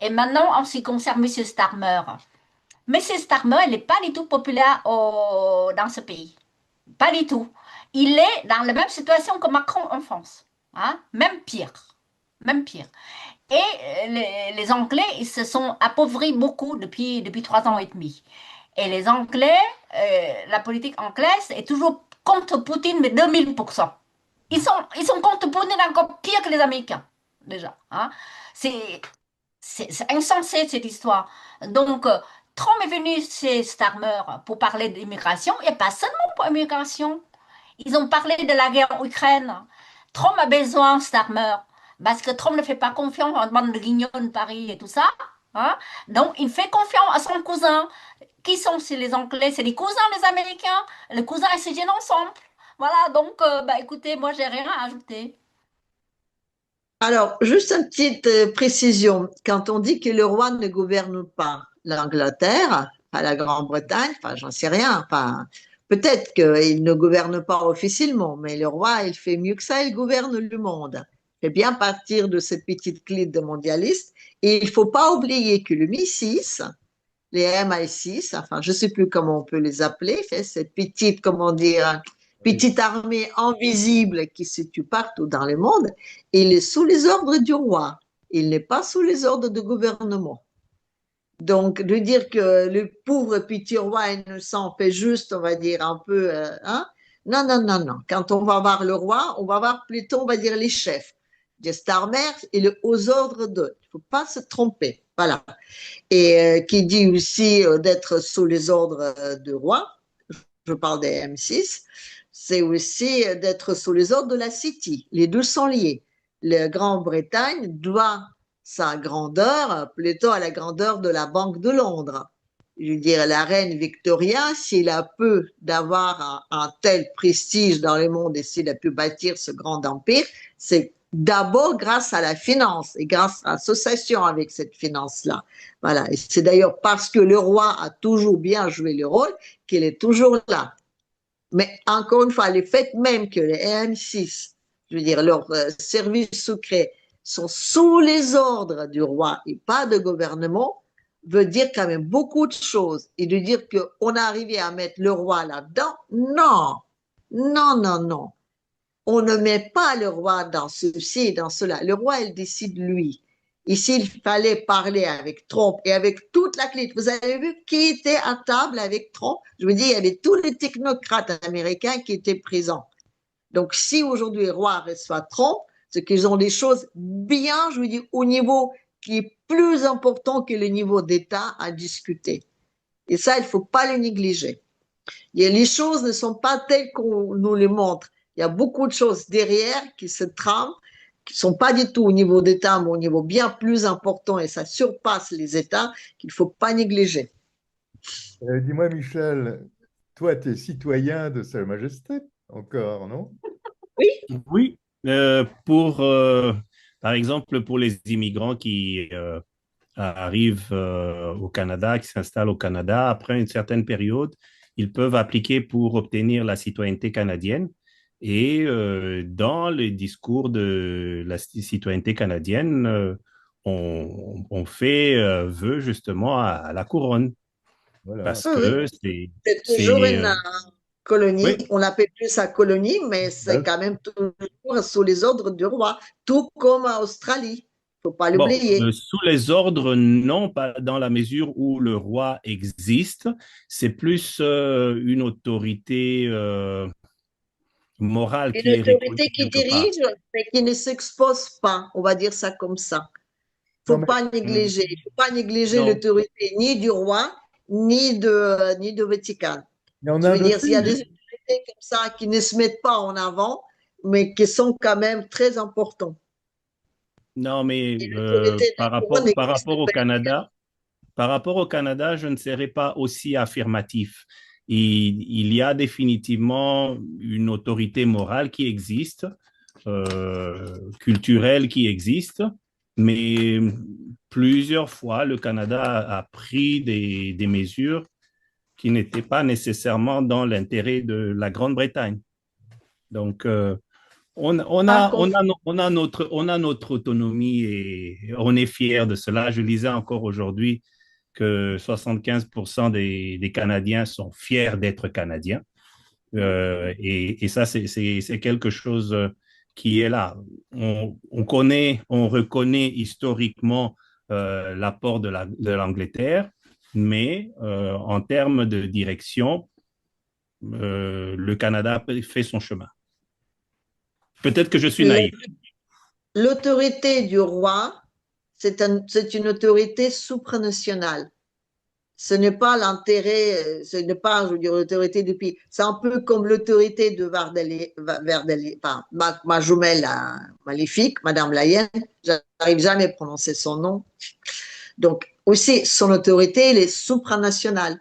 Et maintenant, en ce qui concerne M. Starmer, M. Starmer, il n'est pas du tout populaire dans ce pays. Pas du tout. Il est dans la même situation que Macron en France. Hein? Même pire. Même pire. Et les Anglais, ils se sont appauvris beaucoup depuis 3 ans et demi. Et les Anglais, la politique anglaise est toujours contre Poutine, mais 2000%. Ils sont contre Poutine encore pire que les Américains, déjà. Hein? C'est insensé cette histoire. Donc, Trump est venu chez Starmer pour parler d'immigration, et pas seulement pour l'immigration. Ils ont parlé de la guerre en Ukraine. Trump a besoin, Starmer, parce que Trump ne fait pas confiance en bande de guignols de Paris et tout ça. Hein? Donc, il fait confiance à son cousin. Qui sont les Anglais? C'est les cousins des Américains. Les cousins, ils se tiennent ensemble. Voilà, donc, écoutez, moi, j'ai rien à ajouter. Alors, juste une petite précision. Quand on dit que le roi ne gouverne pas l'Angleterre, pas la Grande-Bretagne, enfin, j'en sais rien, enfin, peut-être qu'il ne gouverne pas officiellement, mais le roi, il fait mieux que ça, il gouverne le monde. Il fait bien partir de cette petite clique de mondialistes. Et il ne faut pas oublier que le MI6, les MI6, enfin, je ne sais plus comment on peut les appeler, fait cette petite, comment dire, petite armée invisible qui se situe partout dans le monde, il est sous les ordres du roi. Il n'est pas sous les ordres du gouvernement. Donc, de dire que le pauvre petit roi innocent fait juste, on va dire, un peu, hein? Non, non, non, non. Quand on va voir le roi, on va voir plutôt, on va dire, les chefs. De Starmer, il est aux ordres d'eux. Il ne faut pas se tromper. Voilà. Et qui dit aussi d'être sous les ordres du roi, je parle des M6, c'est aussi d'être sous les ordres de la City. Les deux sont liés. La Grande-Bretagne doit sa grandeur plutôt à la grandeur de la Banque de Londres. Je veux dire, la reine Victoria, s'il a peu d'avoir un tel prestige dans le monde et s'il a pu bâtir ce grand empire, c'est d'abord grâce à la finance et grâce à l'association avec cette finance-là. Voilà. Et c'est d'ailleurs parce que le roi a toujours bien joué le rôle qu'il est toujours là. Mais encore une fois, le fait même que les M6, je veux dire, leurs services secrets sont sous les ordres du roi et pas de gouvernement, veut dire quand même beaucoup de choses. Et de dire qu'on a arrivé à mettre le roi là-dedans, non, non, non, non. On ne met pas le roi dans ceci et dans cela. Le roi, il décide lui. Et s'il fallait parler avec Trump et avec toute la clique, vous avez vu qui était à table avec Trump? Je veux dire, il y avait tous les technocrates américains qui étaient présents. Donc, si aujourd'hui le roi reçoit Trump, c'est qu'ils ont des choses bien, je veux dire, au niveau qui est plus important que le niveau d'État à discuter. Et ça, il ne faut pas le négliger. Et les choses ne sont pas telles qu'on nous les montre. Il y a beaucoup de choses derrière qui se trament, qui ne sont pas du tout au niveau d'État, mais au niveau bien plus important, et ça surpasse les États, qu'il ne faut pas négliger. Dis-moi, Michel, toi, tu es citoyen de Sa Majesté, encore, non? Oui. Oui, par exemple, pour les immigrants qui arrivent au Canada, qui s'installent au Canada, après une certaine période, ils peuvent appliquer pour obtenir la citoyenneté canadienne. Et dans le discours de la citoyenneté canadienne, on fait vœu justement à la couronne. Voilà. Parce Oui, que c'est toujours colonie. Oui. On l'appelle plus sa colonie, mais c'est quand même toujours sous les ordres du roi, tout comme en Australie. Il ne faut pas Bon, l'oublier. sous les ordres, non, pas dans la mesure où le roi existe. C'est plus une autorité morale Une qui est reconnue autorité qui quelque part. dirige, mais qui ne s'expose pas, on va dire ça comme ça. Il ne faut pas négliger. Il faut pas négliger Non. l'autorité ni du roi, ni de Vatican. Mais en Je veux Inde dire, il y a aussi. des autorités comme ça qui ne se mettent pas en avant, mais qui sont quand même très importants. Non, mais l'autorité par de la couronne rapport au Canada, je ne serais pas aussi affirmatif. Il y a définitivement une autorité morale qui existe, culturelle qui existe, mais plusieurs fois, le Canada a pris des mesures qui n'étaient pas nécessairement dans l'intérêt de la Grande-Bretagne. Donc, on a notre autonomie et on est fiers de cela. Je lisais encore aujourd'hui que 75% des Canadiens sont fiers d'être Canadiens. Et ça, c'est quelque chose qui est là. On reconnaît historiquement l'apport de l'Angleterre, mais en termes de direction, le Canada fait son chemin. Peut-être que je suis naïf. L'autorité du roi, c'est une autorité supranationale. Ce n'est pas l'intérêt, ce n'est pas, je veux dire, l'autorité du pays. C'est un peu comme l'autorité de ma jumelle maléfique, Madame Layen, j'arrive jamais à prononcer son nom. Donc, aussi, son autorité, elle est supranationale.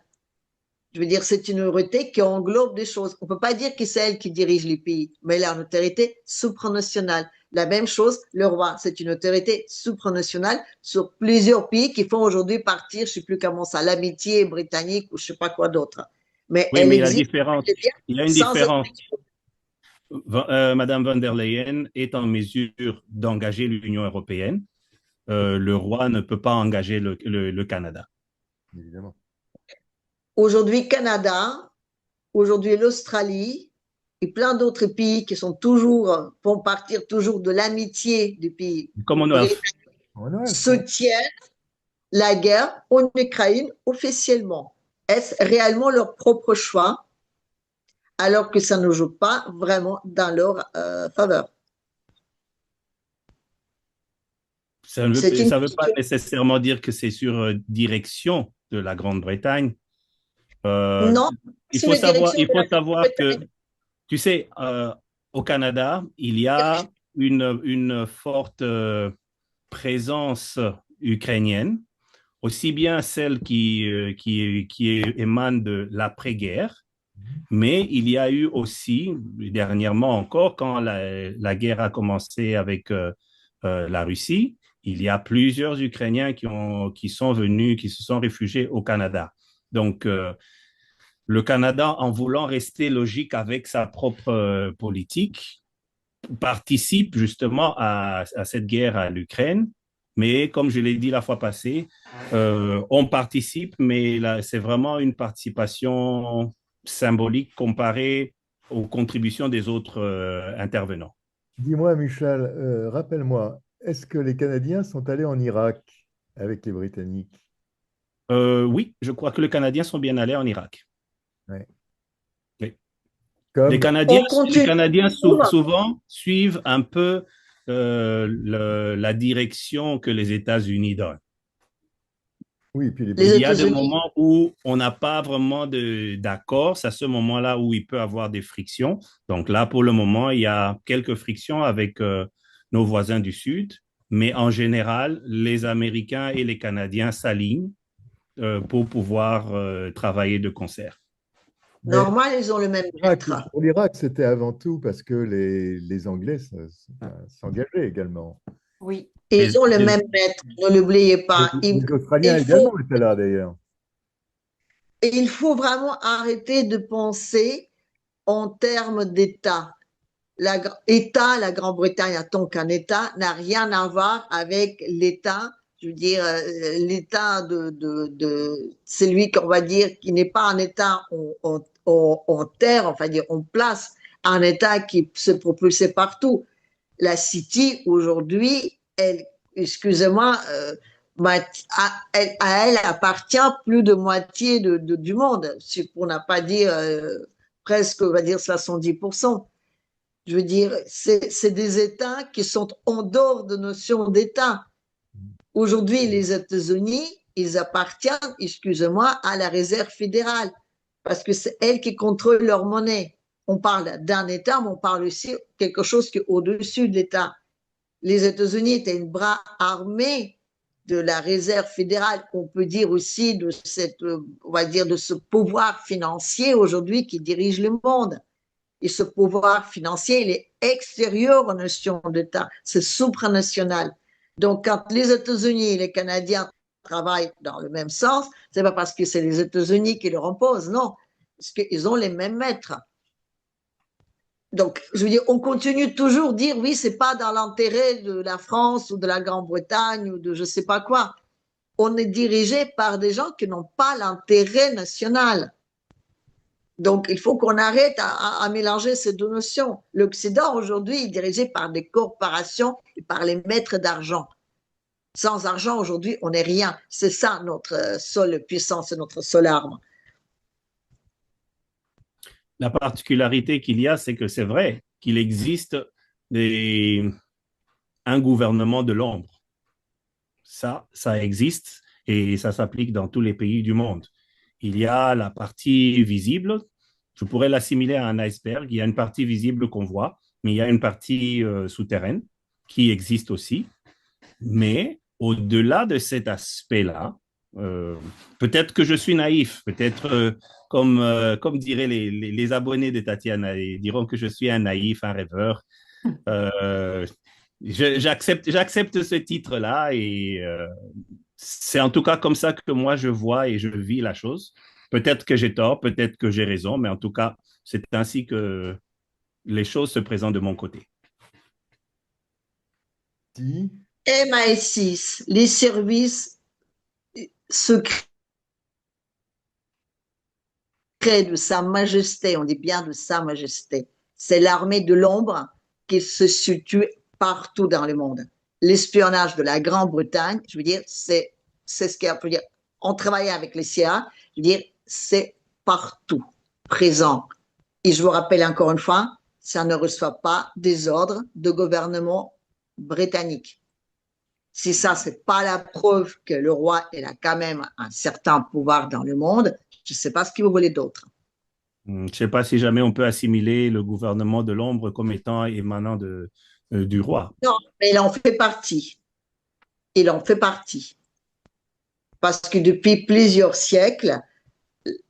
Je veux dire, c'est une autorité qui englobe des choses. On ne peut pas dire que c'est elle qui dirige les pays, mais elle a une autorité supranationale. La même chose, le roi, c'est une autorité supranationale sur plusieurs pays qui font aujourd'hui partir, je ne sais plus comment ça, l'amitié britannique ou je ne sais pas quoi d'autre. Mais oui, elle mais existe. Il y a une différence. Madame von der Leyen est en mesure d'engager l'Union européenne. Le roi ne peut pas engager le Canada. Évidemment. Aujourd'hui, Canada, aujourd'hui l'Australie et plein d'autres pays qui sont font partir toujours de l'amitié du pays Commonwealth soutiennent la guerre en Ukraine officiellement. Est-ce réellement leur propre choix alors que ça ne joue pas vraiment dans leur faveur? Ça ne veut pas nécessairement dire que c'est sur direction de la Grande-Bretagne. Non, il faut savoir que, tu sais, au Canada, il y a une forte présence ukrainienne, aussi bien celle qui émane de l'après-guerre, mais il y a eu aussi, dernièrement encore, quand la guerre a commencé avec la Russie, il y a plusieurs Ukrainiens qui sont venus, qui se sont réfugiés au Canada. Donc, le Canada, en voulant rester logique avec sa propre politique, participe justement à cette guerre à l'Ukraine. Mais comme je l'ai dit la fois passée, on participe, mais c'est vraiment une participation symbolique comparée aux contributions des autres intervenants. Dis-moi, Michel, rappelle-moi, est-ce que les Canadiens sont allés en Irak avec les Britanniques? Oui, je crois que les Canadiens sont bien allés en Irak. Ouais. Oui. Comme... Les Canadiens souvent suivent un peu la direction que les États-Unis donnent. Oui, puis il y a des moments où on n'a pas vraiment d'accord. C'est à ce moment-là où il peut y avoir des frictions. Donc là, pour le moment, il y a quelques frictions avec nos voisins du Sud. Mais en général, les Américains et les Canadiens s'alignent pour pouvoir travailler de concert. Normal, ils ont le même maître. Pour l'Irak, c'était avant tout parce que les Anglais s'engageaient également. Oui. Et ils ont le même maître, ne l'oubliez pas. Les Australiens également étaient là d'ailleurs. Et il faut vraiment arrêter de penser en termes d'État. La Grande-Bretagne en tant qu'un État n'a rien à voir avec l'État, je veux dire, l'État celui qu'on va dire qui n'est pas un État en terre, enfin dire en place, un État qui se propulsait partout. La City aujourd'hui, excusez-moi, à elle appartient plus de moitié du monde, pour ne pas dire presque, on va dire 70%. Je veux dire, c'est des États qui sont en dehors de notion d'État. Aujourd'hui, les États-Unis, ils appartiennent, excusez-moi, à la réserve fédérale, parce que c'est elle qui contrôle leur monnaie. On parle d'un État, mais on parle aussi de quelque chose qui est au-dessus de l'État. Les États-Unis étaient un bras armé de la réserve fédérale, on peut dire aussi de on va dire de ce pouvoir financier aujourd'hui qui dirige le monde. Et ce pouvoir financier, il est extérieur aux notions d'État, c'est supranational. Donc, quand les États-Unis et les Canadiens travaillent dans le même sens, c'est pas parce que c'est les États-Unis qui leur imposent, non, parce qu'ils ont les mêmes maîtres. Donc, je veux dire, on continue toujours de dire, oui, c'est pas dans l'intérêt de la France ou de la Grande-Bretagne ou de je sais pas quoi. On est dirigé par des gens qui n'ont pas l'intérêt national. Donc, il faut qu'on arrête à mélanger ces deux notions. L'Occident, aujourd'hui, est dirigé par des corporations et par les maîtres d'argent. Sans argent, aujourd'hui, on n'est rien. C'est ça notre seule puissance et notre seule arme. La particularité qu'il y a, c'est que c'est vrai qu'il existe un gouvernement de l'ombre. Ça existe et ça s'applique dans tous les pays du monde. Il y a la partie visible, je pourrais l'assimiler à un iceberg, il y a une partie visible qu'on voit, mais il y a une partie souterraine qui existe aussi. Mais au-delà de cet aspect-là, peut-être que je suis naïf, peut-être comme diraient les abonnés de Tatiana, ils diront que je suis un naïf, un rêveur. J'accepte ce titre-là et c'est en tout cas comme ça que moi je vois et je vis la chose. Peut-être que j'ai tort, peut-être que j'ai raison, mais en tout cas, c'est ainsi que les choses se présentent de mon côté. MI6, les services secrets de Sa Majesté, on dit bien de Sa Majesté, c'est l'armée de l'ombre qui se situe partout dans le monde. L'espionnage de la Grande-Bretagne, je veux dire, c'est ce qu'on peut dire. On travaille avec les CIA, je veux dire, c'est partout présent. Et je vous rappelle encore une fois, ça ne reçoit pas des ordres de gouvernement britannique. Si ça, c'est pas la preuve que le roi il a quand même un certain pouvoir dans le monde, je ne sais pas ce que vous voulez d'autre. Je ne sais pas si jamais on peut assimiler le gouvernement de l'ombre comme étant émanant du roi. Non, mais il en fait partie. Il en fait partie. Parce que depuis plusieurs siècles,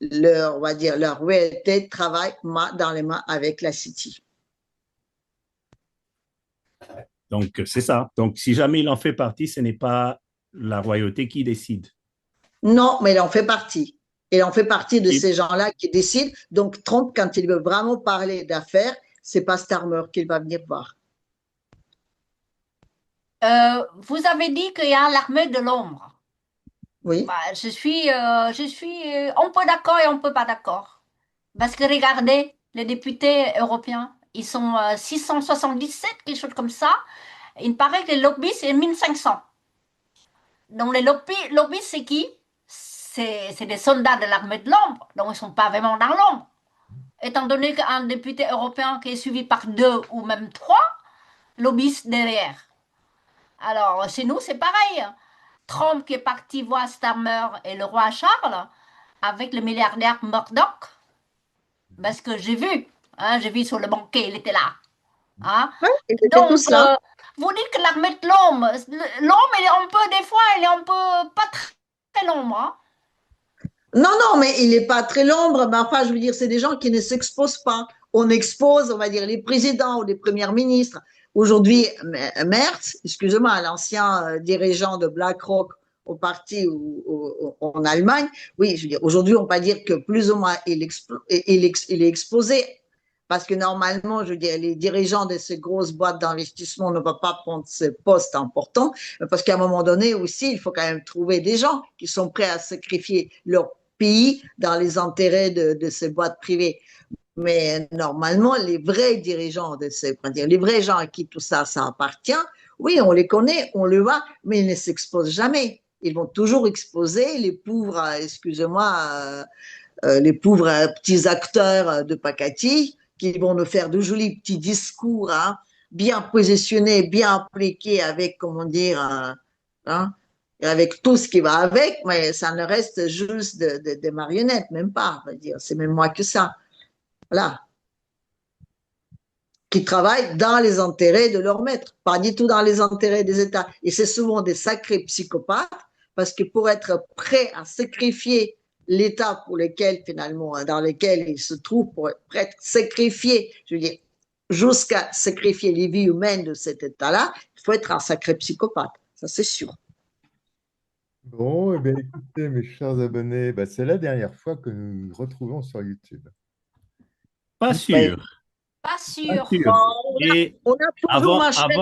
on va dire, leur royauté travaille main dans les mains avec la City. Donc, c'est ça. Donc, si jamais il en fait partie, ce n'est pas la royauté qui décide. Non, mais il en fait partie. Il en fait partie de ces gens-là qui décident. Donc, Trump, quand il veut vraiment parler d'affaires, c'est pas Starmer qu'il va venir voir. Vous avez dit qu'il y a l'armée de l'ombre. Oui. Bah, je suis on peut d'accord et on peut pas d'accord. Parce que regardez, les députés européens, ils sont 677, quelque chose comme ça. Il paraît que les lobbies, c'est 1500. Donc les lobbies, c'est qui? C'est des soldats de l'armée de l'ombre. Donc ils ne sont pas vraiment dans l'ombre. Étant donné qu'un député européen qui est suivi par 2 ou même 3 lobbyistes derrière. Alors chez nous, c'est pareil. Trump qui est parti voir Starmer et le roi Charles avec le milliardaire Murdoch. Parce que j'ai vu sur le banquet, il était là. Hein? Ouais, donc, tout ça. Vous dites que l'armée de l'homme, il est un peu, des fois, il est un peu pas très l'ombre. Hein? Non, mais il n'est pas très l'ombre. Mais enfin, je veux dire, c'est des gens qui ne s'exposent pas. On expose, on va dire, les présidents ou les premiers ministres. Aujourd'hui, Merz, excusez-moi, l'ancien dirigeant de BlackRock au parti en Allemagne, oui, je veux dire, aujourd'hui, on peut dire que plus ou moins il est exposé. Parce que normalement, je veux dire, les dirigeants de ces grosses boîtes d'investissement ne vont pas prendre ces postes importants, parce qu'à un moment donné aussi, il faut quand même trouver des gens qui sont prêts à sacrifier leur pays dans les intérêts de ces boîtes privées. Mais normalement, les vrais dirigeants de ces, les vrais gens à qui tout ça, ça appartient, oui, on les connaît, on le voit, mais ils ne s'exposent jamais. Ils vont toujours exposer les pauvres, excusez-moi, les pauvres petits acteurs de Pacati qui vont nous faire de jolis petits discours, hein, bien positionnés, bien appliqués avec, comment dire, avec tout ce qui va avec, mais ça ne reste juste des marionnettes, même pas, on va dire. C'est même moins que ça. Voilà. Qui travaillent dans les intérêts de leur maître, pas du tout dans les intérêts des États. Et c'est souvent des sacrés psychopathes, parce que pour être prêt à sacrifier l'État pour lequel, finalement, dans lequel ils se trouvent, pour être sacrifié, je veux dire, jusqu'à sacrifier les vies humaines de cet État-là, il faut être un sacré psychopathe. Ça, c'est sûr. Bon, eh bien, écoutez, mes chers abonnés, c'est la dernière fois que nous nous retrouvons sur YouTube. Pas sûr. Pas sûr. Pas sûr. Et on a toujours ma chaîne.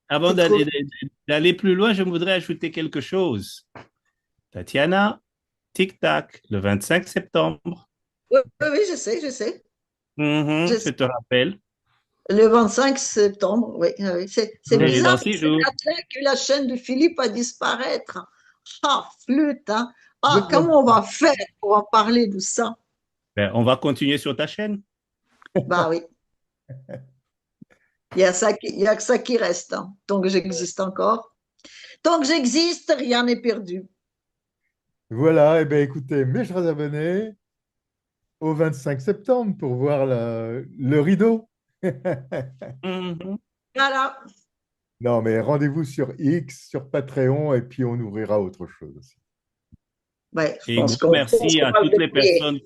Avant d'aller plus loin, je voudrais ajouter quelque chose. Tatiana, tic-tac, le 25 septembre. Oui, je sais. Je te rappelle. Le 25 septembre, oui. C'est bizarre que la chaîne de Philippe va disparaître. Ah, flûte, hein. Ah, comment on va faire pour en parler de ça? On va continuer sur ta chaîne. Bah oui. Il y a que ça qui reste, hein, tant que j'existe encore. Tant que j'existe, rien n'est perdu. Voilà, eh bien, écoutez, mes chers abonnés, au 25 septembre pour voir le rideau. Voilà. Non, mais rendez-vous sur X, sur Patreon, et puis on ouvrira autre chose aussi. Ouais, et gros merci à toutes les personnes.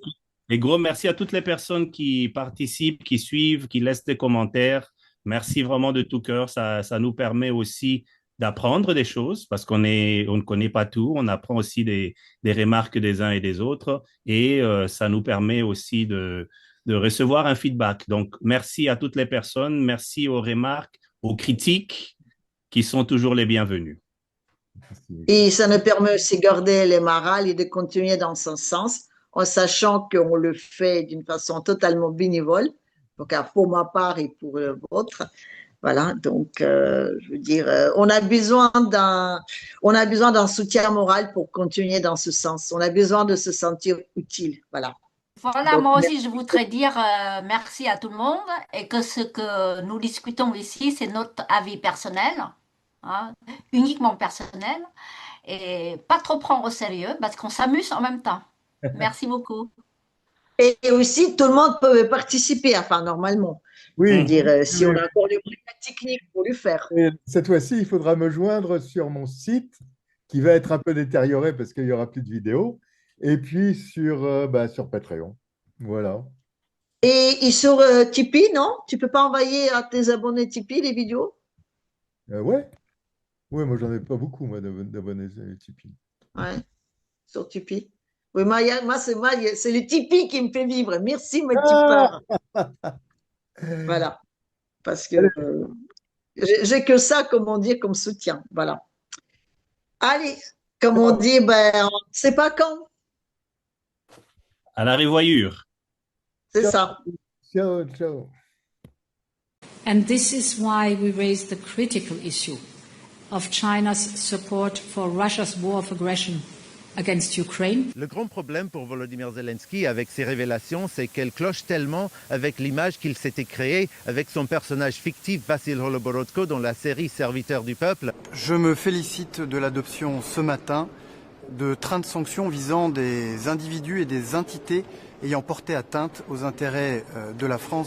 Et gros merci à toutes les personnes qui participent, qui suivent, qui laissent des commentaires. Merci vraiment de tout cœur. Ça nous permet aussi d'apprendre des choses parce on ne connaît pas tout. On apprend aussi des remarques des uns et des autres. Et ça nous permet aussi de recevoir un feedback. Donc, merci à toutes les personnes. Merci aux remarques, aux critiques qui sont toujours les bienvenues. Et ça nous permet aussi de garder les morales et de continuer dans ce sens, en sachant qu'on le fait d'une façon totalement bénévole, donc pour ma part et pour le vôtre. Voilà, donc je veux dire, on a besoin d'un soutien moral pour continuer dans ce sens. On a besoin de se sentir utile. Voilà. Voilà, Donc, moi aussi, je voudrais dire merci à tout le monde et que ce que nous discutons ici, c'est notre avis personnel, hein, uniquement personnel, et pas trop prendre au sérieux parce qu'on s'amuse en même temps. Merci beaucoup. Et aussi, tout le monde peut participer, enfin, normalement. Oui. Je veux dire, si on a encore les moyens techniques pour le faire. Et cette fois-ci, il faudra me joindre sur mon site qui va être un peu détérioré parce qu'il n'y aura plus de vidéos. Et puis sur Patreon. Voilà. Et sur Tipeee, non? Tu ne peux pas envoyer à tes abonnés Tipeee les vidéos? Ouais. Oui, moi, j'en ai pas beaucoup, moi, d'abonnés Tipeee. Ouais, sur Tipeee. Oui, moi c'est le Tipeee qui me fait vivre. Merci, mes tipeurs. Voilà. Parce que j'ai que ça, comme soutien. Voilà. Allez, comme on dit, c'est pas quand. À la revoyure. C'est ça. Ciao, ciao. And this is why we raised the critical issue of China's support for Russia's war of aggression against Ukraine. Le grand problème pour Volodymyr Zelensky avec ces révélations, c'est qu'elle cloche tellement avec l'image qu'il s'était créée avec son personnage fictif Vassil Holoborodko dans la série Serviteur du peuple. Je me félicite de l'adoption ce matin de trains de sanctions visant des individus et des entités ayant porté atteinte aux intérêts de la France